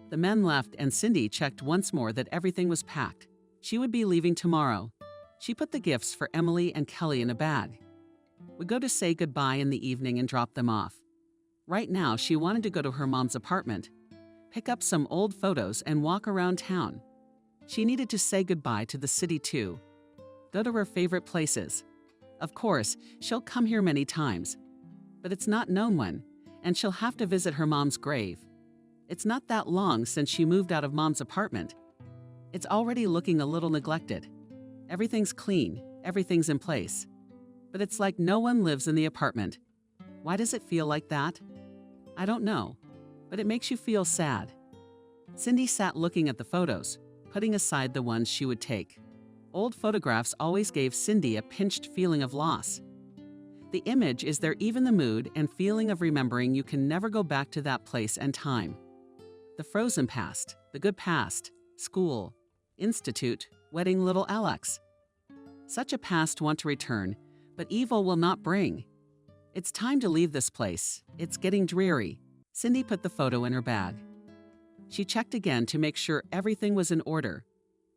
The men left and Cindy checked once more that everything was packed. She would be leaving tomorrow. She put the gifts for Emily and Kelly in a bag. Would go to say goodbye in the evening and drop them off. Right now, she wanted to go to her mom's apartment, pick up some old photos and walk around town. She needed to say goodbye to the city too. Go to her favorite places. Of course, she'll come here many times, but it's not known when, and she'll have to visit her mom's grave. It's not that long since she moved out of mom's apartment. It's already looking a little neglected. Everything's clean, everything's in place. But it's like no one lives in the apartment. Why does it feel like that? I don't know, but it makes you feel sad. Cindy sat looking at the photos, putting aside the ones she would take. Old photographs always gave Cindy a pinched feeling of loss. The image is there, even the mood and feeling of remembering you can never go back to that place and time. The frozen past, the good past, school, institute, wedding little Alex. Such a past want to return, but evil will not bring. It's time to leave this place. It's getting dreary. Cindy put the photo in her bag. She checked again to make sure everything was in order.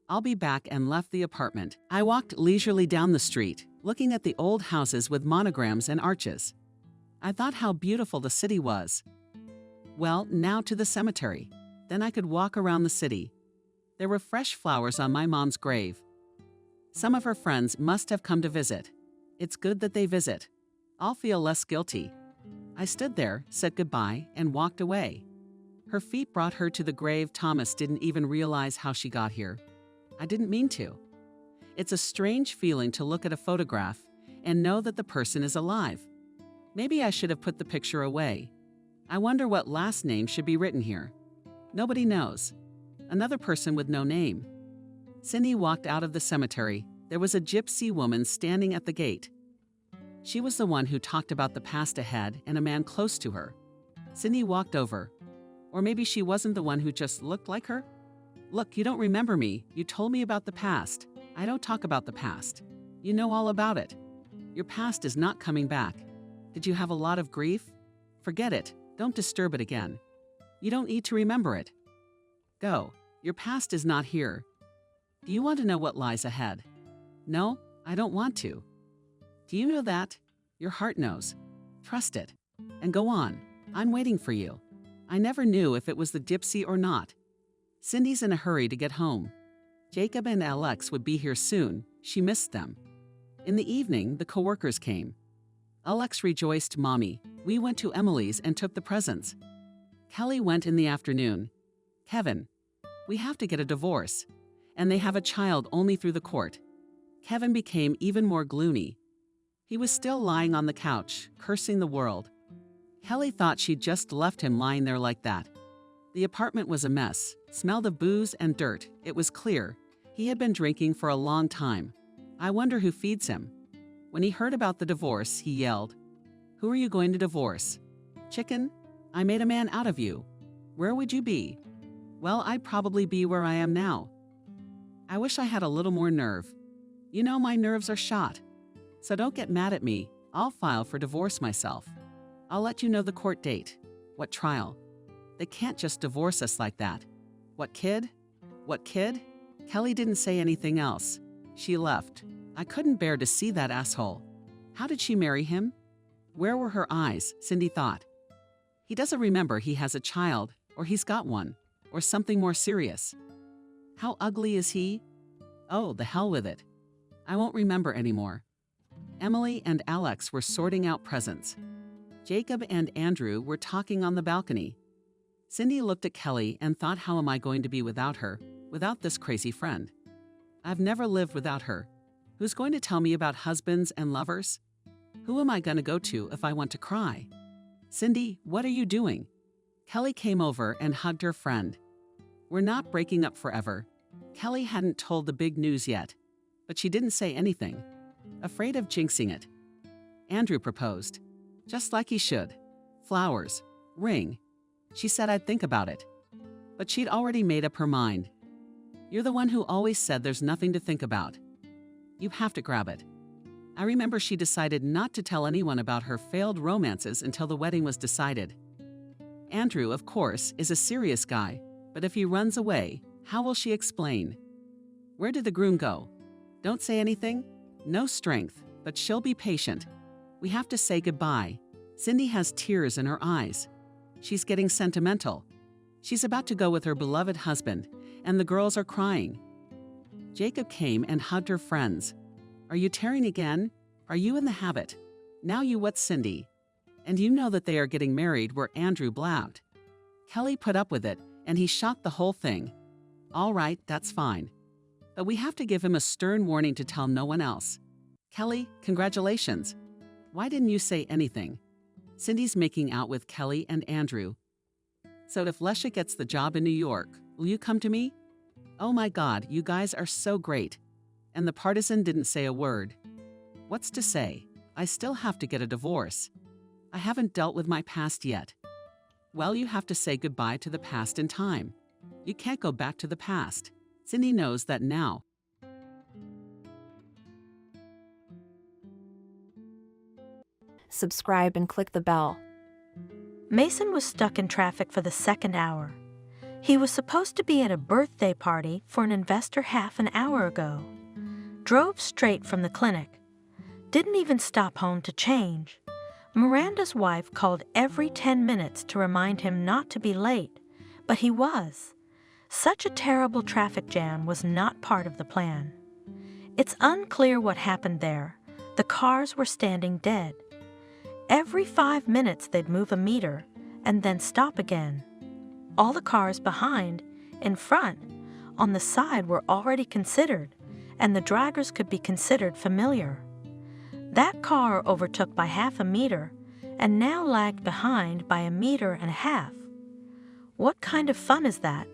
I'll be back, and left the apartment. I walked leisurely down the street, looking at the old houses with monograms and arches. I thought how beautiful the city was. Well, now to the cemetery. Then I could walk around the city. There were fresh flowers on my mom's grave. Some of her friends must have come to visit. It's good that they visit. I'll feel less guilty. I stood there, said goodbye, and walked away. Her feet brought her to the grave. Thomas didn't even realize how she got here. I didn't mean to. It's a strange feeling to look at a photograph and know that the person is alive. Maybe I should have put the picture away. I wonder what last name should be written here. Nobody knows. Another person with no name. Cindy walked out of the cemetery. There was a gypsy woman standing at the gate. She was the one who talked about the past ahead and a man close to her. Cindy walked over. Or maybe she wasn't the one who just looked like her? Look, you don't remember me. You told me about the past. I don't talk about the past. You know all about it. Your past is not coming back. Did you have a lot of grief? Forget it. Don't disturb it again. You don't need to remember it. Go. Your past is not here. Do you want to know what lies ahead? No, I don't want to. Do you know that? Your heart knows. Trust it. And go on. I'm waiting for you. I never knew if it was the gypsy or not. Cindy's in a hurry to get home. Jacob and Alex would be here soon. She missed them. In the evening, the coworkers came. Alex rejoiced, "Mommy, we went to Emily's and took the presents." Kelly went in the afternoon. "Kevin, we have to get a divorce. And they have a child only through the court." Kevin became even more gloomy. He was still lying on the couch, cursing the world. Kelly thought she'd just left him lying there like that. The apartment was a mess, smelled of booze and dirt. It was clear he had been drinking for a long time. I wonder who feeds him. When he heard about the divorce, he yelled, "Who are you going to divorce? Chicken? I made a man out of you. Where would you be?" "Well, I'd probably be where I am now. I wish I had a little more nerve. You know, my nerves are shot. So don't get mad at me. I'll file for divorce myself. I'll let you know the court date. What trial? They can't just divorce us like that. What kid? What kid?" Kelly didn't say anything else. She left. I couldn't bear to see that asshole. How did she marry him? Where were her eyes? Cindy thought. He doesn't remember he has a child, or he's got one, or something more serious. How ugly is he? Oh, the hell with it. I won't remember anymore. Emily and Alex were sorting out presents. Jacob and Andrew were talking on the balcony. Cindy looked at Kelly and thought, how am I going to be without her, without this crazy friend? I've never lived without her. Who's going to tell me about husbands and lovers? Who am I going to go to if I want to cry? Cindy, what are you doing? Kelly came over and hugged her friend. We're not breaking up forever. Kelly hadn't told the big news yet, but she didn't say anything, afraid of jinxing it. Andrew proposed, just like he should. Flowers, ring. She said I'd think about it, but she'd already made up her mind. You're the one who always said there's nothing to think about. You have to grab it. I remember she decided not to tell anyone about her failed romances until the wedding was decided. Andrew, of course, is a serious guy, but if he runs away, how will she explain? Where did the groom go? Don't say anything? No strength, but she'll be patient. We have to say goodbye. Cindy has tears in her eyes. She's getting sentimental. She's about to go with her beloved husband, and the girls are crying. Jacob came and hugged her friends. Are you tearing again? Are you in the habit? Now you what's Cindy? And you know that they are getting married where Andrew blabbed. Kelly put up with it, and he shot the whole thing. All right, that's fine. But we have to give him a stern warning to tell no one else. Kelly, congratulations. Why didn't you say anything? Cindy's making out with Kelly and Andrew. So if Lesha gets the job in New York, will you come to me? Oh my God, you guys are so great. And the partisan didn't say a word. What's to say? I still have to get a divorce. I haven't dealt with my past yet. Well, you have to say goodbye to the past in time. You can't go back to the past. Cindy knows that now. Subscribe and click the bell. Mason was stuck in traffic for the second hour. He was supposed to be at a birthday party for an investor half an hour ago. Drove straight from the clinic. Didn't even stop home to change. Miranda's wife called every 10 minutes to remind him not to be late, but he was. Such a terrible traffic jam was not part of the plan. It's unclear what happened there. The cars were standing dead. Every 5 minutes they'd move a meter and then stop again. All the cars behind, in front, on the side were already considered, and the draggers could be considered familiar. That car overtook by half a meter and now lagged behind by a meter and a half. What kind of fun is that?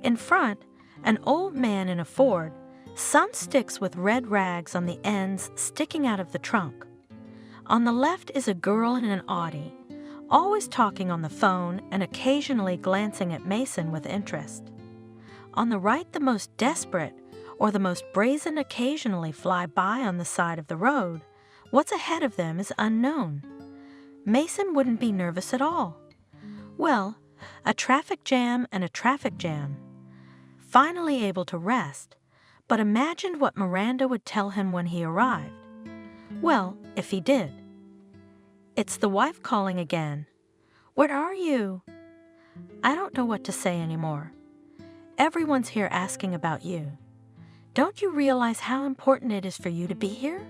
In front, an old man in a Ford, some sticks with red rags on the ends sticking out of the trunk. On the left is a girl in an Audi, always talking on the phone and occasionally glancing at Mason with interest. On the right, the most desperate or the most brazen occasionally fly by on the side of the road. What's ahead of them is unknown. Mason wouldn't be nervous at all. Well, a traffic jam and a traffic jam. Finally able to rest, but imagined what Miranda would tell him when he arrived. Well, if he did. It's the wife calling again. Where are you? I don't know what to say anymore. Everyone's here asking about you. Don't you realize how important it is for you to be here?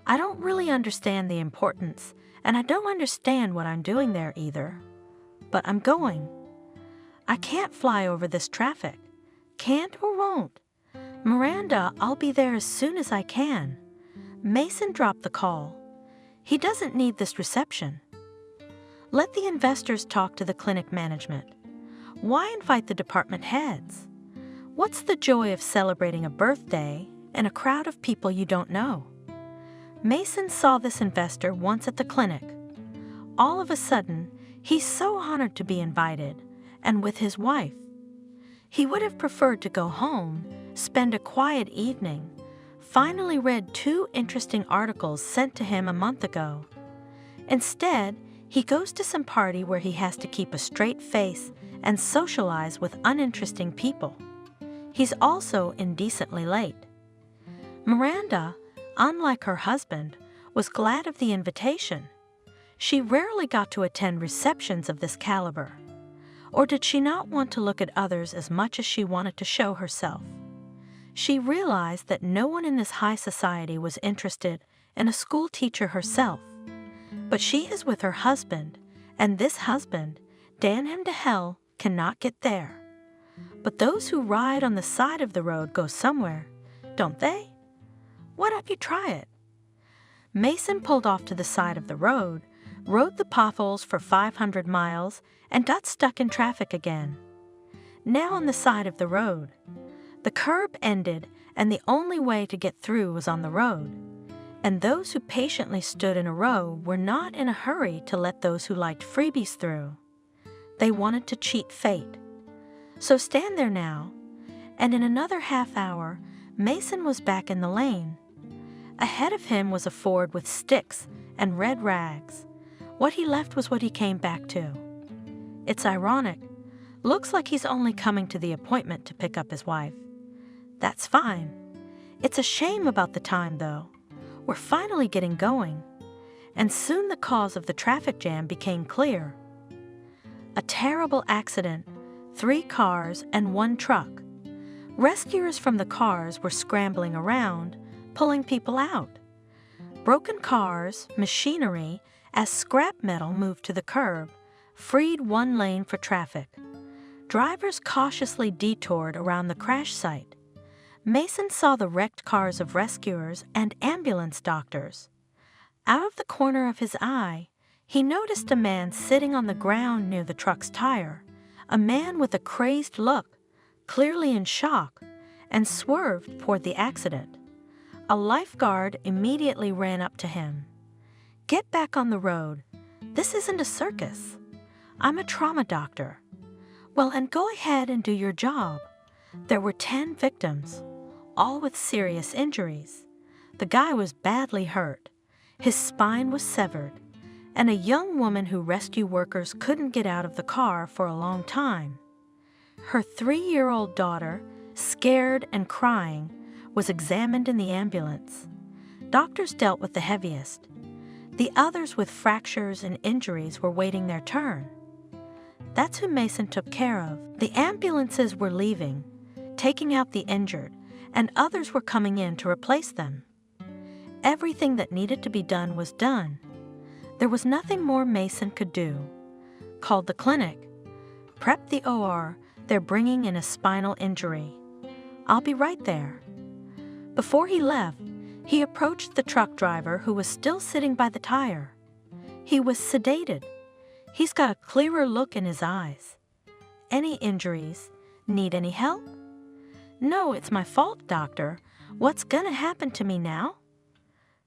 I don't really understand the importance, and I don't understand what I'm doing there either. But I'm going. I can't fly over this traffic. Can't or won't. Miranda, I'll be there as soon as I can. Mason dropped the call. He doesn't need this reception. Let the investors talk to the clinic management. Why invite the department heads? What's the joy of celebrating a birthday in a crowd of people you don't know? Mason saw this investor once at the clinic. All of a sudden, he's so honored to be invited, and with his wife. He would have preferred to go home, spend a quiet evening, finally read 2 interesting articles sent to him a month ago. Instead, he goes to some party where he has to keep a straight face and socialize with uninteresting people. He's also indecently late. Miranda, unlike her husband, was glad of the invitation. She rarely got to attend receptions of this caliber. Or did she not want to look at others as much as she wanted to show herself? She realized that no one in this high society was interested in a school teacher herself. But she is with her husband, and this husband, damn him to hell, cannot get there. But those who ride on the side of the road go somewhere, don't they? Why don't you try it? Mason pulled off to the side of the road, rode the potholes for 500 miles, and got stuck in traffic again. Now on the side of the road. The curb ended, and the only way to get through was on the road. And those who patiently stood in a row were not in a hurry to let those who liked freebies through. They wanted to cheat fate. So stand there now, and in another half hour, Mason was back in the lane. Ahead of him was a Ford with sticks and red rags. What he left was what he came back to. It's ironic. Looks like he's only coming to the appointment to pick up his wife. That's fine. It's a shame about the time, though. We're finally getting going. And soon the cause of the traffic jam became clear. A terrible accident, 3 cars and 1 truck. Rescuers from the cars were scrambling around, pulling people out. Broken cars, machinery, as scrap metal moved to the curb, freed 1 lane for traffic. Drivers cautiously detoured around the crash site. Mason saw the wrecked cars of rescuers and ambulance doctors. Out of the corner of his eye, he noticed a man sitting on the ground near the truck's tire, a man with a crazed look, clearly in shock, and swerved toward the accident. A lifeguard immediately ran up to him. "Get back on the road. This isn't a circus. I'm a trauma doctor." "Well, and go ahead and do your job." There were 10 victims, all with serious injuries. The guy was badly hurt. His spine was severed, and a young woman who rescue workers couldn't get out of the car for a long time. Her 3-year-old daughter, scared and crying, was examined in the ambulance. Doctors dealt with the heaviest. The others with fractures and injuries were waiting their turn. That's who Mason took care of. The ambulances were leaving, taking out the injured, and others were coming in to replace them. Everything that needed to be done was done. There was nothing more Mason could do. Called the clinic. Prep the OR, they're bringing in a spinal injury. I'll be right there. Before he left, he approached the truck driver who was still sitting by the tire. He was sedated. He's got a clearer look in his eyes. "Any injuries? Need any help?" "No, it's my fault, doctor. What's gonna happen to me now?"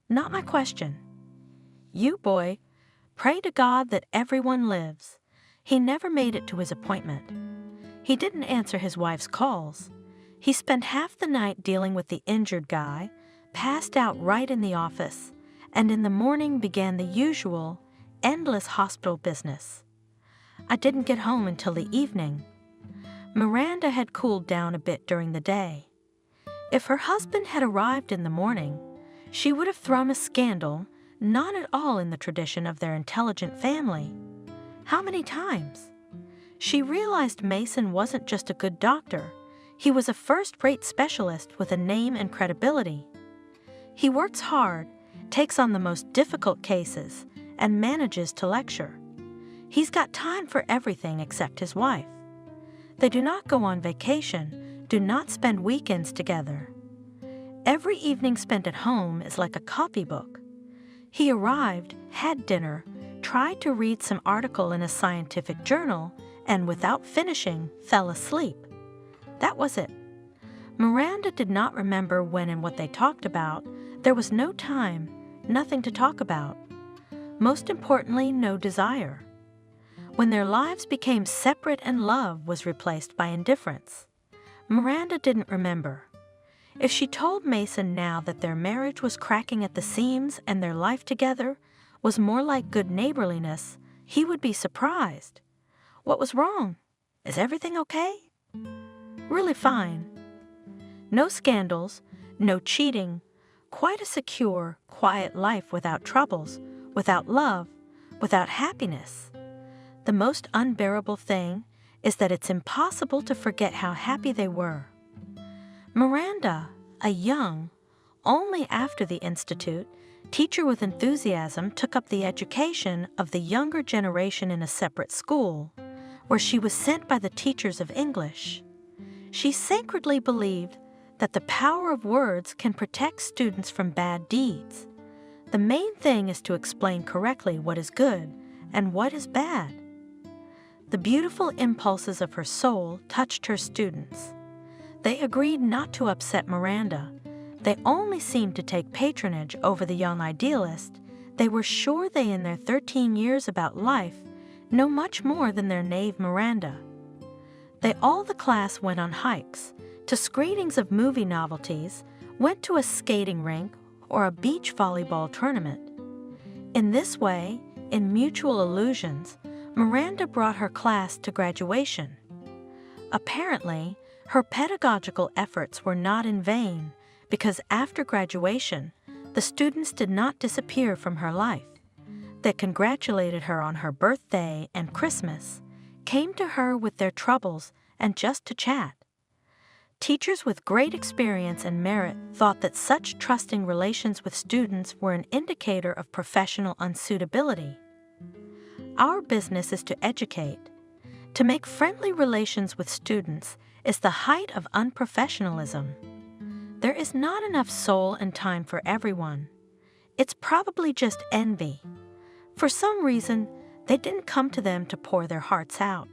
"Not my question." "You, boy, pray to God that everyone lives." He never made it to his appointment. He didn't answer his wife's calls. He spent half the night dealing with the injured guy, passed out right in the office, and in the morning began the usual, endless hospital business. I didn't get home until the evening. Miranda had cooled down a bit during the day. If her husband had arrived in the morning, she would have thrown a scandal, not at all in the tradition of their intelligent family. How many times? She realized Mason wasn't just a good doctor. He was a first-rate specialist with a name and credibility. He works hard, takes on the most difficult cases, and manages to lecture. He's got time for everything except his wife. They do not go on vacation, do not spend weekends together. Every evening spent at home is like a copybook. He arrived, had dinner, tried to read some article in a scientific journal, and without finishing, fell asleep. That was it. Miranda did not remember when and what they talked about. There was no time, nothing to talk about. Most importantly, no desire. When their lives became separate and love was replaced by indifference. Miranda didn't remember. If she told Mason now that their marriage was cracking at the seams and their life together was more like good neighborliness, he would be surprised. What was wrong? Is everything okay? Really fine. No scandals, no cheating, quite a secure, quiet life without troubles, without love, without happiness. The most unbearable thing is that it's impossible to forget how happy they were. Miranda, a young, only after the Institute, teacher with enthusiasm took up the education of the younger generation in a separate school, where she was sent by the teachers of English. She sacredly believed that the power of words can protect students from bad deeds. The main thing is to explain correctly what is good and what is bad. The beautiful impulses of her soul touched her students. They agreed not to upset Miranda. They only seemed to take patronage over the young idealist. They were sure they, in their 13 years about life, know much more than their naive Miranda. All the class went on hikes, to screenings of movie novelties, went to a skating rink or a beach volleyball tournament. In this way, in mutual illusions, Miranda brought her class to graduation. Apparently, her pedagogical efforts were not in vain, because after graduation, the students did not disappear from her life. They congratulated her on her birthday and Christmas, came to her with their troubles and just to chat. Teachers with great experience and merit thought that such trusting relations with students were an indicator of professional unsuitability. Our business is to educate. To make friendly relations with students is the height of unprofessionalism. There is not enough soul and time for everyone. It's probably just envy. For some reason, they didn't come to them to pour their hearts out.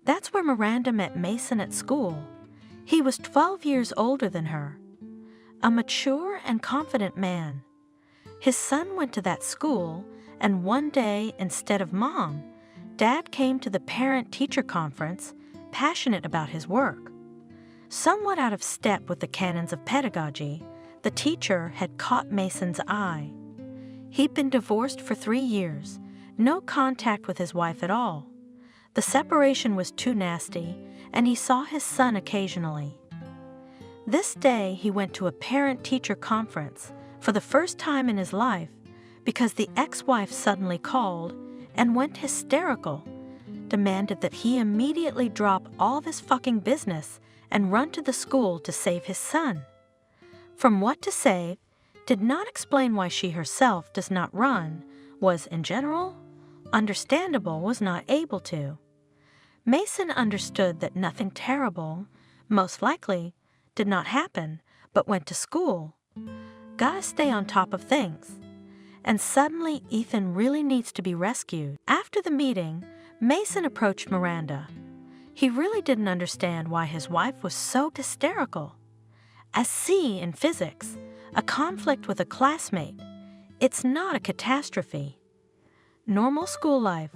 That's where Miranda met Mason at school. He was 12 years older than her. A mature and confident man. His son went to that school, and one day, instead of Mom, Dad came to the parent-teacher conference, passionate about his work. Somewhat out of step with the canons of pedagogy, the teacher had caught Mason's eye. He'd been divorced for 3 years, no contact with his wife at all. The separation was too nasty, and he saw his son occasionally. This day he went to a parent-teacher conference for the first time in his life because the ex-wife suddenly called and went hysterical, demanded that he immediately drop all of his fucking business and run to the school to save his son. From what to save, did not explain why she herself does not run, was, in general, understandable, was not able to. Mason understood that nothing terrible, most likely, did not happen, but went to school. Gotta stay on top of things. And suddenly Ethan really needs to be rescued. After the meeting, Mason approached Miranda. He really didn't understand why his wife was so hysterical. As C in physics, a conflict with a classmate, it's not a catastrophe. Normal school life.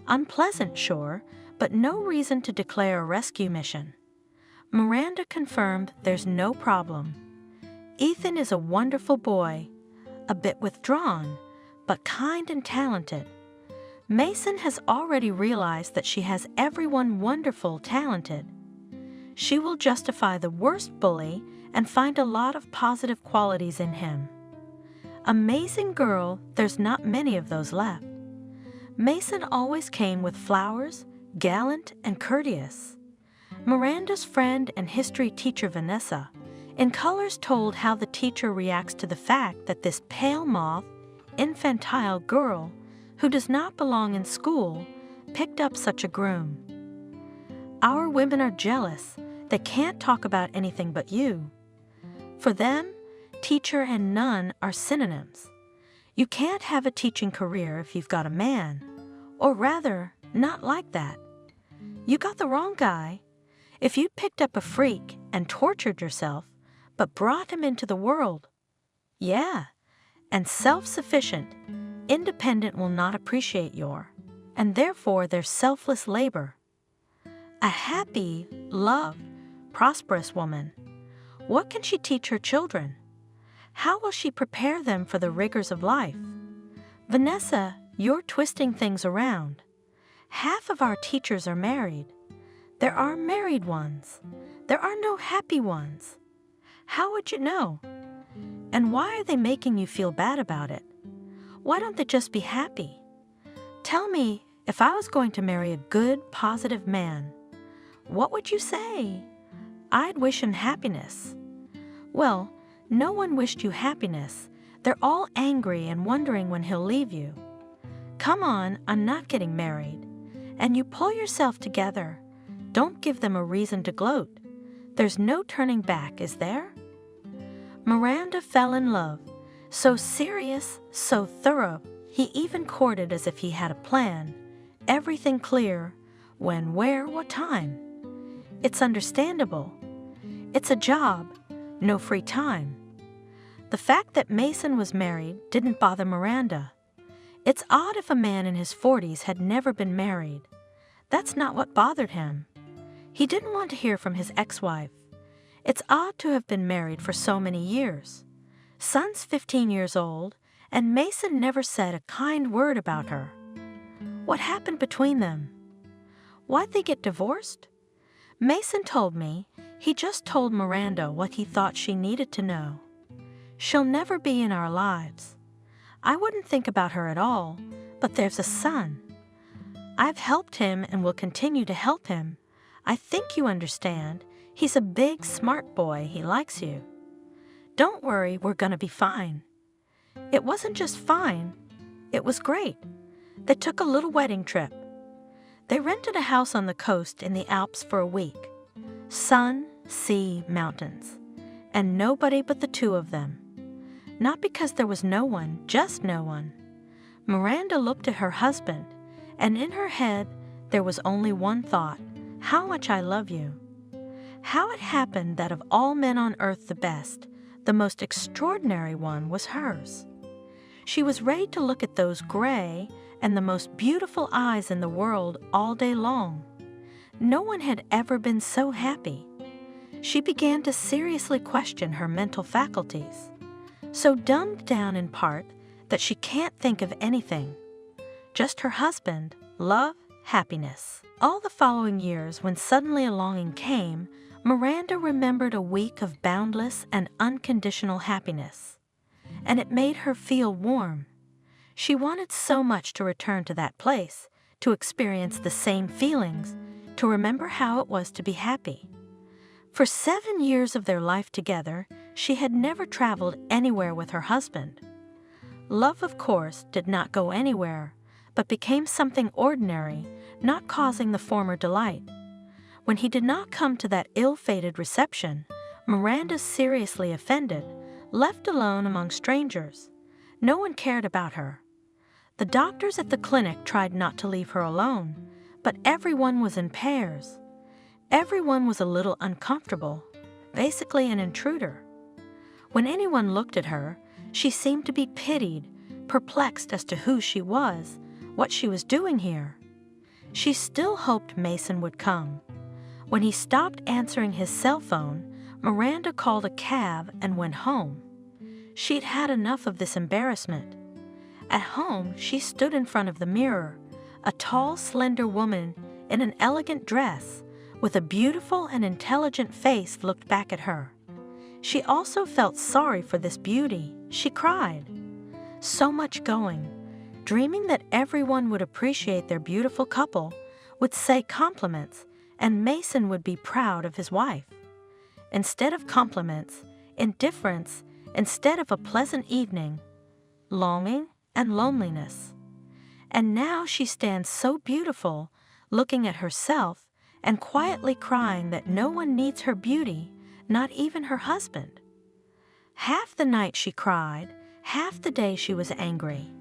Unpleasant, sure, but no reason to declare a rescue mission. Miranda confirmed there's no problem. Ethan is a wonderful boy, a bit withdrawn, but kind and talented. Mason has already realized that she has everyone wonderful, talented. She will justify the worst bully and find a lot of positive qualities in him. Amazing girl, there's not many of those left. Mason always came with flowers, gallant, and courteous. Miranda's friend and history teacher Vanessa, in colors, told how the teacher reacts to the fact that this pale moth, infantile girl who does not belong in school picked up such a groom. Our women are jealous. They can't talk about anything but you. For them, teacher and nun are synonyms. You can't have a teaching career if you've got a man, or rather, not like that. You got the wrong guy. If you'd picked up a freak and tortured yourself, but brought him into the world, yeah, and self-sufficient, independent will not appreciate your, and therefore their selfless labor. A happy, loved, prosperous woman, what can she teach her children? How will she prepare them for the rigors of life? Vanessa, you're twisting things around. Half of our teachers are married. There are married ones. There are no happy ones. How would you know? And why are they making you feel bad about it? Why don't they just be happy? Tell me, if I was going to marry a good, positive man, what would you say? I'd wish him happiness. Well, no one wished you happiness. They're all angry and wondering when he'll leave you. Come on, I'm not getting married. And you pull yourself together. Don't give them a reason to gloat. There's no turning back, is there? Miranda fell in love. So serious, so thorough, he even courted as if he had a plan. Everything clear. When, where, what time. It's understandable. It's a job, no free time. The fact that Mason was married didn't bother Miranda. It's odd if a man in his 40s had never been married. That's not what bothered him. He didn't want to hear from his ex-wife. It's odd to have been married for so many years. Son's 15 years old, and Mason never said a kind word about her. What happened between them? Why'd they get divorced? Mason told me he just told Miranda what he thought she needed to know. She'll never be in our lives. I wouldn't think about her at all, but there's a son. I've helped him and will continue to help him. I think you understand. He's a big, smart boy. He likes you. Don't worry, we're gonna be fine. It wasn't just fine. It was great. They took a little wedding trip. They rented a house on the coast in the Alps for a week. Sun, sea, mountains. And nobody but the two of them. Not because there was no one, just no one. Miranda looked at her husband, and in her head there was only one thought: how much I love you. How it happened that of all men on earth the best, the most extraordinary one was hers. She was ready to look at those gray and the most beautiful eyes in the world all day long. No one had ever been so happy. She began to seriously question her mental faculties, so dumbed down in part that she can't think of anything. Just her husband, love, happiness. All the following years, when suddenly a longing came, Miranda remembered a week of boundless and unconditional happiness, and it made her feel warm. She wanted so much to return to that place, to experience the same feelings, to remember how it was to be happy. For 7 years of their life together, she had never traveled anywhere with her husband. Love, of course, did not go anywhere, but became something ordinary, not causing the former delight. When he did not come to that ill-fated reception, Miranda, seriously offended, left alone among strangers. No one cared about her. The doctors at the clinic tried not to leave her alone, but everyone was in pairs. Everyone was a little uncomfortable, basically an intruder. When anyone looked at her, she seemed to be pitied, perplexed as to who she was, what she was doing here. She still hoped Mason would come. When he stopped answering his cell phone, Miranda called a cab and went home. She'd had enough of this embarrassment. At home, she stood in front of the mirror, a tall, slender woman in an elegant dress, with a beautiful and intelligent face looked back at her. She also felt sorry for this beauty. She cried. So much going, dreaming that everyone would appreciate their beautiful couple, would say compliments, and Mason would be proud of his wife. Instead of compliments, indifference, instead of a pleasant evening, longing and loneliness. And now she stands so beautiful, looking at herself and quietly crying that no one needs her beauty, not even her husband. Half the night she cried, half the day she was angry.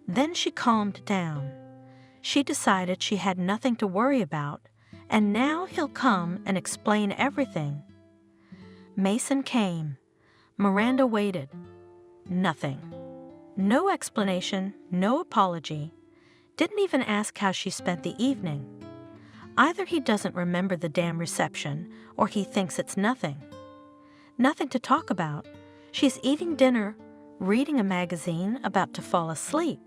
Then she calmed down. She decided she had nothing to worry about, and now he'll come and explain everything. Mason came. Miranda waited. Nothing. No explanation, no apology. Didn't even ask how she spent the evening. Either he doesn't remember the damn reception, or he thinks it's nothing. Nothing to talk about. She's eating dinner, reading a magazine, about to fall asleep.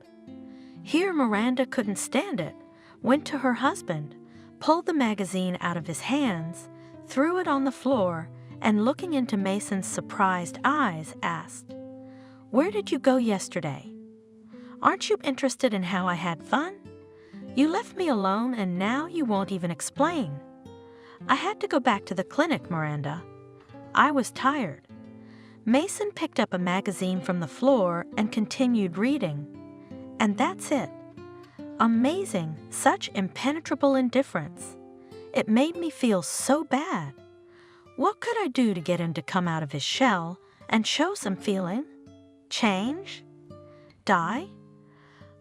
Here Miranda couldn't stand it, went to her husband, pulled the magazine out of his hands, threw it on the floor, and looking into Mason's surprised eyes, asked, "Where did you go yesterday? Aren't you interested in how I had fun? You left me alone and now you won't even explain. I had to go back to the clinic, Miranda. I was tired." Mason picked up a magazine from the floor and continued reading. And that's it. Amazing, such impenetrable indifference. It made me feel so bad. What could I do to get him to come out of his shell and show some feeling? Change? Die?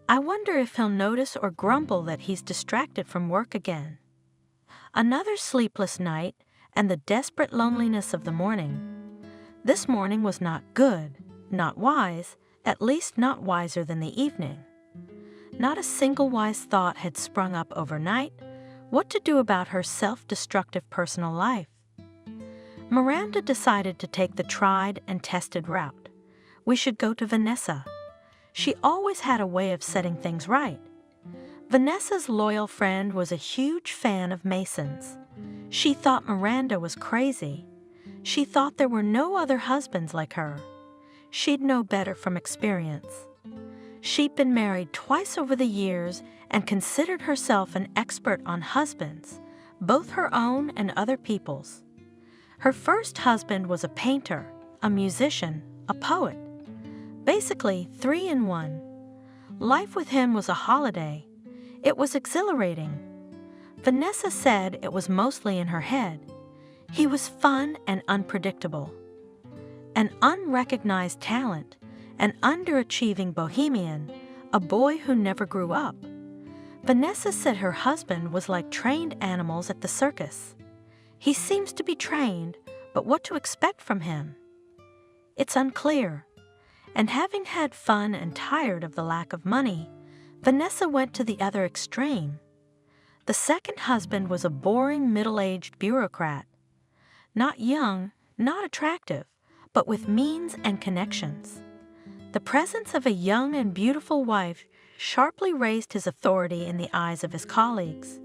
I wonder if he'll notice or grumble that he's distracted from work again. Another sleepless night and the desperate loneliness of the morning. This morning was not good, not wise, at least not wiser than the evening. Not a single wise thought had sprung up overnight, what to do about her self-destructive personal life. Miranda decided to take the tried and tested route. We should go to Vanessa. She always had a way of setting things right. Vanessa's loyal friend was a huge fan of Mason's. She thought Miranda was crazy. She thought there were no other husbands like her. She'd know better from experience. She'd been married twice over the years and considered herself an expert on husbands, both her own and other people's. Her first husband was a painter, a musician, a poet. Basically, 3 in 1. Life with him was a holiday. It was exhilarating. Vanessa said it was mostly in her head. He was fun and unpredictable. An unrecognized talent, an underachieving bohemian, a boy who never grew up. Vanessa said her husband was like trained animals at the circus. He seems to be trained, but what to expect from him? It's unclear. And having had fun and tired of the lack of money, Vanessa went to the other extreme. The second husband was a boring middle-aged bureaucrat. Not young, not attractive, but with means and connections. The presence of a young and beautiful wife sharply raised his authority in the eyes of his colleagues.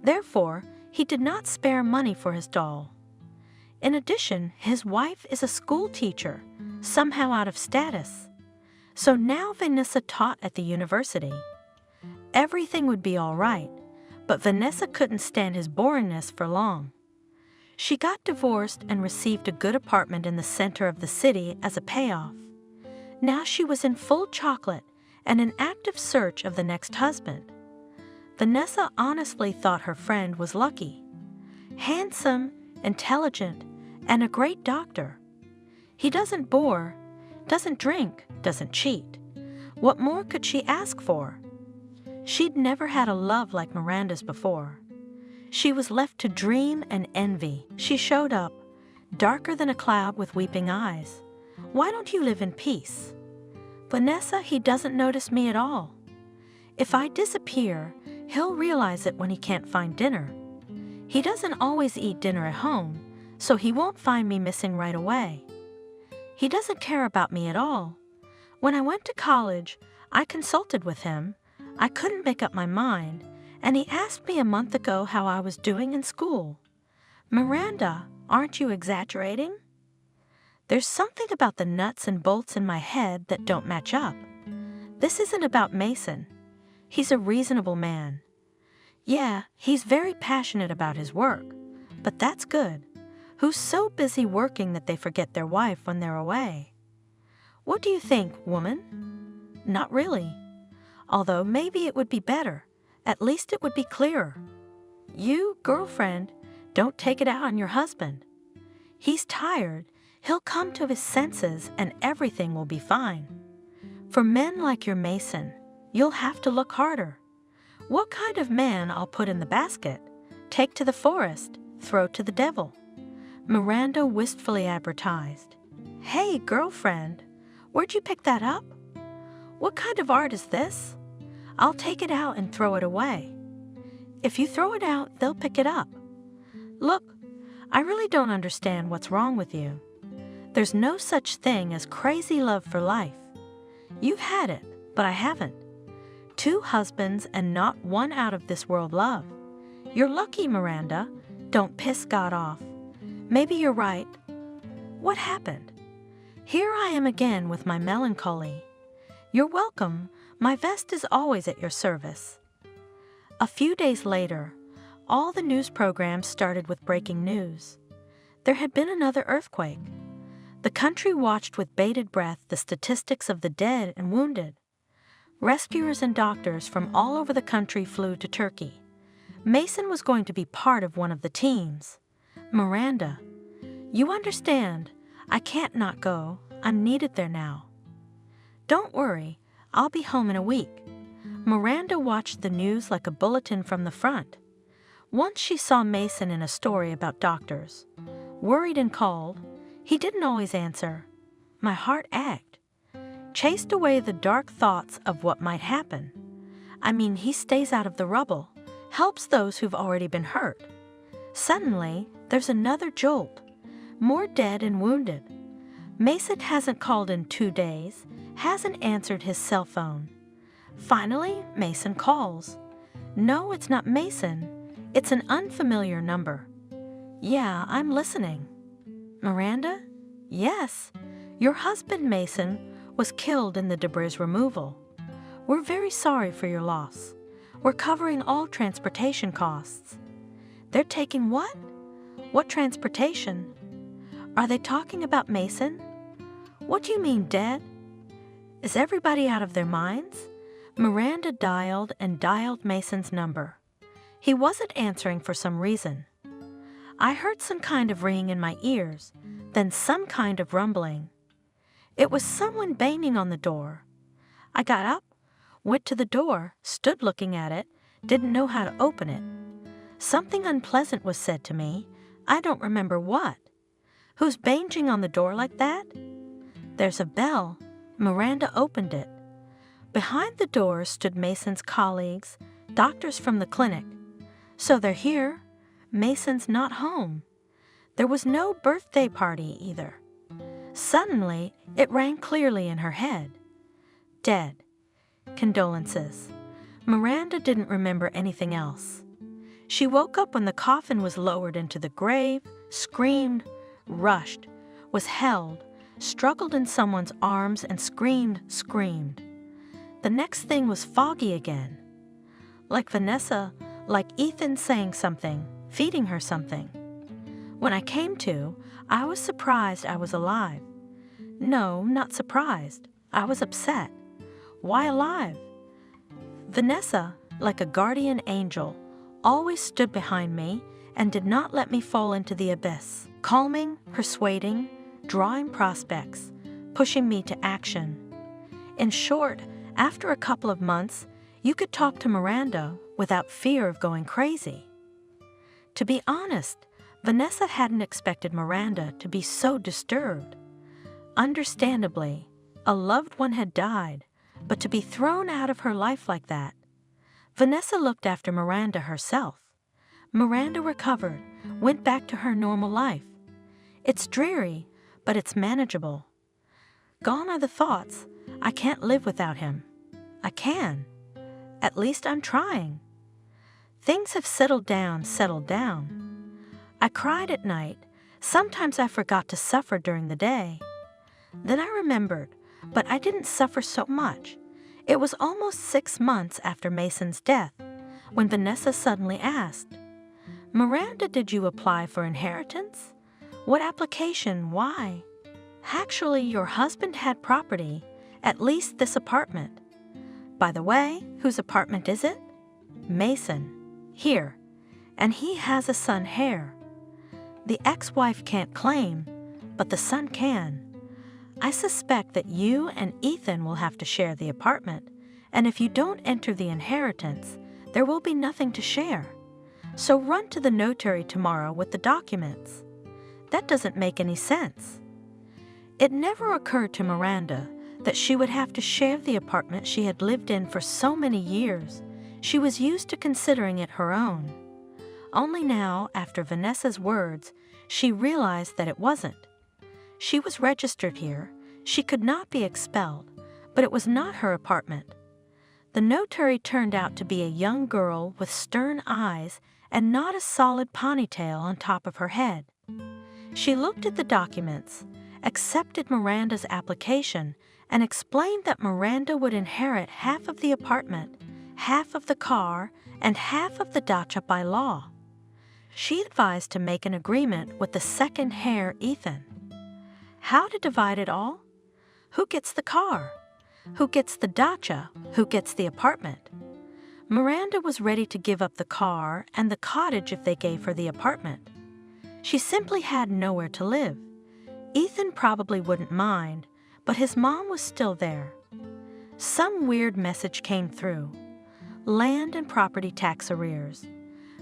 Therefore, he did not spare money for his doll. In addition, his wife is a school teacher, somehow out of status. So now Vanessa taught at the university. Everything would be all right, but Vanessa couldn't stand his boringness for long. She got divorced and received a good apartment in the center of the city as a payoff. Now she was in full chocolate and in active search of the next husband. Vanessa honestly thought her friend was lucky. Handsome, intelligent, and a great doctor. He doesn't bore, doesn't drink, doesn't cheat. What more could she ask for? She'd never had a love like Miranda's before. She was left to dream and envy. She showed up, darker than a cloud with weeping eyes. "Why don't you live in peace?" "Vanessa, he doesn't notice me at all. If I disappear, he'll realize it when he can't find dinner. He doesn't always eat dinner at home, so he won't find me missing right away. He doesn't care about me at all. When I went to college, I consulted with him. I couldn't make up my mind, and he asked me a month ago how I was doing in school. Miranda, aren't you exaggerating? There's something about the nuts and bolts in my head that don't match up. This isn't about Mason. He's a reasonable man. Yeah, he's very passionate about his work, but that's good. Who's so busy working that they forget their wife when they're away? What do you think, woman? Not really. Although maybe it would be better. At least it would be clearer. You, girlfriend, don't take it out on your husband. He's tired. He'll come to his senses and everything will be fine. For men like your Mason, you'll have to look harder. What kind of man I'll put in the basket, take to the forest, throw to the devil? Miranda wistfully advertised. Hey, girlfriend, where'd you pick that up? What kind of art is this? I'll take it out and throw it away. If you throw it out, they'll pick it up. Look, I really don't understand what's wrong with you. There's no such thing as crazy love for life. You've had it, but I haven't. 2 husbands and not one out-of-this-world love. You're lucky, Miranda. Don't piss God off. Maybe you're right. What happened? Here I am again with my melancholy. You're welcome. My vest is always at your service. A few days later, all the news programs started with breaking news. There had been another earthquake. The country watched with bated breath the statistics of the dead and wounded. Rescuers and doctors from all over the country flew to Turkey. Mason was going to be part of one of the teams. Miranda, you understand, I can't not go. I'm needed there now. Don't worry, I'll be home in a week. Miranda watched the news like a bulletin from the front. Once she saw Mason in a story about doctors. Worried and called, he didn't always answer. My heart ached. Chased away the dark thoughts of what might happen. I mean, he stays out of the rubble, helps those who've already been hurt. Suddenly, there's another jolt. More dead and wounded. Mason hasn't called in 2 days, hasn't answered his cell phone. Finally, Mason calls. No, it's not Mason. It's an unfamiliar number. Yeah, I'm listening. Miranda? Yes. Your husband, Mason, was killed in the debris removal. We're very sorry for your loss. We're covering all transportation costs. They're taking what? What transportation? Are they talking about Mason? What do you mean, dead? Is everybody out of their minds? Miranda dialed and dialed Mason's number. He wasn't answering for some reason. I heard some kind of ringing in my ears, then some kind of rumbling. It was someone banging on the door. I got up, went to the door, stood looking at it, didn't know how to open it. Something unpleasant was said to me. I don't remember what. Who's banging on the door like that? There's a bell. Miranda opened it. Behind the door stood Mason's colleagues, doctors from the clinic. So they're here. Mason's not home. There was no birthday party either. Suddenly, it rang clearly in her head. Dead. Condolences. Miranda didn't remember anything else. She woke up when the coffin was lowered into the grave, screamed, rushed, was held, struggled in someone's arms and screamed. The next thing was foggy again. Like Vanessa, like Ethan saying something, feeding her something. When I came to, I was surprised I was alive. No, not surprised. I was upset. Why alive? Vanessa, like a guardian angel, always stood behind me and did not let me fall into the abyss, calming, persuading, drawing prospects, pushing me to action. In short, after a couple of months, you could talk to Miranda without fear of going crazy. To be honest, Vanessa hadn't expected Miranda to be so disturbed. Understandably, a loved one had died, but to be thrown out of her life like that. Vanessa looked after Miranda herself. Miranda recovered, went back to her normal life. It's dreary, but it's manageable. Gone are the thoughts. I can't live without him. I can. At least I'm trying. Things have settled down. I cried at night. Sometimes I forgot to suffer during the day. Then I remembered, but I didn't suffer so much. It was almost 6 months after Mason's death. when Vanessa suddenly asked, "Miranda, did you apply for inheritance? What application? Why?" "Actually, your husband had property, at least this apartment." "By the way, whose apartment is it?" "Mason. Here. And he has a son, Hare. The ex-wife can't claim, but the son can. I suspect that you and Ethan will have to share the apartment, and if you don't enter the inheritance, there will be nothing to share. So run to the notary tomorrow with the documents." That doesn't make any sense. It never occurred to Miranda that she would have to share the apartment she had lived in for so many years. She was used to considering it her own. Only now, after Vanessa's words, she realized that it wasn't. She was registered here. She could not be expelled, but it was not her apartment. The notary turned out to be a young girl with stern eyes and not a solid ponytail on top of her head. She looked at the documents, accepted Miranda's application, and explained that Miranda would inherit half of the apartment, half of the car, and half of the dacha by law. She advised to make an agreement with the second heir, Ethan. How to divide it all? Who gets the car? Who gets the dacha? Who gets the apartment? Miranda was ready to give up the car and the cottage if they gave her the apartment. She simply had nowhere to live. Ethan probably wouldn't mind, but his mom was still there. Some weird message came through. Land and property tax arrears.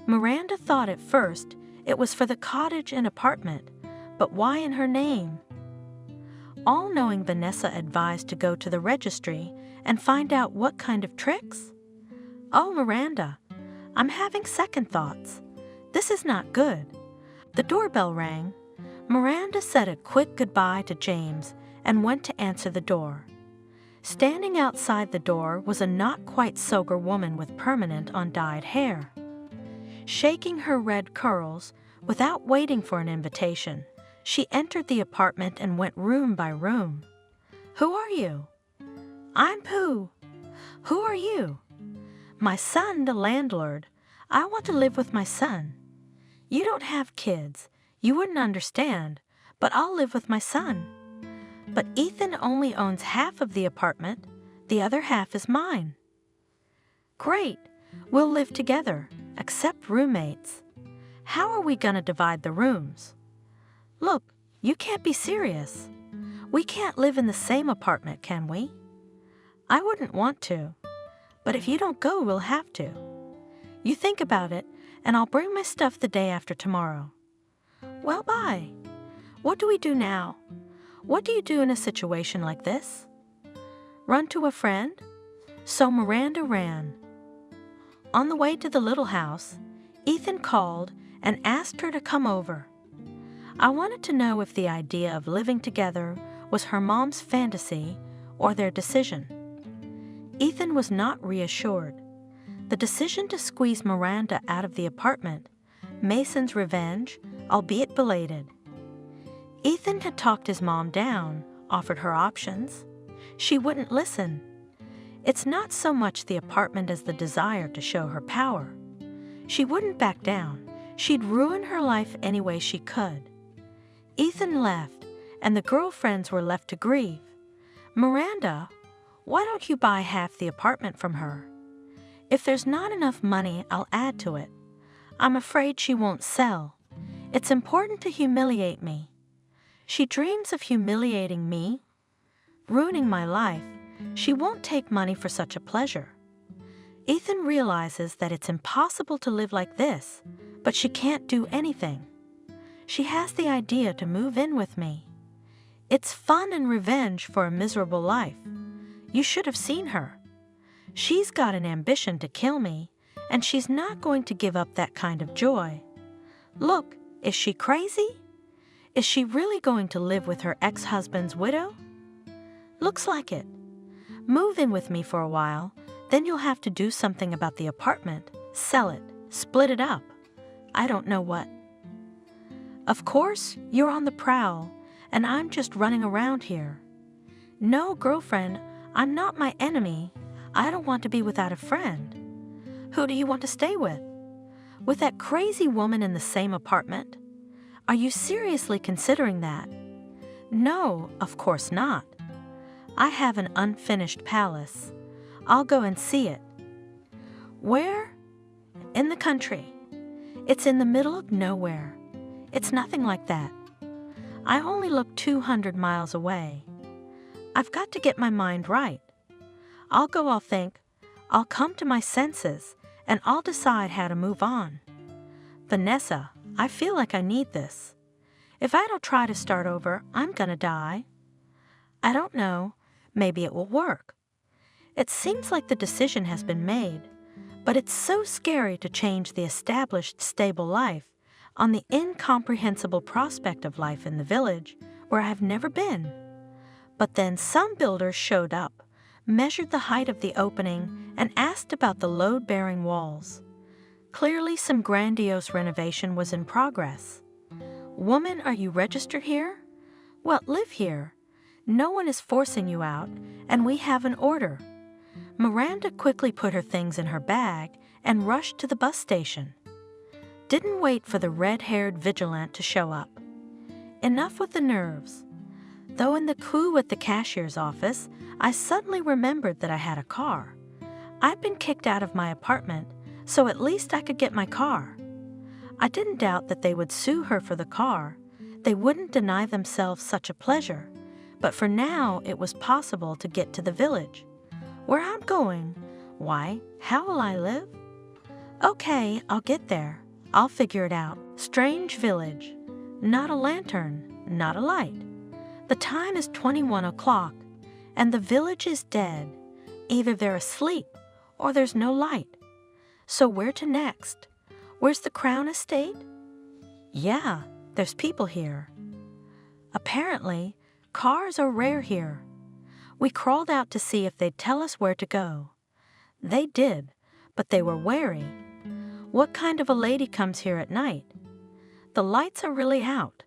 Miranda thought at first it was for the cottage and apartment, but why in her name? All-knowing Vanessa advised to go to the registry and find out what kind of tricks. "Oh, Miranda, I'm having second thoughts. This is not good." The doorbell rang. Miranda said a quick goodbye to James and went to answer the door. Standing outside the door was a not-quite-sober woman with permanent undyed hair. Shaking her red curls, without waiting for an invitation, she entered the apartment and went room by room. "Who are you?" "I'm Pooh." "Who are you?" "My son, the landlord. I want to live with my son." "You don't have kids. You wouldn't understand, but I'll live with my son." "But Ethan only owns half of the apartment. The other half is mine." "Great. We'll live together, except roommates." "How are we going to divide the rooms?" "Look, you can't be serious. We can't live in the same apartment, can we?" "I wouldn't want to. But if you don't go, we'll have to. You think about it, and I'll bring my stuff the day after tomorrow." "Well, bye. What do we do now? What do you do in a situation like this?" "Run to a friend." So Miranda ran. On the way to the little house, Ethan called and asked her to come over. I wanted to know if the idea of living together was her mom's fantasy or their decision. Ethan was not reassured. The decision to squeeze Miranda out of the apartment, Mason's revenge, albeit belated. Ethan had talked his mom down, offered her options. She wouldn't listen. It's not so much the apartment as the desire to show her power. She wouldn't back down. She'd ruin her life any way she could. Ethan left, and the girlfriends were left to grieve. "Miranda, why don't you buy half the apartment from her? If there's not enough money, I'll add to it. I'm afraid she won't sell. It's important to humiliate me." She dreams of humiliating me, ruining my life. She won't take money for such a pleasure. Ethan realizes that it's impossible to live like this, but she can't do anything. She has the idea to move in with me. It's fun and revenge for a miserable life. You should have seen her. She's got an ambition to kill me, and she's not going to give up that kind of joy. Look, is she crazy? Is she really going to live with her ex-husband's widow? Looks like it. Move in with me for a while, then you'll have to do something about the apartment, sell it, split it up. I don't know what. Of course, you're on the prowl, and I'm just running around here. No, girlfriend, I'm not my enemy. I don't want to be without a friend. Who do you want to stay with? With that crazy woman in the same apartment? Are you seriously considering that? No, of course not. I have an unfinished palace. I'll go and see it. Where? In the country. It's in the middle of nowhere. It's nothing like that. I only look 200 miles away. I've got to get my mind right. I'll go, I'll think, I'll come to my senses, and I'll decide how to move on. Vanessa, I feel like I need this. If I don't try to start over, I'm gonna die. I don't know. Maybe it will work. It seems like the decision has been made, but it's so scary to change the established, stable life on the incomprehensible prospect of life in the village where I have never been. But then some builders showed up, measured the height of the opening, and asked about the load-bearing walls. Clearly some grandiose renovation was in progress. Woman, are you registered here? Well, live here. No one is forcing you out, and we have an order. Miranda quickly put her things in her bag and rushed to the bus station. Didn't wait for the red-haired vigilante to show up. Enough with the nerves. Though in the queue at the cashier's office, I suddenly remembered that I had a car. I'd been kicked out of my apartment, so at least I could get my car. I didn't doubt that they would sue her for the car. They wouldn't deny themselves such a pleasure. But for now, it was possible to get to the village. Where I'm going? Why, how will I live? Okay, I'll get there. I'll figure it out. Strange village. Not a lantern, not a light. The time is 21 o'clock, and the village is dead. Either they're asleep, or there's no light. So where to next? Where's the Crown Estate? Yeah, there's people here. Apparently, cars are rare here. We crawled out to see if they'd tell us where to go. They did, but they were wary. What kind of a lady comes here at night? The lights are really out.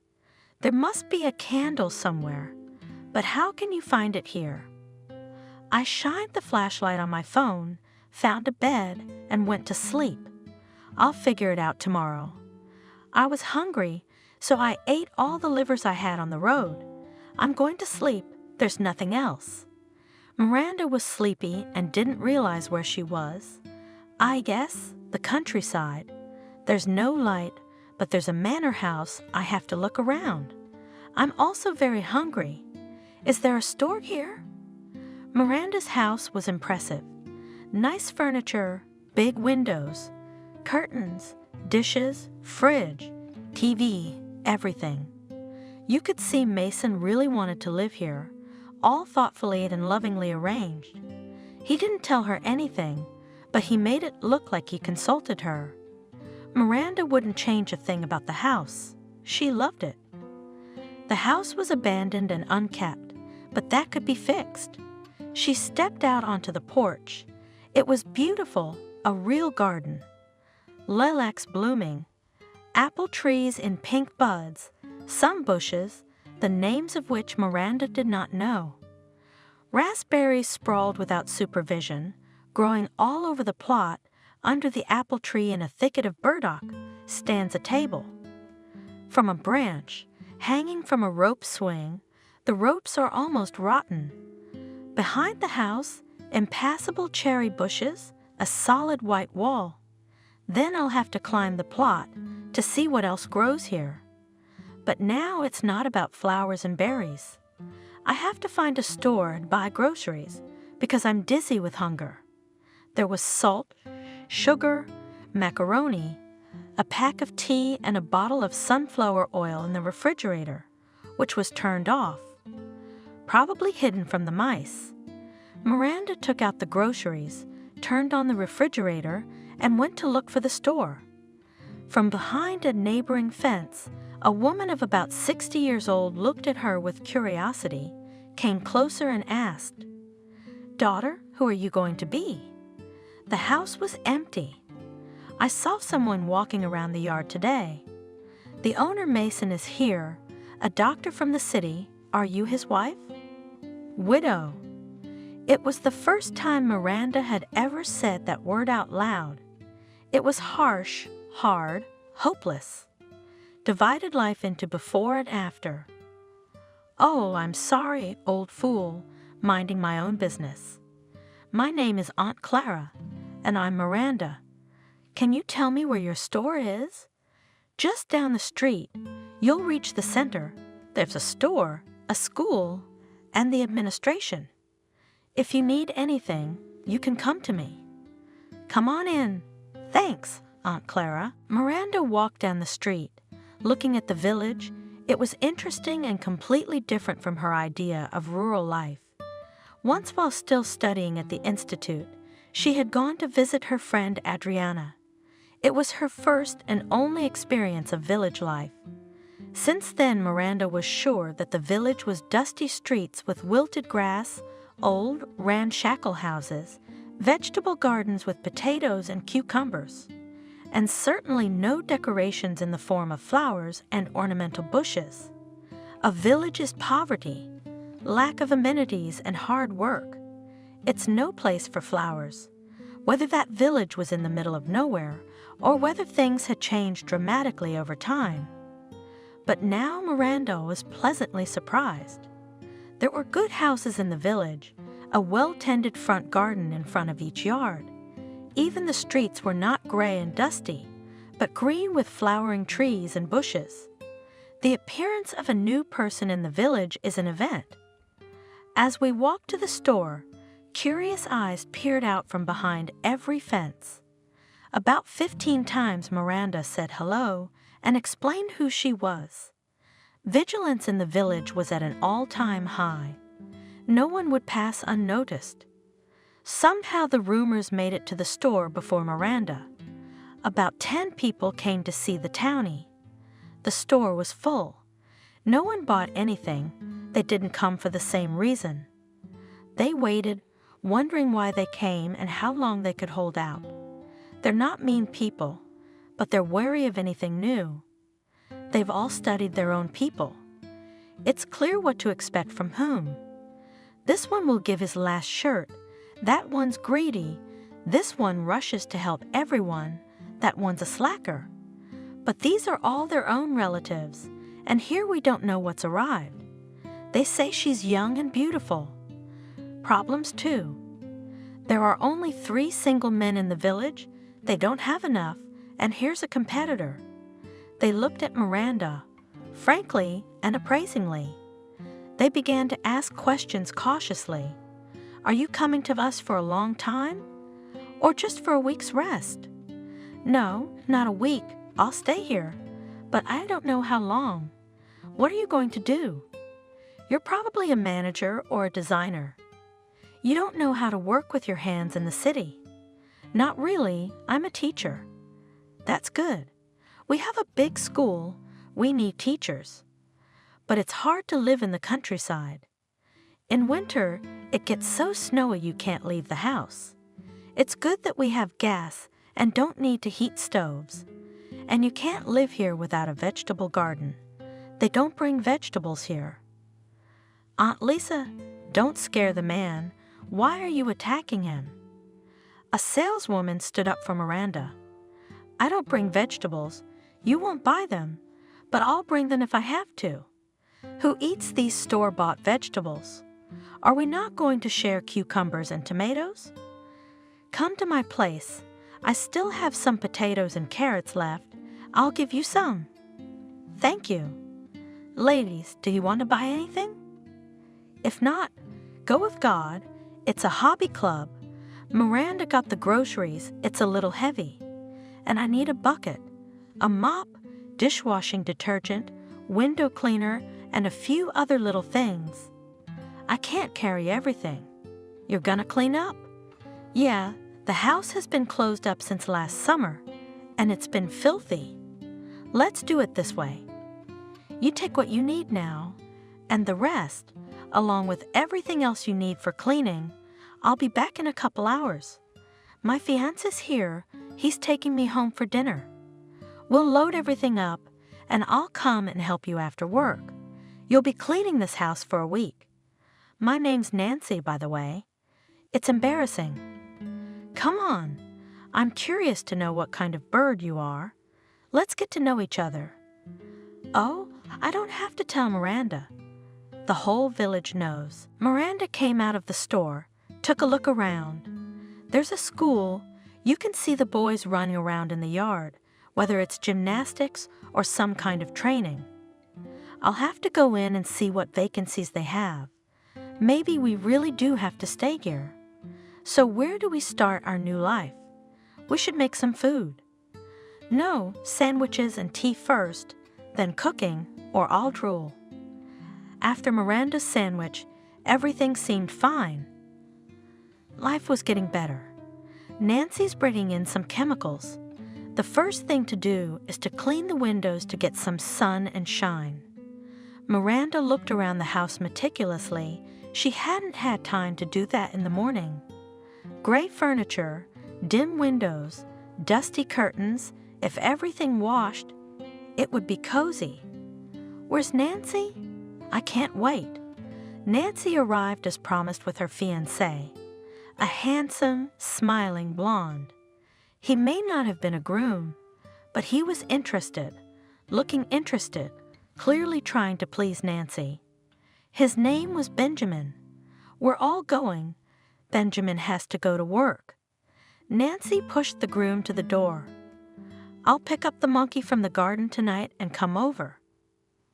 There must be a candle somewhere, but how can you find it here? I shined the flashlight on my phone, found a bed, and went to sleep. I'll figure it out tomorrow. I was hungry, so I ate all the livers I had on the road. I'm going to sleep. There's nothing else. Miranda was sleepy and didn't realize where she was. I guess the countryside. There's no light, but there's a manor house. I have to look around. I'm also very hungry. Is there a store here? Miranda's house was impressive. Nice furniture, big windows, curtains, dishes, fridge, TV, everything. You could see Mason really wanted to live here, all thoughtfully and lovingly arranged. He didn't tell her anything, but he made it look like he consulted her. Miranda wouldn't change a thing about the house. She loved it. The house was abandoned and unkept, but that could be fixed. She stepped out onto the porch. It was beautiful, a real garden. Lilacs blooming, apple trees in pink buds, some bushes, the names of which Miranda did not know. Raspberries sprawled without supervision, growing all over the plot. Under the apple tree in a thicket of burdock stands a table. From a branch, hanging from a rope swing, the ropes are almost rotten. Behind the house, impassable cherry bushes, a solid white wall. Then I'll have to climb the plot to see what else grows here. But now it's not about flowers and berries. I have to find a store and buy groceries because I'm dizzy with hunger. There was salt, sugar, macaroni, a pack of tea, and a bottle of sunflower oil in the refrigerator, which was turned off, probably hidden from the mice. Miranda took out the groceries, turned on the refrigerator, and went to look for the store. From behind a neighboring fence, a woman of about 60 years old looked at her with curiosity, came closer and asked, "Daughter, who are you going to be?" The house was empty. I saw someone walking around the yard today. The owner, Mason, is here, a doctor from the city. Are you his wife? Widow. It was the first time Miranda had ever said that word out loud. It was harsh, hard, hopeless. Divided life into before and after. "Oh, I'm sorry, old fool, minding my own business. My name is Aunt Clara, and I'm Miranda. Can you tell me where your store is? Just down the street. You'll reach the center. There's a store, a school, and the administration. If you need anything, you can come to me." "Come on in." "Thanks, Aunt Clara." Miranda walked down the street. Looking at the village, it was interesting and completely different from her idea of rural life. Once while still studying at the institute, she had gone to visit her friend Adriana. It was her first and only experience of village life. Since then, Miranda was sure that the village was dusty streets with wilted grass, old, ramshackle houses, vegetable gardens with potatoes and cucumbers, and certainly no decorations in the form of flowers and ornamental bushes. A village is poverty, lack of amenities, and hard work. It's no place for flowers, whether that village was in the middle of nowhere or whether things had changed dramatically over time. But now Miranda was pleasantly surprised. There were good houses in the village, a well-tended front garden in front of each yard. Even the streets were not gray and dusty, but green with flowering trees and bushes. The appearance of a new person in the village is an event. As we walked to the store, curious eyes peered out from behind every fence. About 15 times Miranda said hello and explained who she was. Vigilance in the village was at an all-time high. No one would pass unnoticed. Somehow the rumors made it to the store before Miranda. About 10 people came to see the townie. The store was full. No one bought anything. They didn't come for the same reason. They waited, wondering why they came and how long they could hold out. They're not mean people, but they're wary of anything new. They've all studied their own people. It's clear what to expect from whom. This one will give his last shirt. That one's greedy. This one rushes to help everyone. That one's a slacker. But these are all their own relatives, and here we don't know what's arrived. They say she's young and beautiful. Problems too. There are only 3 single men in the village. They don't have enough, and here's a competitor. They looked at Miranda, frankly and appraisingly. They began to ask questions cautiously. "Are you coming to us for a long time? Or just for a week's rest?" "No, not a week. I'll stay here. But I don't know how long." "What are you going to do?" "You're probably a manager or a designer." "You don't know how to work with your hands in the city." "Not really. I'm a teacher." "That's good. We have a big school. We need teachers. But it's hard to live in the countryside. In winter, it gets so snowy you can't leave the house. It's good that we have gas and don't need to heat stoves. And you can't live here without a vegetable garden. They don't bring vegetables here." "Aunt Lisa, don't scare the man. Why are you attacking him?" A saleswoman stood up for Miranda. "I don't bring vegetables. You won't buy them, but I'll bring them if I have to. Who eats these store-bought vegetables? Are we not going to share cucumbers and tomatoes? Come to my place. I still have some potatoes and carrots left. I'll give you some." "Thank you. Ladies, do you want to buy anything? If not, go with God. It's a hobby club. Miranda got the groceries. It's a little heavy. And I need a bucket, a mop, dishwashing detergent, window cleaner, and a few other little things. I can't carry everything." "You're gonna clean up?" "Yeah, the house has been closed up since last summer, and it's been filthy. Let's do it this way. You take what you need now, and the rest, along with everything else you need for cleaning. I'll be back in a couple hours. My fiancé's here. He's taking me home for dinner. We'll load everything up, and I'll come and help you after work. You'll be cleaning this house for a week. My name's Nancy, by the way. It's embarrassing. Come on. I'm curious to know what kind of bird you are. Let's get to know each other." "Oh, I don't have to tell Miranda." The whole village knows. Miranda came out of the store, took a look around. There's a school. You can see the boys running around in the yard, whether it's gymnastics or some kind of training. I'll have to go in and see what vacancies they have. Maybe we really do have to stay here. So where do we start our new life? We should make some food. No, sandwiches and tea first, then cooking, or I'll drool. After Miranda's sandwich, everything seemed fine. Life was getting better. Nancy's bringing in some chemicals. The first thing to do is to clean the windows to get some sun and shine. Miranda looked around the house meticulously. She hadn't had time to do that in the morning. Gray furniture, dim windows, dusty curtains. If everything washed, it would be cozy. Where's Nancy? I can't wait. Nancy arrived as promised with her fiancé, a handsome, smiling blonde. He may not have been a groom, but he was interested, looking interested, clearly trying to please Nancy. His name was Benjamin. We're all going. Benjamin has to go to work. Nancy pushed the groom to the door. I'll pick up the monkey from the garden tonight and come over.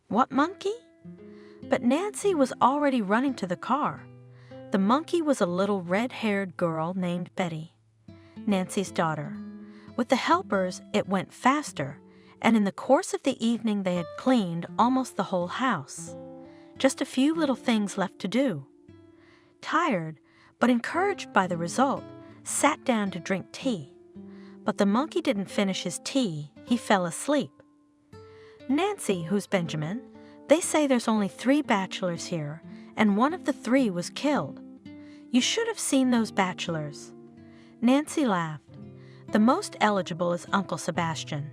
What monkey? But Nancy was already running to the car. The monkey was a little red-haired girl named Betty, Nancy's daughter. With the helpers, it went faster, and in the course of the evening they had cleaned almost the whole house. Just a few little things left to do. Tired, but encouraged by the result, sat down to drink tea. But the monkey didn't finish his tea. He fell asleep. Nancy, who's Benjamin, they say there's only 3 bachelors here, and one of the 3 was killed. You should have seen those bachelors. Nancy laughed. The most eligible is Uncle Sebastian.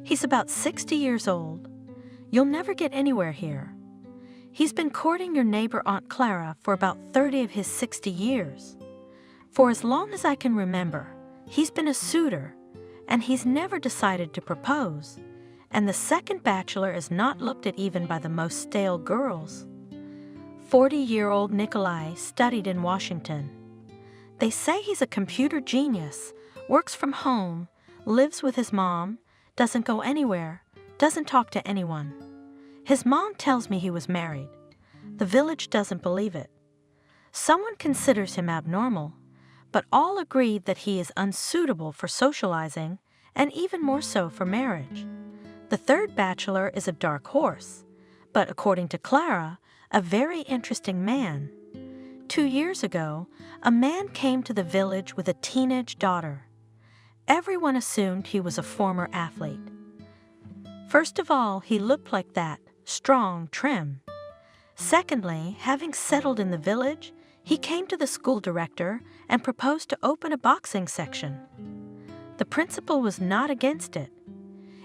He's about 60 years old. You'll never get anywhere here. He's been courting your neighbor Aunt Clara for about 30 of his 60 years. For as long as I can remember, he's been a suitor, and he's never decided to propose. And the second bachelor is not looked at even by the most stale girls. 40-year-old Nikolai studied in Washington. They say he's a computer genius, works from home, lives with his mom, doesn't go anywhere, doesn't talk to anyone. His mom tells me he was married. The village doesn't believe it. Someone considers him abnormal, but all agreed that he is unsuitable for socializing and even more so for marriage. The third bachelor is a dark horse, but according to Clara, a very interesting man. 2 years ago, a man came to the village with a teenage daughter. Everyone assumed he was a former athlete. First of all, he looked like that, strong, trim. Secondly, having settled in the village, he came to the school director and proposed to open a boxing section. The principal was not against it.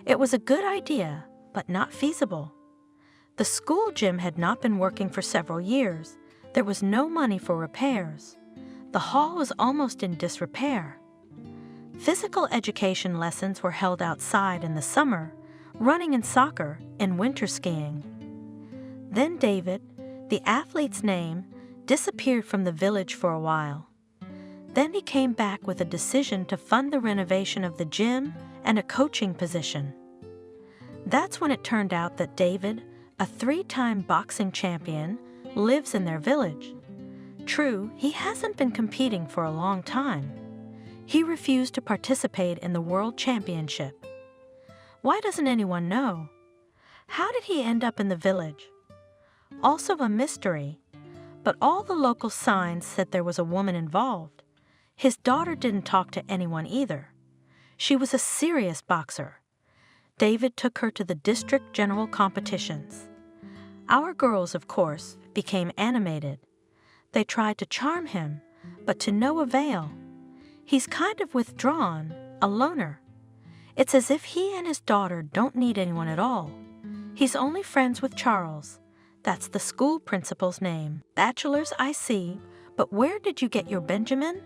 It was a good idea, but not feasible. The school gym had not been working for several years. There was no money for repairs. The hall was almost in disrepair. Physical education lessons were held outside in the summer, running and soccer, and winter skiing. Then David, the athlete's name, disappeared from the village for a while. Then he came back with a decision to fund the renovation of the gym and a coaching position. That's when it turned out that David, a 3-time boxing champion, lives in their village. True, he hasn't been competing for a long time. He refused to participate in the World Championship. Why doesn't anyone know? How did he end up in the village? Also a mystery, but all the local signs said there was a woman involved. His daughter didn't talk to anyone either. She was a serious boxer. David took her to the district general competitions. Our girls, of course, became animated. They tried to charm him, but to no avail. He's kind of withdrawn, a loner. It's as if he and his daughter don't need anyone at all. He's only friends with Charles. That's the school principal's name. Bachelors, I see, but where did you get your Benjamin?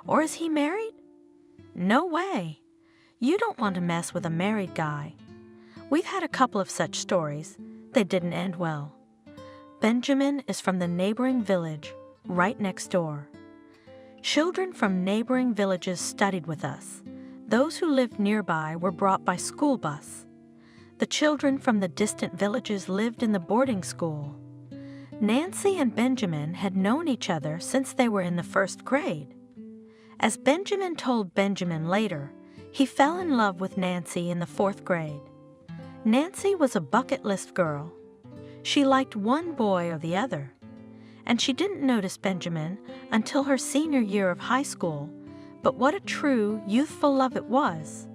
Or is he married? No way. You don't want to mess with a married guy. We've had a couple of such stories. They didn't end well. Benjamin is from the neighboring village, right next door. Children from neighboring villages studied with us. Those who lived nearby were brought by school bus. The children from the distant villages lived in the boarding school. Nancy and Benjamin had known each other since they were in the 1st grade. As Benjamin told Benjamin later, he fell in love with Nancy in the 4th grade. Nancy was a bucket list girl. She liked one boy or the other, and she didn't notice Benjamin until her senior year of high school, but what a true, youthful love it was.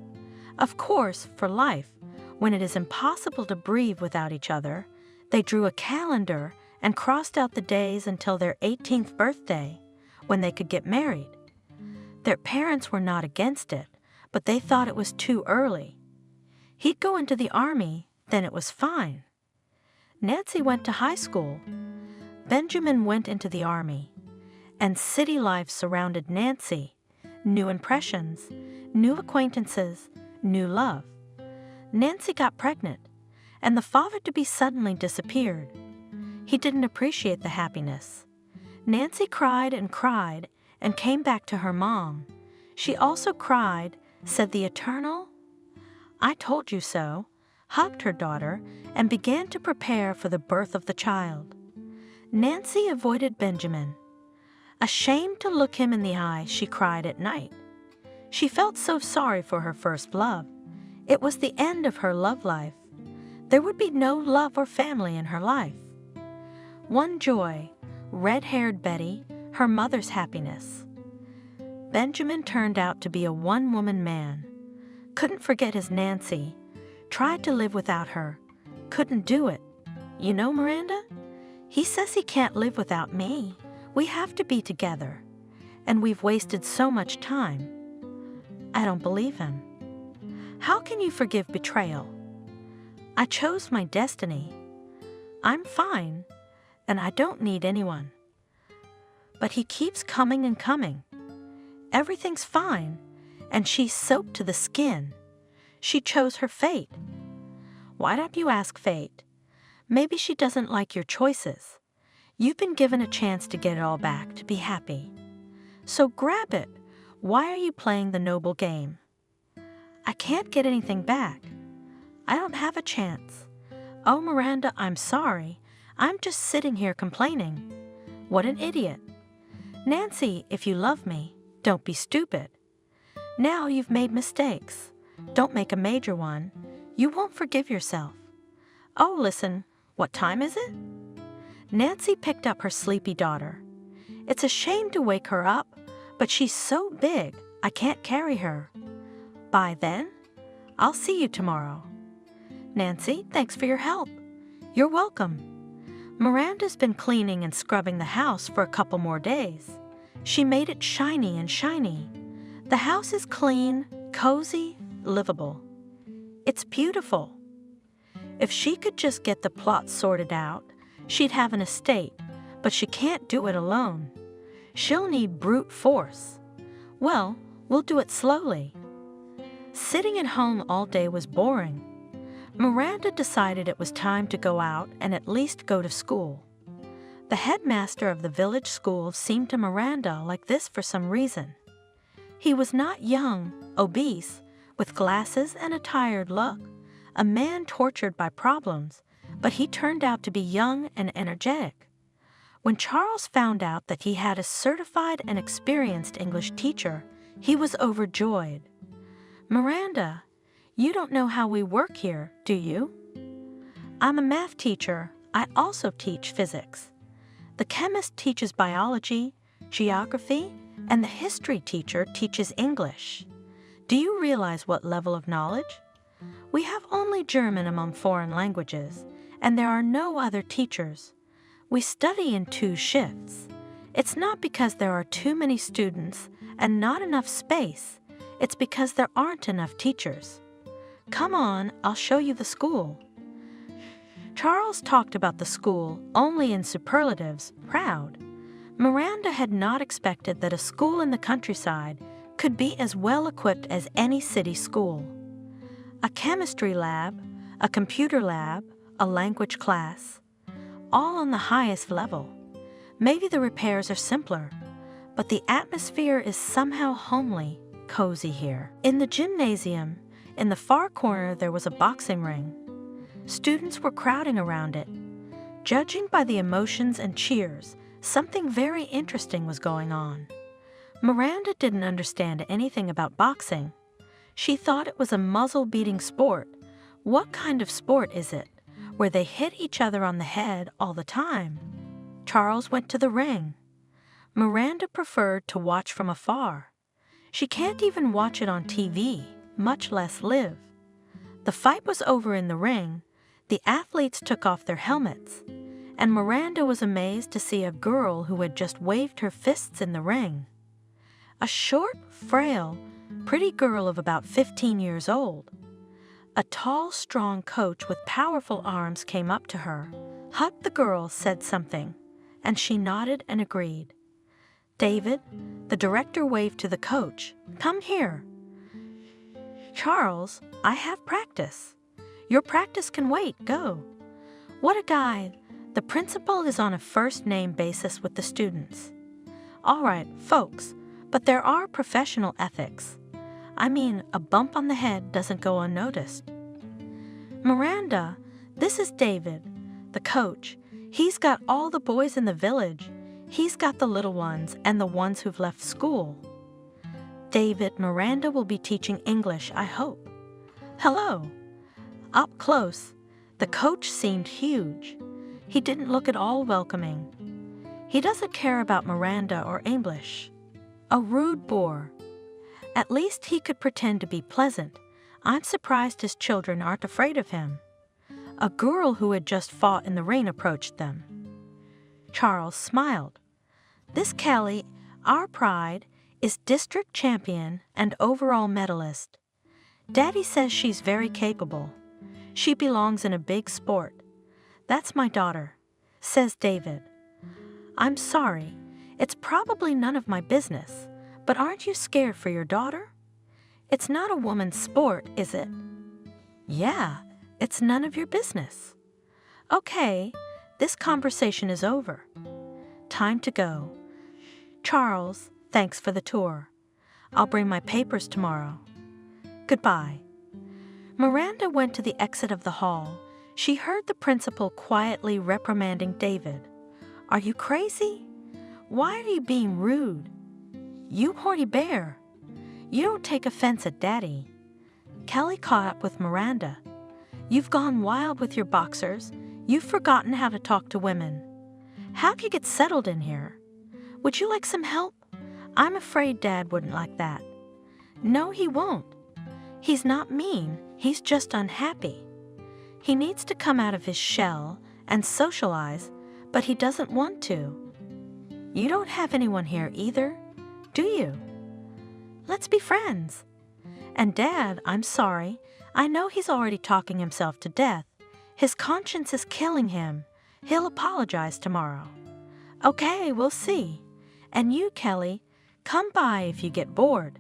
Of course, for life, when it is impossible to breathe without each other, they drew a calendar and crossed out the days until their 18th birthday, when they could get married. Their parents were not against it, but they thought it was too early. He'd go into the army, then it was fine. Nancy went to high school. Benjamin went into the army, and city life surrounded Nancy. New impressions, new acquaintances, new love. Nancy got pregnant, and the father-to-be suddenly disappeared. He didn't appreciate the happiness. Nancy cried and came back to her mom. She also cried, said the eternal, "I told you so," hugged her daughter, and began to prepare for the birth of the child. Nancy avoided Benjamin. Ashamed to look him in the eye, she cried at night. She felt so sorry for her first love. It was the end of her love life. There would be no love or family in her life. One joy, red-haired Betty, her mother's happiness. Benjamin turned out to be a one-woman man. Couldn't forget his Nancy. Tried to live without her. Couldn't do it. You know, Miranda? He says he can't live without me. We have to be together. And we've wasted so much time. I don't believe him. How can you forgive betrayal? I chose my destiny. I'm fine, and I don't need anyone. But he keeps coming and coming. Everything's fine, and she's soaked to the skin. She chose her fate. Why don't you ask fate? Maybe she doesn't like your choices. You've been given a chance to get it all back, to be happy. So grab it. Why are you playing the noble game? I can't get anything back. I don't have a chance. Oh, Miranda, I'm sorry. I'm just sitting here complaining. What an idiot. Nancy, if you love me, don't be stupid. Now you've made mistakes. Don't make a major one. You won't forgive yourself. Oh, listen, what time is it? Nancy picked up her sleepy daughter. It's a shame to wake her up, but she's so big, I can't carry her. Bye then. I'll see you tomorrow. Nancy, thanks for your help. You're welcome. Miranda's been cleaning and scrubbing the house for a couple more days. She made it shiny and shiny. The house is clean, cozy, livable. It's beautiful. If she could just get the plot sorted out, she'd have an estate, but she can't do it alone. She'll need brute force. Well, we'll do it slowly. Sitting at home all day was boring. Miranda decided it was time to go out and at least go to school. The headmaster of the village school seemed to Miranda like this for some reason. He was not young, obese, with glasses and a tired look, a man tortured by problems, but he turned out to be young and energetic. When Charles found out that he had a certified and experienced English teacher, he was overjoyed. Miranda, you don't know how we work here, do you? I'm a math teacher. I also teach physics. The chemist teaches biology, geography, and the history teacher teaches English. Do you realize what level of knowledge? We have only German among foreign languages, and there are no other teachers. We study in 2 shifts. It's not because there are too many students and not enough space. It's because there aren't enough teachers. Come on, I'll show you the school. Charles talked about the school only in superlatives, proud. Miranda had not expected that a school in the countryside, could be as well equipped as any city school. A chemistry lab, a computer lab, a language class, all on the highest level. Maybe the repairs are simpler, but the atmosphere is somehow homely, cozy here. In the gymnasium, in the far corner, there was a boxing ring. Students were crowding around it. Judging by the emotions and cheers, something very interesting was going on. Miranda didn't understand anything about boxing. She thought it was a muzzle-beating sport. What kind of sport is it, where they hit each other on the head all the time? Charles went to the ring. Miranda preferred to watch from afar. She can't even watch it on TV, much less live. The fight was over in the ring. The athletes took off their helmets, and Miranda was amazed to see a girl who had just waved her fists in the ring. A short, frail, pretty girl of about 15 years old. A tall, strong coach with powerful arms came up to her, hugged the girl, said something, and she nodded and agreed. David, the director, waved to the coach. Come here. Charles, I have practice. Your practice can wait. Go. What a guy. The principal is on a first-name basis with the students. All right, folks, but there are professional ethics. I mean, a bump on the head doesn't go unnoticed. Miranda, this is David, the coach. He's got all the boys in the village. He's got the little ones and the ones who've left school. David, Miranda will be teaching English, I hope. Hello. Up close, the coach seemed huge. He didn't look at all welcoming. He doesn't care about Miranda or English. A rude bore. At least he could pretend to be pleasant. I'm surprised his children aren't afraid of him. A girl who had just fought in the ring approached them. Charles smiled. This Kelly, our pride, is district champion and overall medalist. Daddy says she's very capable. She belongs in a big sport. That's my daughter, says David. I'm sorry, it's probably none of my business, but aren't you scared for your daughter? It's not a woman's sport, is it? Yeah, it's none of your business. Okay, this conversation is over. Time to go. Charles, thanks for the tour. I'll bring my papers tomorrow. Goodbye. Miranda went to the exit of the hall. She heard the principal quietly reprimanding David. Are you crazy? Why are you being rude? You horny bear. You don't take offense at Daddy. Kelly caught up with Miranda. You've gone wild with your boxers. You've forgotten how to talk to women. How'd you get settled in here? Would you like some help? I'm afraid Dad wouldn't like that. No, he won't. He's not mean. He's just unhappy. He needs to come out of his shell and socialize, but he doesn't want to. You don't have anyone here either, do you? Let's be friends. And Dad, I'm sorry. I know he's already talking himself to death. His conscience is killing him. He'll apologize tomorrow. Okay, we'll see. And you, Kelly, come by if you get bored.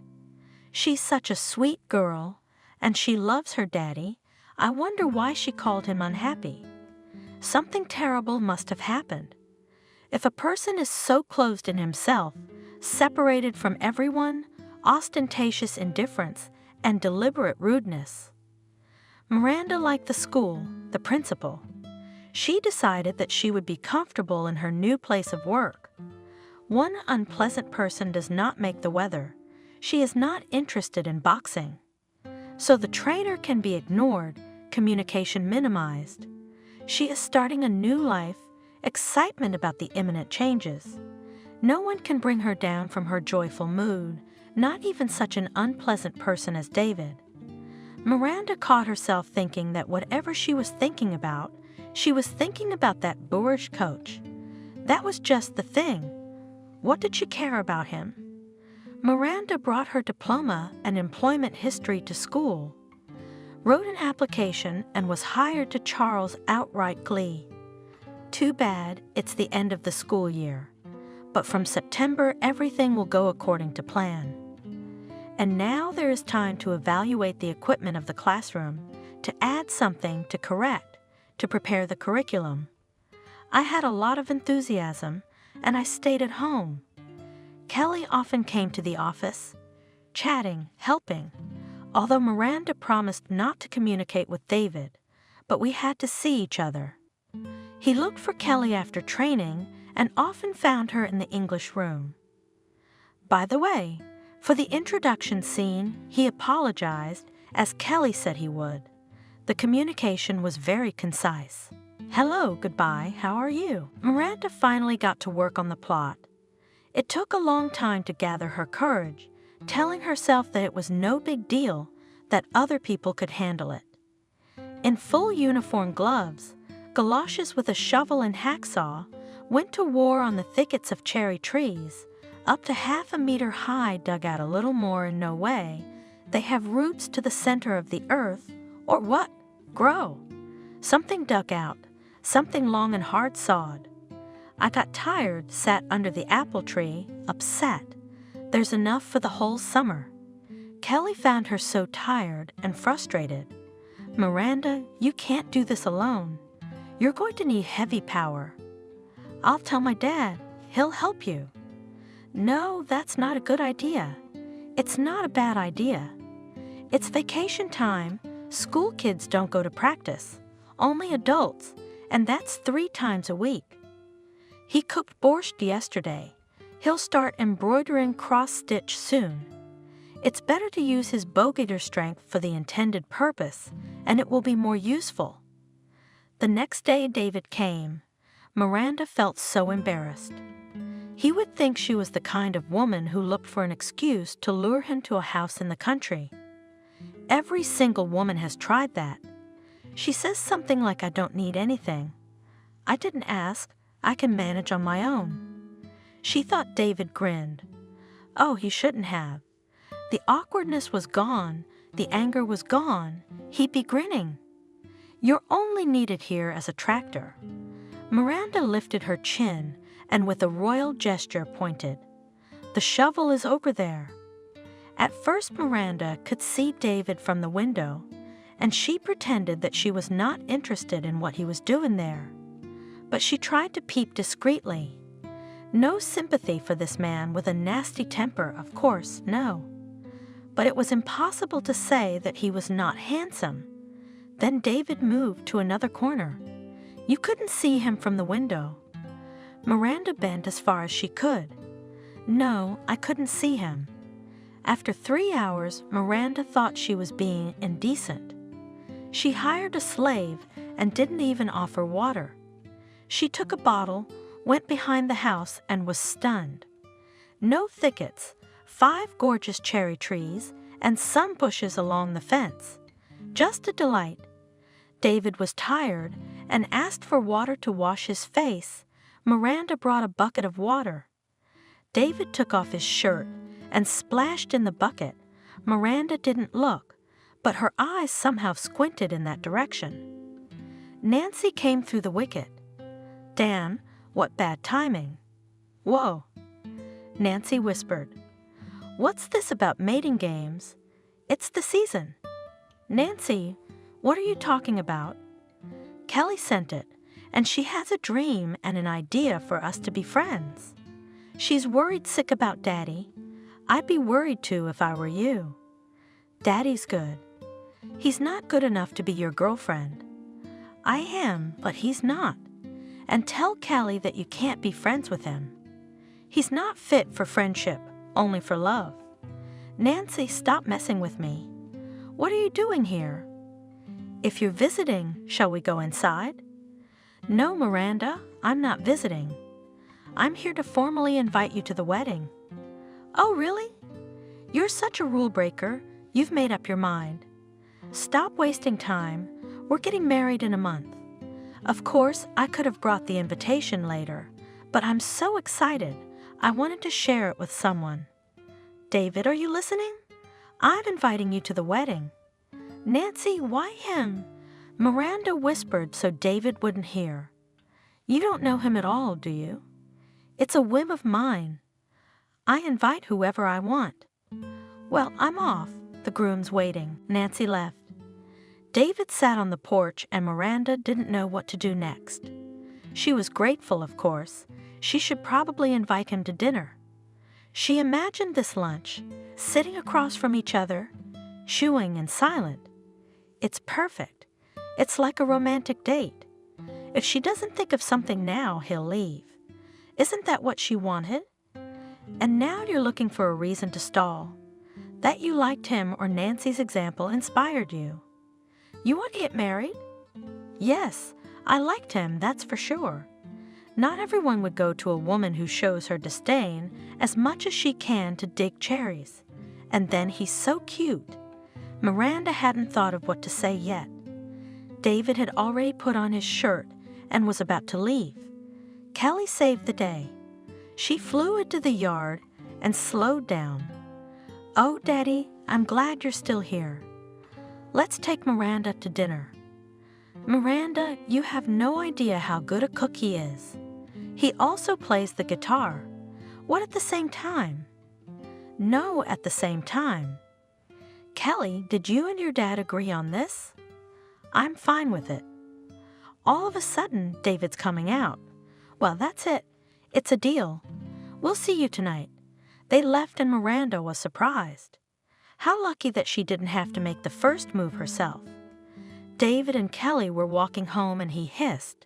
She's such a sweet girl, and she loves her daddy. I wonder why she called him unhappy. Something terrible must have happened. If a person is so closed in himself, separated from everyone, ostentatious indifference, and deliberate rudeness. Miranda liked the school, the principal. She decided that she would be comfortable in her new place of work. One unpleasant person does not make the weather. She is not interested in boxing. So the trainer can be ignored, communication minimized. She is starting a new life, excitement about the imminent changes. No one can bring her down from her joyful mood, not even such an unpleasant person as David. Miranda caught herself thinking that whatever she was thinking about that boorish coach. That was just the thing. What did she care about him? Miranda brought her diploma and employment history to school, wrote an application, and was hired to Charles' outright glee. Too bad it's the end of the school year, but from September everything will go according to plan. And now there is time to evaluate the equipment of the classroom, to add something, to correct, to prepare the curriculum. I had a lot of enthusiasm, and I stayed at home. Kelly often came to the office, chatting, helping, although Miranda promised not to communicate with David, but we had to see each other. He looked for Kelly after training and often found her in the English room. By the way, for the introduction scene, he apologized, as Kelly said he would. The communication was very concise. Hello, goodbye, how are you? Miranda finally got to work on the plot. It took a long time to gather her courage, telling herself that it was no big deal, that other people could handle it. In full uniform gloves, galoshes with a shovel and hacksaw, went to war on the thickets of cherry trees, up to 1/2 meter high, dug out a little more in no way. They have roots to the center of the earth, or what? Grow. Something dug out, something long and hard sawed. I got tired, sat under the apple tree, upset. There's enough for the whole summer. Kelly found her so tired and frustrated. Miranda, you can't do this alone. You're going to need heavy power. I'll tell my dad. He'll help you. No, that's not a good idea. It's not a bad idea. It's vacation time. School kids don't go to practice. Only adults, and that's 3 times a week. He cooked borscht yesterday. He'll start embroidering cross-stitch soon. It's better to use his bowgator strength for the intended purpose, and it will be more useful. The next day David came. Miranda felt so embarrassed. He would think she was the kind of woman who looked for an excuse to lure him to a house in the country. Every single woman has tried that. She says something like, I don't need anything. I didn't ask. I can manage on my own. She thought David grinned. Oh, he shouldn't have. The awkwardness was gone. The anger was gone. He'd be grinning. You're only needed here as a tractor. Miranda lifted her chin and with a royal gesture pointed. The shovel is over there. At first Miranda could see David from the window, and she pretended that she was not interested in what he was doing there. But she tried to peep discreetly. No sympathy for this man with a nasty temper, of course, no. But it was impossible to say that he was not handsome. Then David moved to another corner. You couldn't see him from the window. Miranda bent as far as she could. No, I couldn't see him. After 3 hours, Miranda thought she was being indecent. She hired a slave and didn't even offer water. She took a bottle, went behind the house, and was stunned. No thickets, 5 gorgeous cherry trees, and some bushes along the fence. Just a delight. David was tired and asked for water to wash his face. Miranda brought a bucket of water. David took off his shirt and splashed in the bucket. Miranda didn't look, but her eyes somehow squinted in that direction. Nancy came through the wicket. Dan, what bad timing. Whoa. Nancy whispered. What's this about mating games? It's the season. Nancy, what are you talking about? Kelly sent it, and she has a dream and an idea for us to be friends. She's worried sick about Daddy. I'd be worried too if I were you. Daddy's good. He's not good enough to be your girlfriend. I am, but he's not. And tell Kelly that you can't be friends with him. He's not fit for friendship, only for love. Nancy, stop messing with me. What are you doing here? If you're visiting, shall we go inside? No, Miranda, I'm not visiting. I'm here to formally invite you to the wedding. Oh, really? You're such a rule breaker. You've made up your mind. Stop wasting time. We're getting married in a month. Of course, I could have brought the invitation later, but I'm so excited. I wanted to share it with someone. David, are you listening? I'm inviting you to the wedding. Nancy, why him? Miranda whispered so David wouldn't hear. You don't know him at all, do you? It's a whim of mine. I invite whoever I want. Well, I'm off. The groom's waiting. Nancy left. David sat on the porch, and Miranda didn't know what to do next. She was grateful, of course. She should probably invite him to dinner. She imagined this lunch, sitting across from each other, chewing and silent. It's perfect. It's like a romantic date. If she doesn't think of something now, he'll leave. Isn't that what she wanted? And now you're looking for a reason to stall. That you liked him or Nancy's example inspired you. You want to get married? Yes, I liked him, that's for sure. Not everyone would go to a woman who shows her disdain as much as she can to dig cherries. And then he's so cute. Miranda hadn't thought of what to say yet. David had already put on his shirt and was about to leave. Kelly saved the day. She flew into the yard and slowed down. "Oh, Daddy, I'm glad you're still here. Let's take Miranda to dinner." "Miranda, you have no idea how good a cook he is. He also plays the guitar." "What, at the same time?" "No, at the same time." "Kelly, did you and your dad agree on this?" "I'm fine with it." All of a sudden, David's coming out. "Well, that's it. It's a deal. We'll see you tonight." They left and Miranda was surprised. How lucky that she didn't have to make the first move herself. David and Kelly were walking home and he hissed,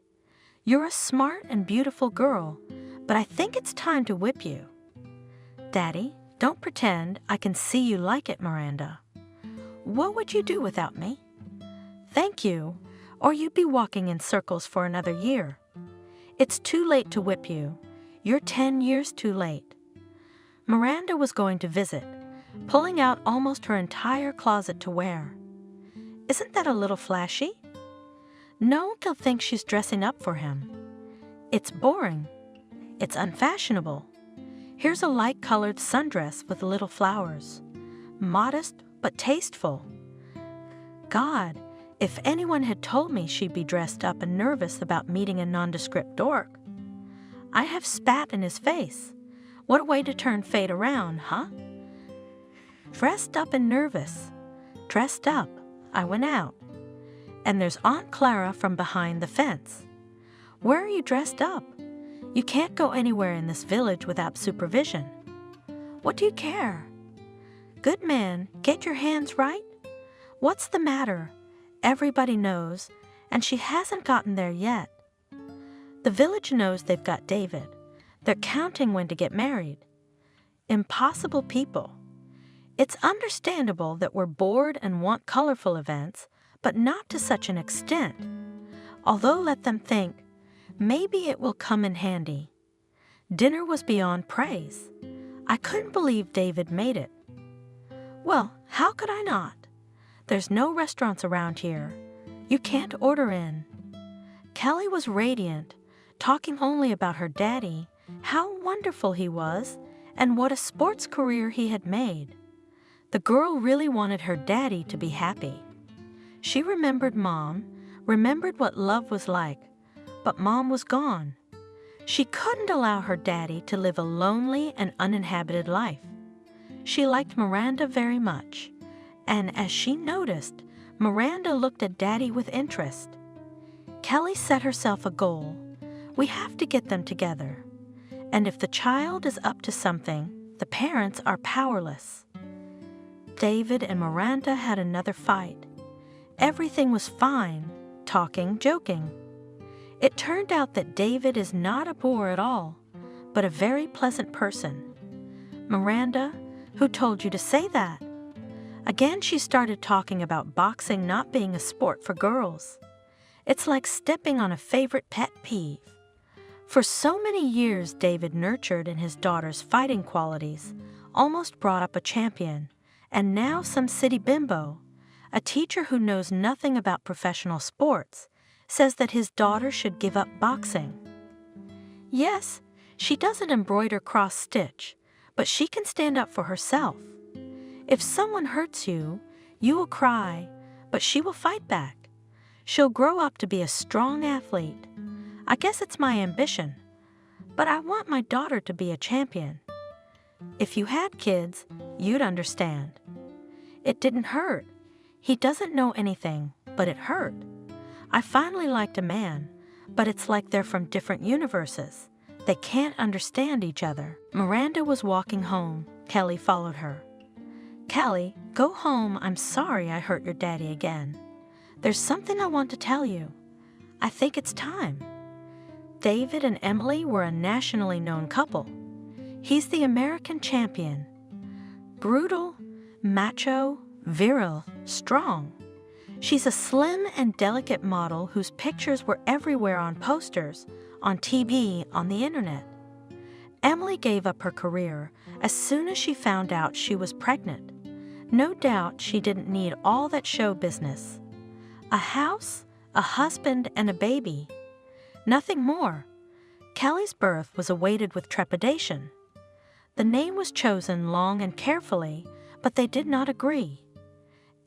"You're a smart and beautiful girl, but I think it's time to whip you." "Daddy, don't pretend. I can see you like it, Miranda." "What would you do without me?" "Thank you, or you'd be walking in circles for another year. It's too late to whip you. You're 10 years too late." Miranda was going to visit, pulling out almost her entire closet to wear. "Isn't that a little flashy?" "No, they'll think she's dressing up for him." "It's boring. It's unfashionable. Here's a light-colored sundress with little flowers. Modest but tasteful." God, if anyone had told me she'd be dressed up and nervous about meeting a nondescript dork. I have spat in his face. What a way to turn fate around, huh? Dressed up and nervous. Dressed up. I went out. And there's Aunt Clara from behind the fence. "Where are you dressed up? You can't go anywhere in this village without supervision." "What do you care?" "Good man, get your hands right. What's the matter? Everybody knows, and she hasn't gotten there yet. The village knows they've got David. They're counting when to get married. Impossible people. It's understandable that we're bored and want colorful events, but not to such an extent. Although let them think, maybe it will come in handy." Dinner was beyond praise. I couldn't believe David made it. "Well, how could I not? There's no restaurants around here. You can't order in." Kelly was radiant, talking only about her daddy, how wonderful he was, and what a sports career he had made. The girl really wanted her daddy to be happy. She remembered Mom, remembered what love was like, but Mom was gone. She couldn't allow her daddy to live a lonely and uninhabited life. She liked Miranda very much, and as she noticed, Miranda looked at Daddy with interest. Kelly set herself a goal. We have to get them together. And if the child is up to something, the parents are powerless. David and Miranda had another fight. Everything was fine, talking, joking. It turned out that David is not a bore at all, but a very pleasant person. "Miranda, who told you to say that?" Again she started talking about boxing not being a sport for girls. It's like stepping on a favorite pet peeve. For so many years David nurtured in his daughter's fighting qualities, almost brought up a champion, and now some city bimbo, a teacher who knows nothing about professional sports, says that his daughter should give up boxing. Yes, she doesn't embroider cross-stitch, but she can stand up for herself. If someone hurts you, you will cry, but she will fight back. She'll grow up to be a strong athlete. I guess it's my ambition, but I want my daughter to be a champion. If you had kids, you'd understand. It didn't hurt. He doesn't know anything, but it hurt. I finally liked a man, but it's like they're from different universes. They can't understand each other. Miranda was walking home. Kelly followed her. Kelly, go home. I'm sorry I hurt your daddy again. There's something I want to tell you. I think it's time. David and Emily were a nationally known couple. He's the American champion. Brutal, macho, virile, strong. She's a slim and delicate model whose pictures were everywhere on posters, on TV, on the internet. Emily gave up her career as soon as she found out she was pregnant. No doubt she didn't need all that show business. A house, a husband, and a baby. Nothing more. Kelly's birth was awaited with trepidation. The name was chosen long and carefully, but they did not agree.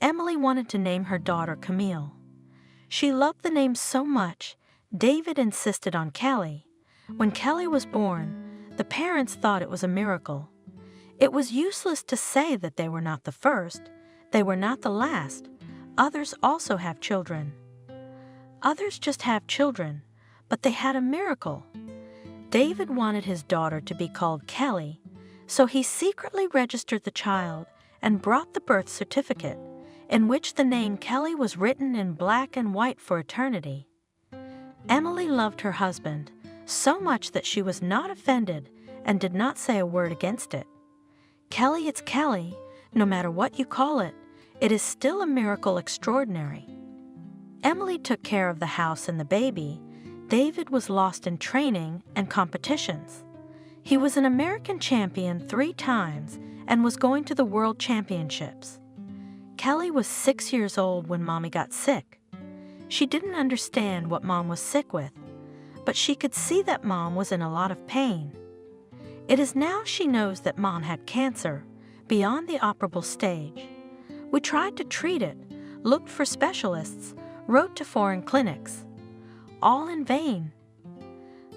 Emily wanted to name her daughter Camille. She loved the name so much, David insisted on Kelly. When Kelly was born, the parents thought it was a miracle. It was useless to say that they were not the first, they were not the last. Others also have children. Others just have children, but they had a miracle. David wanted his daughter to be called Kelly, so he secretly registered the child and brought the birth certificate, in which the name Kelly was written in black and white for eternity. Emily loved her husband so much that she was not offended and did not say a word against it. Kelly, it's Kelly, no matter what you call it, it is still a miracle extraordinary. Emily took care of the house and the baby. David was lost in training and competitions. He was an American champion 3 times and was going to the World Championships. Kelly was 6 years old when Mommy got sick. She didn't understand what Mom was sick with, but she could see that Mom was in a lot of pain. It is now she knows that Mom had cancer, beyond the operable stage. We tried to treat it, looked for specialists, wrote to foreign clinics. All in vain.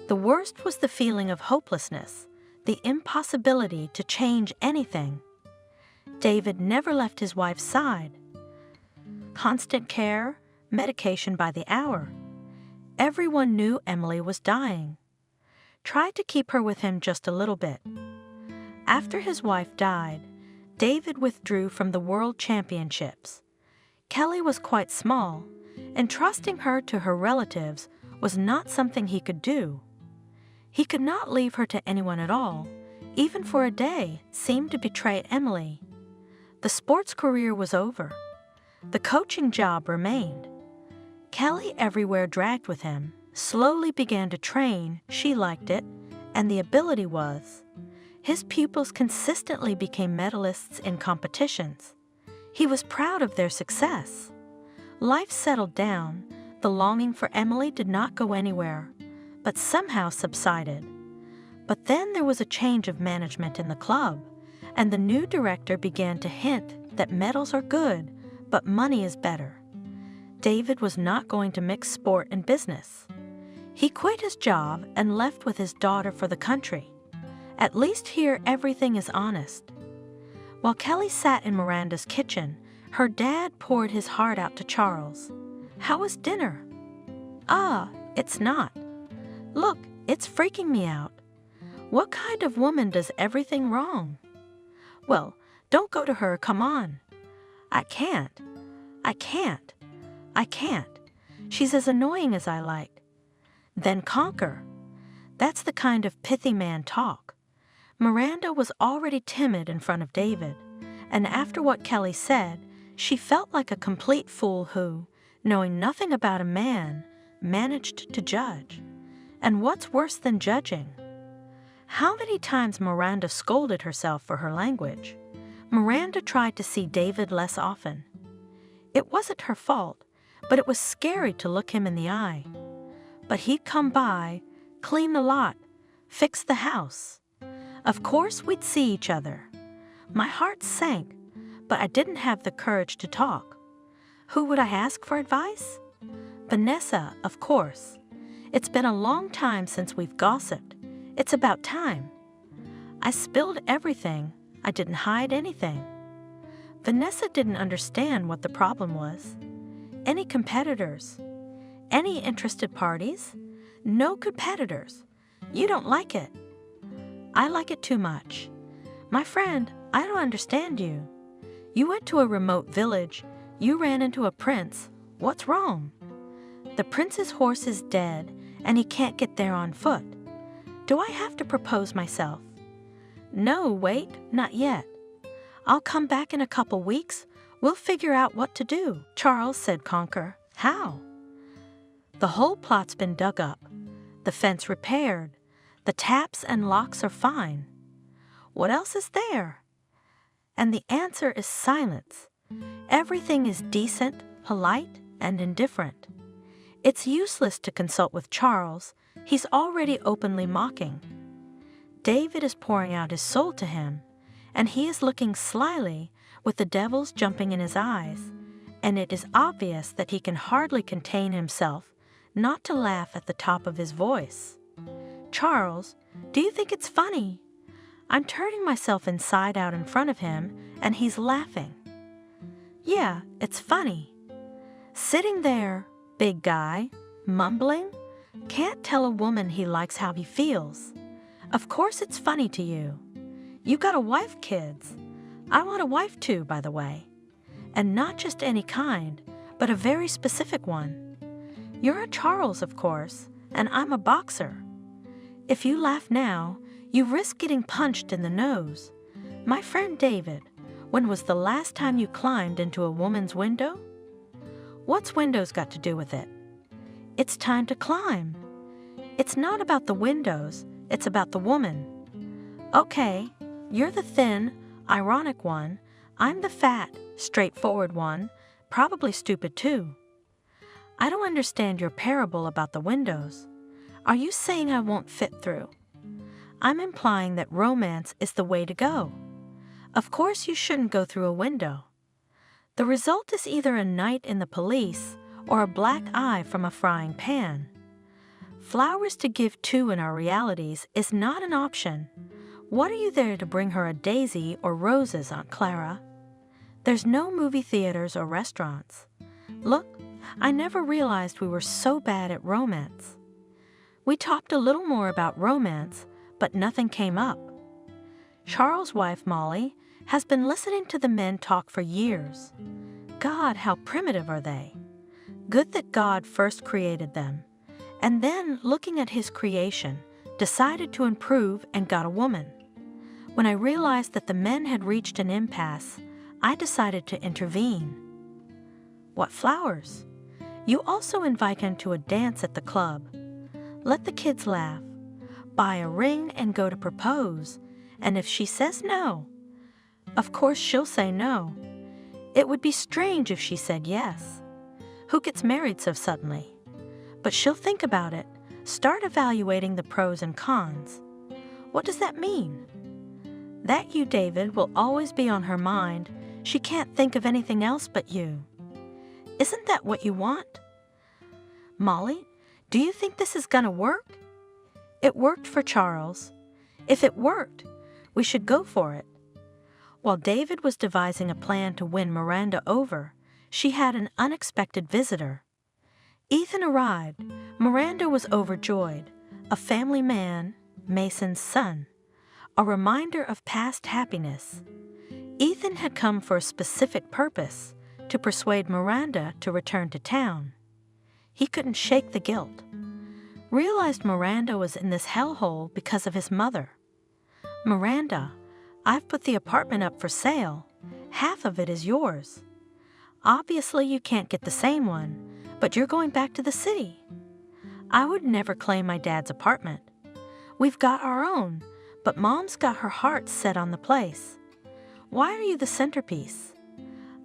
The worst was the feeling of hopelessness, the impossibility to change anything. David never left his wife's side. Constant care, medication by the hour. Everyone knew Emily was dying. Tried to keep her with him just a little bit. After his wife died, David withdrew from the World Championships. Kelly was quite small, and trusting her to her relatives was not something he could do. He could not leave her to anyone at all, even for a day, seemed to betray Emily. The sports career was over. The coaching job remained. Kelly everywhere dragged with him, slowly began to train, she liked it, and the ability was. His pupils consistently became medalists in competitions. He was proud of their success. Life settled down. The longing for Emily did not go anywhere, but somehow subsided. But then there was a change of management in the club, and the new director began to hint that medals are good, but money is better. David was not going to mix sport and business. He quit his job and left with his daughter for the country. At least here everything is honest. While Kelly sat in Miranda's kitchen, her dad poured his heart out to Charles. "How was dinner?" "Ah, it's not. Look, it's freaking me out. What kind of woman does everything wrong?" "Well, don't go to her, come on." I can't. She's as annoying as I like." "Then conquer." That's the kind of pithy man talk. Miranda was already timid in front of David, and after what Kelly said, she felt like a complete fool who, knowing nothing about a man, managed to judge. And what's worse than judging? How many times Miranda scolded herself for her language. Miranda tried to see David less often. It wasn't her fault, but it was scary to look him in the eye. But he'd come by, clean the lot, fix the house. Of course we'd see each other. My heart sank, but I didn't have the courage to talk. Who would I ask for advice? Vanessa, of course. It's been a long time since we've gossiped. It's about time. I spilled everything. I didn't hide anything. Vanessa didn't understand what the problem was. Any competitors? Any interested parties? No competitors. You don't like it. I like it too much. My friend, I don't understand you. You went to a remote village. You ran into a prince. What's wrong? The prince's horse is dead, and he can't get there on foot. Do I have to propose myself? No, wait, not yet. I'll come back in a couple weeks. We'll figure out what to do, Charles said Conker. How? The whole plot's been dug up, the fence repaired, the taps and locks are fine. What else is there? And the answer is silence. Everything is decent, polite, and indifferent. It's useless to consult with Charles. He's already openly mocking. David is pouring out his soul to him, and he is looking slyly with the devils jumping in his eyes, and it is obvious that he can hardly contain himself not to laugh at the top of his voice. Charles, do you think it's funny? I'm turning myself inside out in front of him, and he's laughing. Yeah, it's funny. Sitting there, big guy, mumbling, can't tell a woman he likes how he feels. Of course it's funny to you. You got a wife, kids. I want a wife too, by the way. And not just any kind, but a very specific one. You're a Charles, of course, and I'm a boxer. If you laugh now, you risk getting punched in the nose. My friend David, when was the last time you climbed into a woman's window? What's windows got to do with it? It's time to climb. It's not about the windows, it's about the woman. Okay, you're the thin, ironic one. I'm the fat, straightforward one, probably stupid too. I don't understand your parable about the windows. Are you saying I won't fit through? I'm implying that romance is the way to go. Of course you shouldn't go through a window. The result is either a night in the police or a black eye from a frying pan. Flowers to give to in our realities is not an option. What are you there to bring her a daisy or roses, Aunt Clara? There's no movie theaters or restaurants. Look, I never realized we were so bad at romance. We talked a little more about romance, but nothing came up. Charles' wife, Molly, has been listening to the men talk for years. God, how primitive are they? Good that God first created them, and then, looking at his creation, decided to improve and got a woman. When I realized that the men had reached an impasse, I decided to intervene. What flowers? You also invite him to a dance at the club. Let the kids laugh. Buy a ring and go to propose, and if she says no, of course she'll say no. It would be strange if she said yes. Who gets married so suddenly? But she'll think about it, start evaluating the pros and cons. What does that mean? That you, David, will always be on her mind. She can't think of anything else but you. Isn't that what you want? Molly, do you think this is gonna work? It worked for Charles. If it worked, we should go for it. While David was devising a plan to win Miranda over, she had an unexpected visitor. Ethan arrived. Miranda was overjoyed. A family man, Mason's son. A reminder of past happiness. Ethan had come for a specific purpose, to persuade Miranda to return to town. He couldn't shake the guilt. Realized Miranda was in this hellhole because of his mother. Miranda, I've put the apartment up for sale. Half of it is yours. Obviously you can't get the same one, but you're going back to the city. I would never claim my dad's apartment. We've got our own, but Mom's got her heart set on the place. Why are you the centerpiece?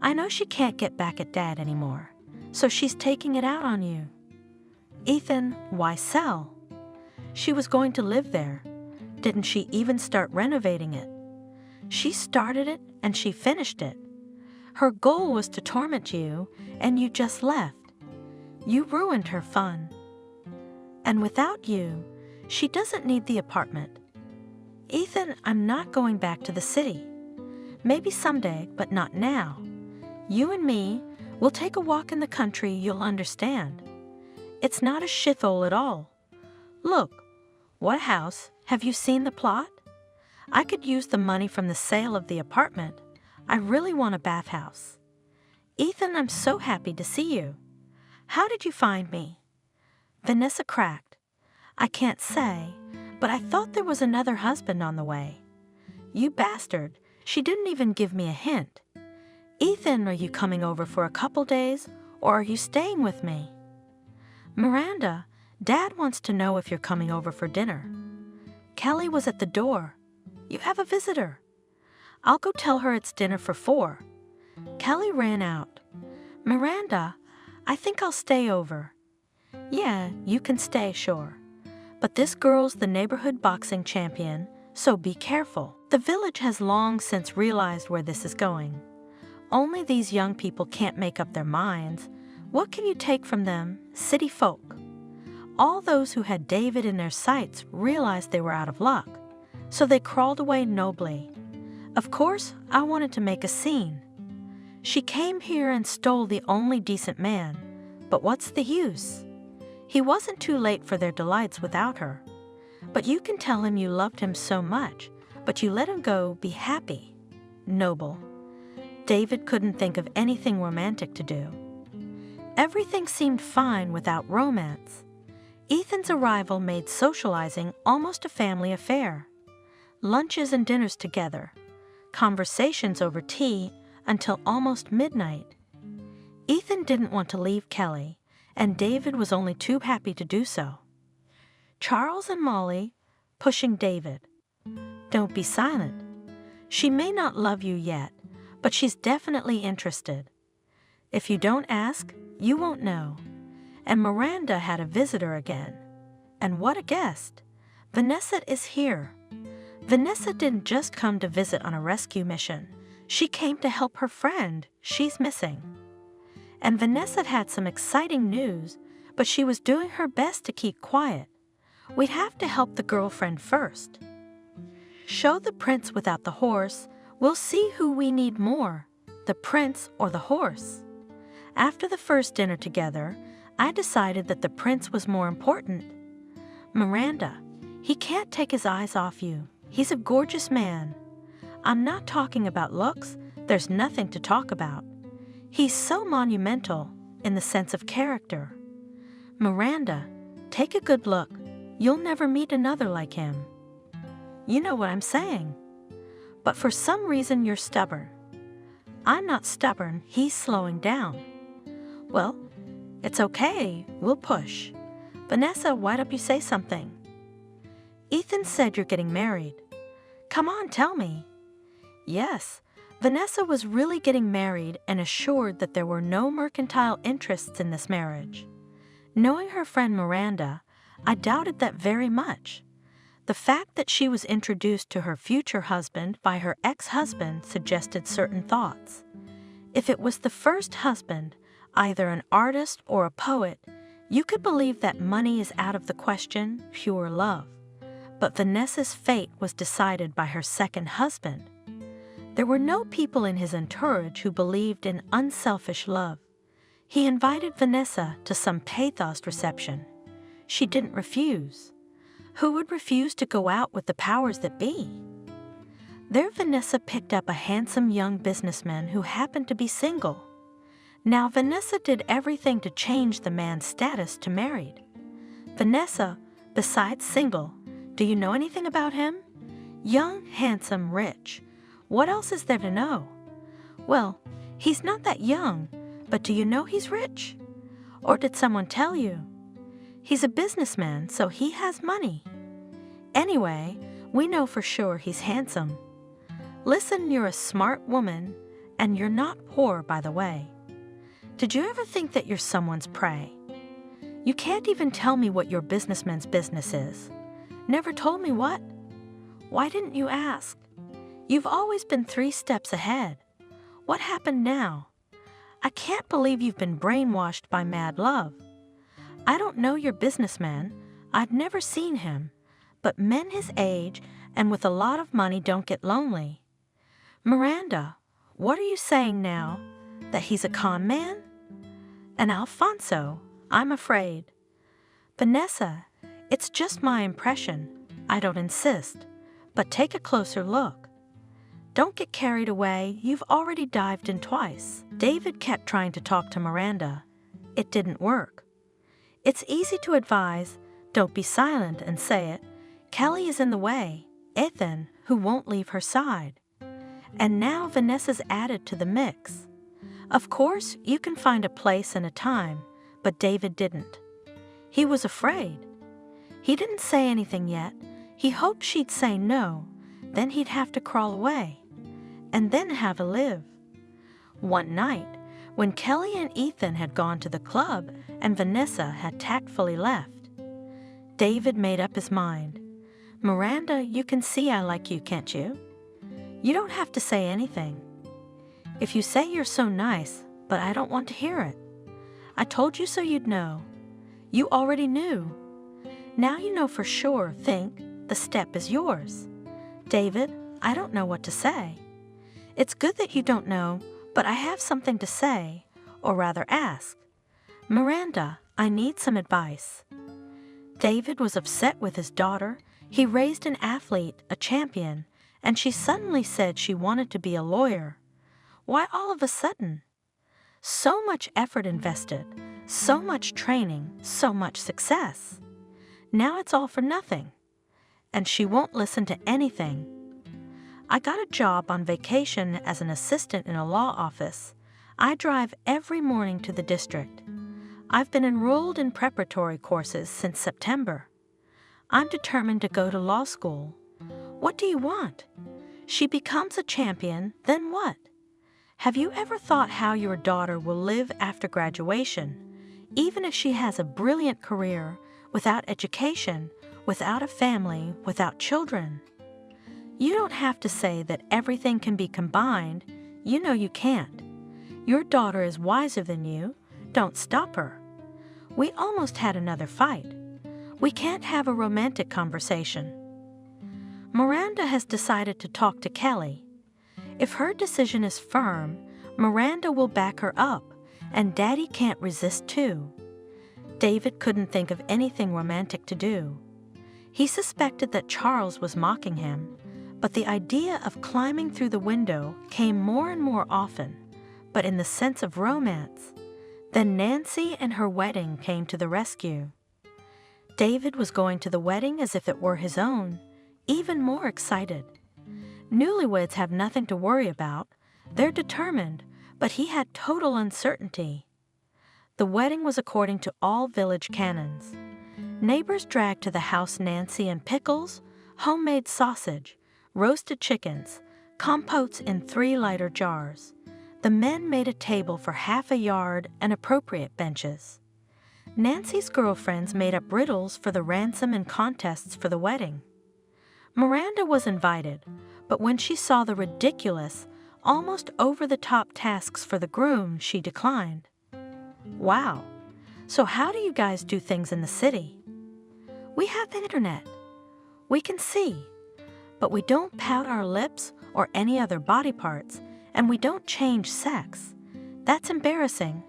I know she can't get back at Dad anymore, so she's taking it out on you. Ethan, why sell? She was going to live there. Didn't she even start renovating it? She started it and she finished it. Her goal was to torment you, and you just left. You ruined her fun. And without you, she doesn't need the apartment. Ethan, I'm not going back to the city. Maybe someday, but not now. You and me, we'll take a walk in the country, you'll understand. It's not a shithole at all. Look, what house? Have you seen the plot? I could use the money from the sale of the apartment. I really want a bathhouse. Ethan, I'm so happy to see you. How did you find me? Vanessa cracked. I can't say, but I thought there was another husband on the way. You bastard, she didn't even give me a hint. Ethan, are you coming over for a couple days, or are you staying with me? Miranda, Dad wants to know if you're coming over for dinner. Kelly was at the door. You have a visitor. I'll go tell her it's dinner for 4. Kelly ran out. Miranda, I think I'll stay over. Yeah, you can stay, sure. But this girl's the neighborhood boxing champion, so be careful. The village has long since realized where this is going. Only these young people can't make up their minds. What can you take from them, city folk? All those who had David in their sights realized they were out of luck, so they crawled away nobly. Of course, I wanted to make a scene. She came here and stole the only decent man, but what's the use? He wasn't too late for their delights without her. But you can tell him you loved him so much, but you let him go, be happy. Noble. David couldn't think of anything romantic to do. Everything seemed fine without romance. Ethan's arrival made socializing almost a family affair. Lunches and dinners together. Conversations over tea until almost midnight. Ethan didn't want to leave Kelly, and David was only too happy to do so. Charles and Molly, pushing David. Don't be silent. She may not love you yet, but she's definitely interested. If you don't ask, you won't know. And Miranda had a visitor again. And what a guest. Vanessa is here. Vanessa didn't just come to visit on a rescue mission. She came to help her friend. She's missing. And Vanessa had some exciting news, but she was doing her best to keep quiet. We'd have to help the girlfriend first. Show the prince without the horse. We'll see who we need more, the prince or the horse. After the first dinner together, I decided that the prince was more important. Miranda, he can't take his eyes off you. He's a gorgeous man. I'm not talking about looks. There's nothing to talk about. He's so monumental in the sense of character. Miranda, take a good look. You'll never meet another like him. You know what I'm saying. But for some reason you're stubborn. I'm not stubborn, he's slowing down. Well, it's okay, we'll push. Vanessa, why don't you say something? Ethan said you're getting married. Come on, tell me. Yes, Vanessa was really getting married and assured that there were no mercantile interests in this marriage. Knowing her friend Miranda, I doubted that very much. The fact that she was introduced to her future husband by her ex-husband suggested certain thoughts. If it was the first husband, either an artist or a poet, you could believe that money is out of the question, pure love. But Vanessa's fate was decided by her second husband. There were no people in his entourage who believed in unselfish love. He invited Vanessa to some pathos reception. She didn't refuse. Who would refuse to go out with the powers that be? There Vanessa picked up a handsome young businessman who happened to be single. Now Vanessa did everything to change the man's status to married. Vanessa, besides single, do you know anything about him? Young, handsome, rich. What else is there to know? Well, he's not that young, but do you know he's rich? Or did someone tell you? He's a businessman, so he has money. Anyway, we know for sure he's handsome. Listen, you're a smart woman, and you're not poor, by the way. Did you ever think that you're someone's prey? You can't even tell me what your businessman's business is. Never told me what? Why didn't you ask? You've always been 3 steps ahead. What happened now? I can't believe you've been brainwashed by mad love. I don't know your businessman. I've never seen him. But men his age and with a lot of money don't get lonely. Miranda, what are you saying now? That he's a con man? And Alfonso, I'm afraid. Vanessa, it's just my impression. I don't insist. But take a closer look. Don't get carried away. You've already dived in twice. David kept trying to talk to Miranda. It didn't work. It's easy to advise, don't be silent and say it. Kelly is in the way. Ethan, who won't leave her side. And now Vanessa's added to the mix. Of course, you can find a place and a time, but David didn't. He was afraid. He didn't say anything yet. He hoped she'd say no, then he'd have to crawl away, and then have a live. One night, when Kelly and Ethan had gone to the club and Vanessa had tactfully left, David made up his mind. Miranda, you can see I like you, can't you? You don't have to say anything. If you say you're so nice, but I don't want to hear it. I told you so you'd know. You already knew. Now you know for sure, think, the step is yours. David, I don't know what to say. It's good that you don't know, but I have something to say, or rather ask. Miranda, I need some advice. David was upset with his daughter. He raised an athlete, a champion, and she suddenly said she wanted to be a lawyer. Why all of a sudden? So much effort invested, so much training, so much success. Now it's all for nothing. And she won't listen to anything. I got a job on vacation as an assistant in a law office. I drive every morning to the district. I've been enrolled in preparatory courses since September. I'm determined to go to law school. What do you want? She becomes a champion, then what? Have you ever thought how your daughter will live after graduation, even if she has a brilliant career, without education, without a family, without children? You don't have to say that everything can be combined. You know you can't. Your daughter is wiser than you. Don't stop her. We almost had another fight. We can't have a romantic conversation. Miranda has decided to talk to Kelly. If her decision is firm, Miranda will back her up, and Daddy can't resist too. David couldn't think of anything romantic to do. He suspected that Charles was mocking him, but the idea of climbing through the window came more and more often, but in the sense of romance. Then Nancy and her wedding came to the rescue. David was going to the wedding as if it were his own, even more excited. Newlyweds have nothing to worry about. They're determined, but he had total uncertainty. The wedding was according to all village canons. Neighbors dragged to the house Nancy and pickles, homemade sausage, roasted chickens, compotes in 3 liter jars. The men made a table for half a yard and appropriate benches. Nancy's girlfriends made up riddles for the ransom and contests for the wedding. Miranda was invited, but when she saw the ridiculous, almost over-the-top tasks for the groom, she declined. Wow, so how do you guys do things in the city? We have the internet. We can see, but we don't pout our lips or any other body parts, and we don't change sex. That's embarrassing,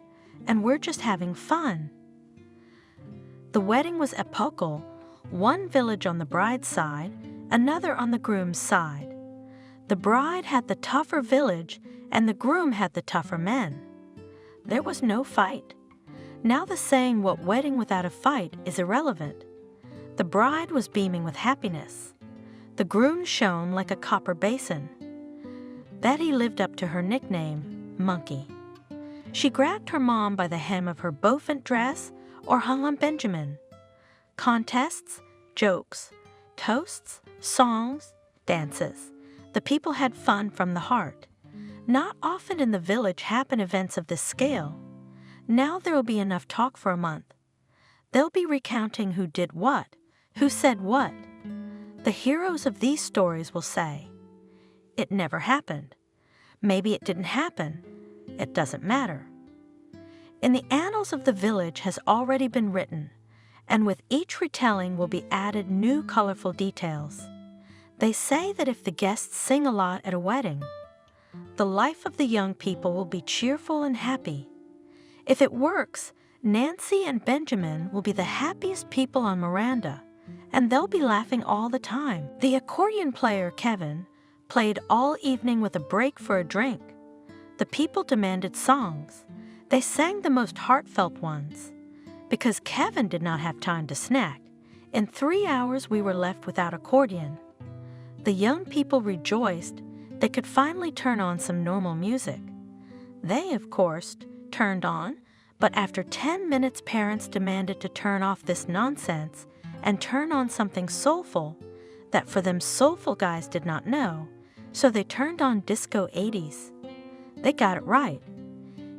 and we're just having fun. The wedding was epochal, one village on the bride's side, another on the groom's side. The bride had the tougher village, and the groom had the tougher men. There was no fight. Now the saying, "what wedding without a fight," is irrelevant. The bride was beaming with happiness. The groom shone like a copper basin. Betty lived up to her nickname, Monkey. She grabbed her mom by the hem of her beaufant dress or hung on Benjamin. Contests, jokes, toasts, songs, dances. The people had fun from the heart. Not often in the village happen events of this scale. Now there will be enough talk for a month. They'll be recounting who did what, who said what. The heroes of these stories will say, "It never happened." Maybe it didn't happen. It doesn't matter. In the annals of the village has already been written, and with each retelling will be added new colorful details. They say that if the guests sing a lot at a wedding, The life of the young people will be cheerful and happy. If it works, Nancy and Benjamin will be the happiest people on Miranda, and they'll be laughing all the time. The accordion player, Kevin, played all evening with a break for a drink. The people demanded songs. They sang the most heartfelt ones. Because Kevin did not have time to snack, in 3 hours we were left without accordion. The young people rejoiced they could finally turn on some normal music. They, of course, turned on, but after 10 minutes parents demanded to turn off this nonsense and turn on something soulful that for them soulful guys did not know, so they turned on Disco 80s. They got it right.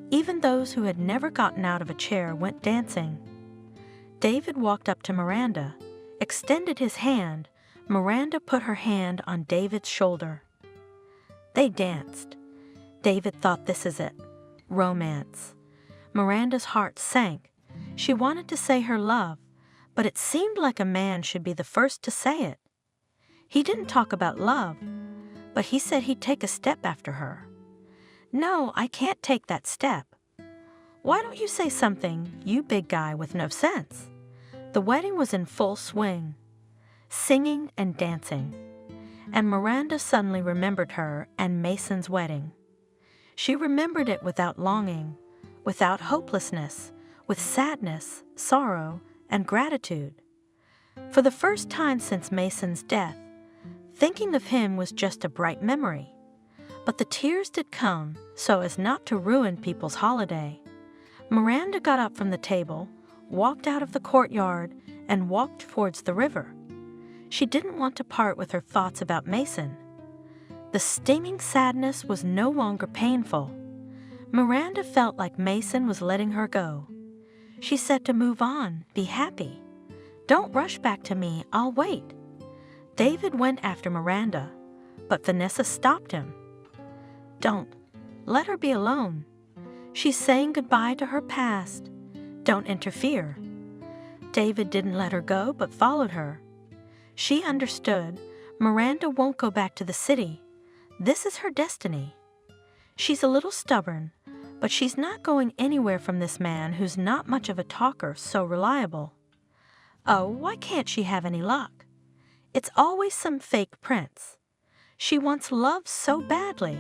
Even those who had never gotten out of a chair went dancing. David walked up to Miranda, extended his hand. Miranda put her hand on David's shoulder. They danced. David thought, this is it. Romance. Miranda's heart sank. She wanted to say her love, but it seemed like a man should be the first to say it. He didn't talk about love, but he said he'd take a step after her. No, I can't take that step. Why don't you say something, you big guy with no sense? The wedding was in full swing, singing and dancing, and Miranda suddenly remembered her and Mason's wedding. She remembered it without longing, without hopelessness, with sadness, sorrow, and gratitude. For the first time since Mason's death, thinking of him was just a bright memory. But the tears did come so as not to ruin people's holiday. Miranda got up from the table, walked out of the courtyard, and walked towards the river. She didn't want to part with her thoughts about Mason. The stinging sadness was no longer painful. Miranda felt like Mason was letting her go. She said to move on, be happy. Don't rush back to me, I'll wait. David went after Miranda, but Vanessa stopped him. Don't. Let her be alone. She's saying goodbye to her past. Don't interfere. David didn't let her go, but followed her. She understood. Miranda won't go back to the city. This is her destiny. She's a little stubborn, but she's not going anywhere from this man who's not much of a talker, so reliable. Oh, why can't she have any luck? It's always some fake prince. She wants love so badly.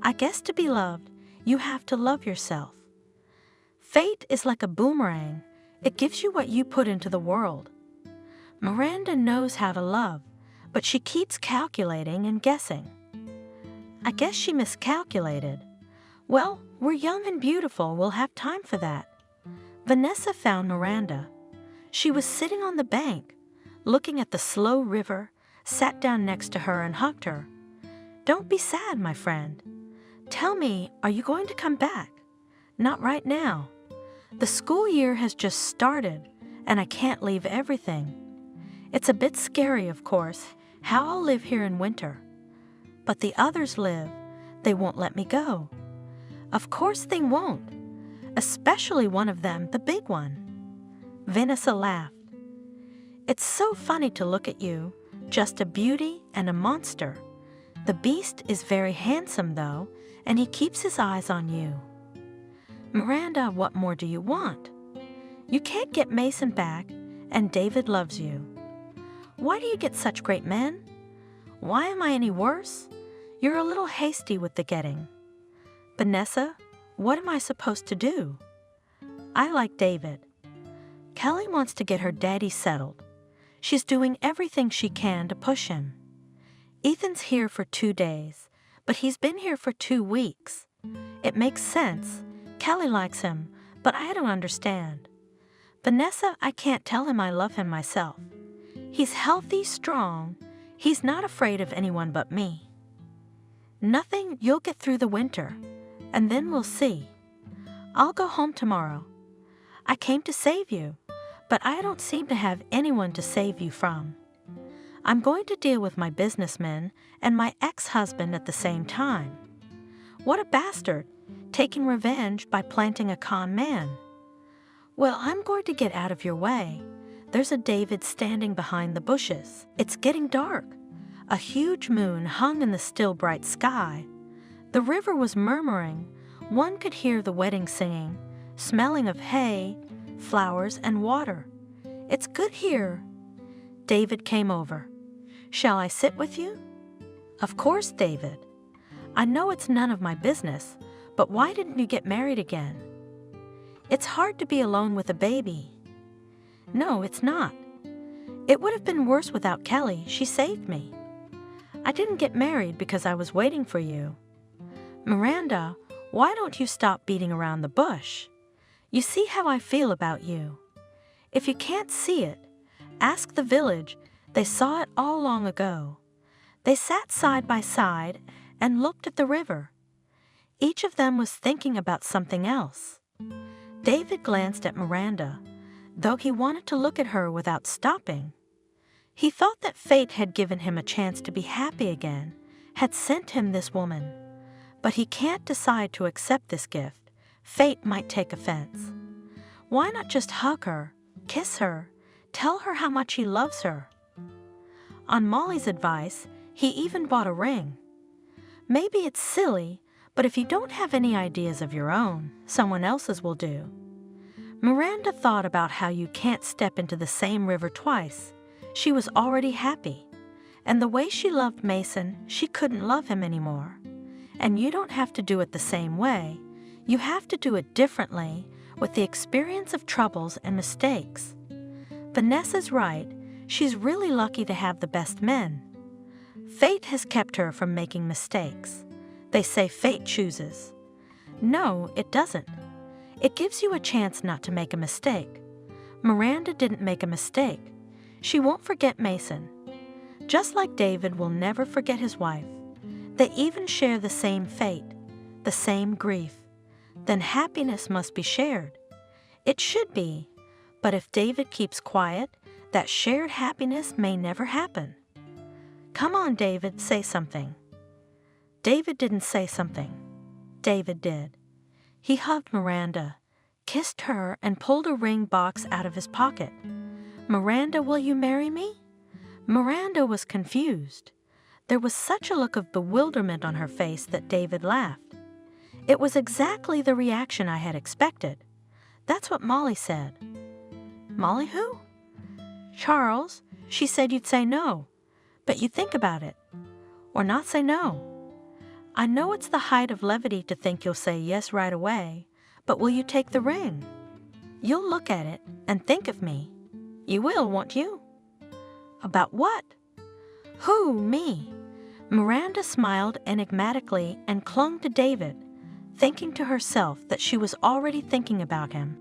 I guess to be loved, you have to love yourself. Fate is like a boomerang. It gives you what you put into the world. Miranda knows how to love, but she keeps calculating and guessing. I guess she miscalculated. Well, we're young and beautiful. We'll have time for that. Vanessa found Miranda. She was sitting on the bank, looking at the slow river, sat down next to her and hugged her. Don't be sad, my friend. Tell me, are you going to come back? Not right now. The school year has just started, and I can't leave everything. It's a bit scary, of course, how I'll live here in winter. But the others live. They won't let me go. Of course they won't, especially one of them, the big one. Vanessa laughed. It's so funny to look at you, just a beauty and a monster. The beast is very handsome, though, and he keeps his eyes on you. Miranda, what more do you want? You can't get Mason back, and David loves you. Why do you get such great men? Why am I any worse? You're a little hasty with the getting. Vanessa, what am I supposed to do? I like David. Kelly wants to get her daddy settled. She's doing everything she can to push him. Ethan's here for 2 days, but he's been here for 2 weeks. It makes sense. Kelly likes him, but I don't understand. Vanessa, I can't tell him I love him myself. He's healthy, strong. He's not afraid of anyone but me. Nothing, you'll get through the winter, and then we'll see. I'll go home tomorrow. I came to save you, but I don't seem to have anyone to save you from. I'm going to deal with my businessmen and my ex-husband at the same time. What a bastard, taking revenge by planting a con man. Well, I'm going to get out of your way. There's a David standing behind the bushes. It's getting dark. A huge moon hung in the still bright sky. The river was murmuring. One could hear the wedding singing, smelling of hay, flowers, and water. "It's good here." David came over. "Shall I sit with you?" "Of course, David. I know it's none of my business, but why didn't you get married again?" "It's hard to be alone with a baby." "No, it's not. It would have been worse without Kelly. She saved me. I didn't get married because I was waiting for you." "Miranda, why don't you stop beating around the bush? You see how I feel about you. If you can't see it, ask the village. They saw it all long ago. They sat side by side and looked at the river. Each of them was thinking about something else." David glanced at Miranda, though he wanted to look at her without stopping. He thought that fate had given him a chance to be happy again, had sent him this woman. But he can't decide to accept this gift. Fate might take offense. Why not just hug her, kiss her, tell her how much he loves her? On Molly's advice, he even bought a ring. Maybe it's silly, but if you don't have any ideas of your own, someone else's will do. Miranda thought about how you can't step into the same river twice. She was already happy. And the way she loved Mason, she couldn't love him anymore. And you don't have to do it the same way. You have to do it differently, with the experience of troubles and mistakes. Vanessa's right. She's really lucky to have the best men. Fate has kept her from making mistakes. They say fate chooses. No, it doesn't. It gives you a chance not to make a mistake. Miranda didn't make a mistake. She won't forget Mason. Just like David will never forget his wife. They even share the same fate, the same grief. Then happiness must be shared. It should be. But if David keeps quiet, that shared happiness may never happen. "Come on, David, say something." David didn't say something. David did. He hugged Miranda, kissed her, and pulled a ring box out of his pocket. "Miranda, will you marry me?" Miranda was confused. There was such a look of bewilderment on her face that David laughed. It was exactly the reaction I had expected. That's what Molly said. "Molly who?" "Charles. She said you'd say no. But you think about it. Or not say no. I know it's the height of levity to think you'll say yes right away, but will you take the ring? You'll look at it and think of me. You will, won't you?" "About what?" "Who, me?" Miranda smiled enigmatically and clung to David, thinking to herself that she was already thinking about him.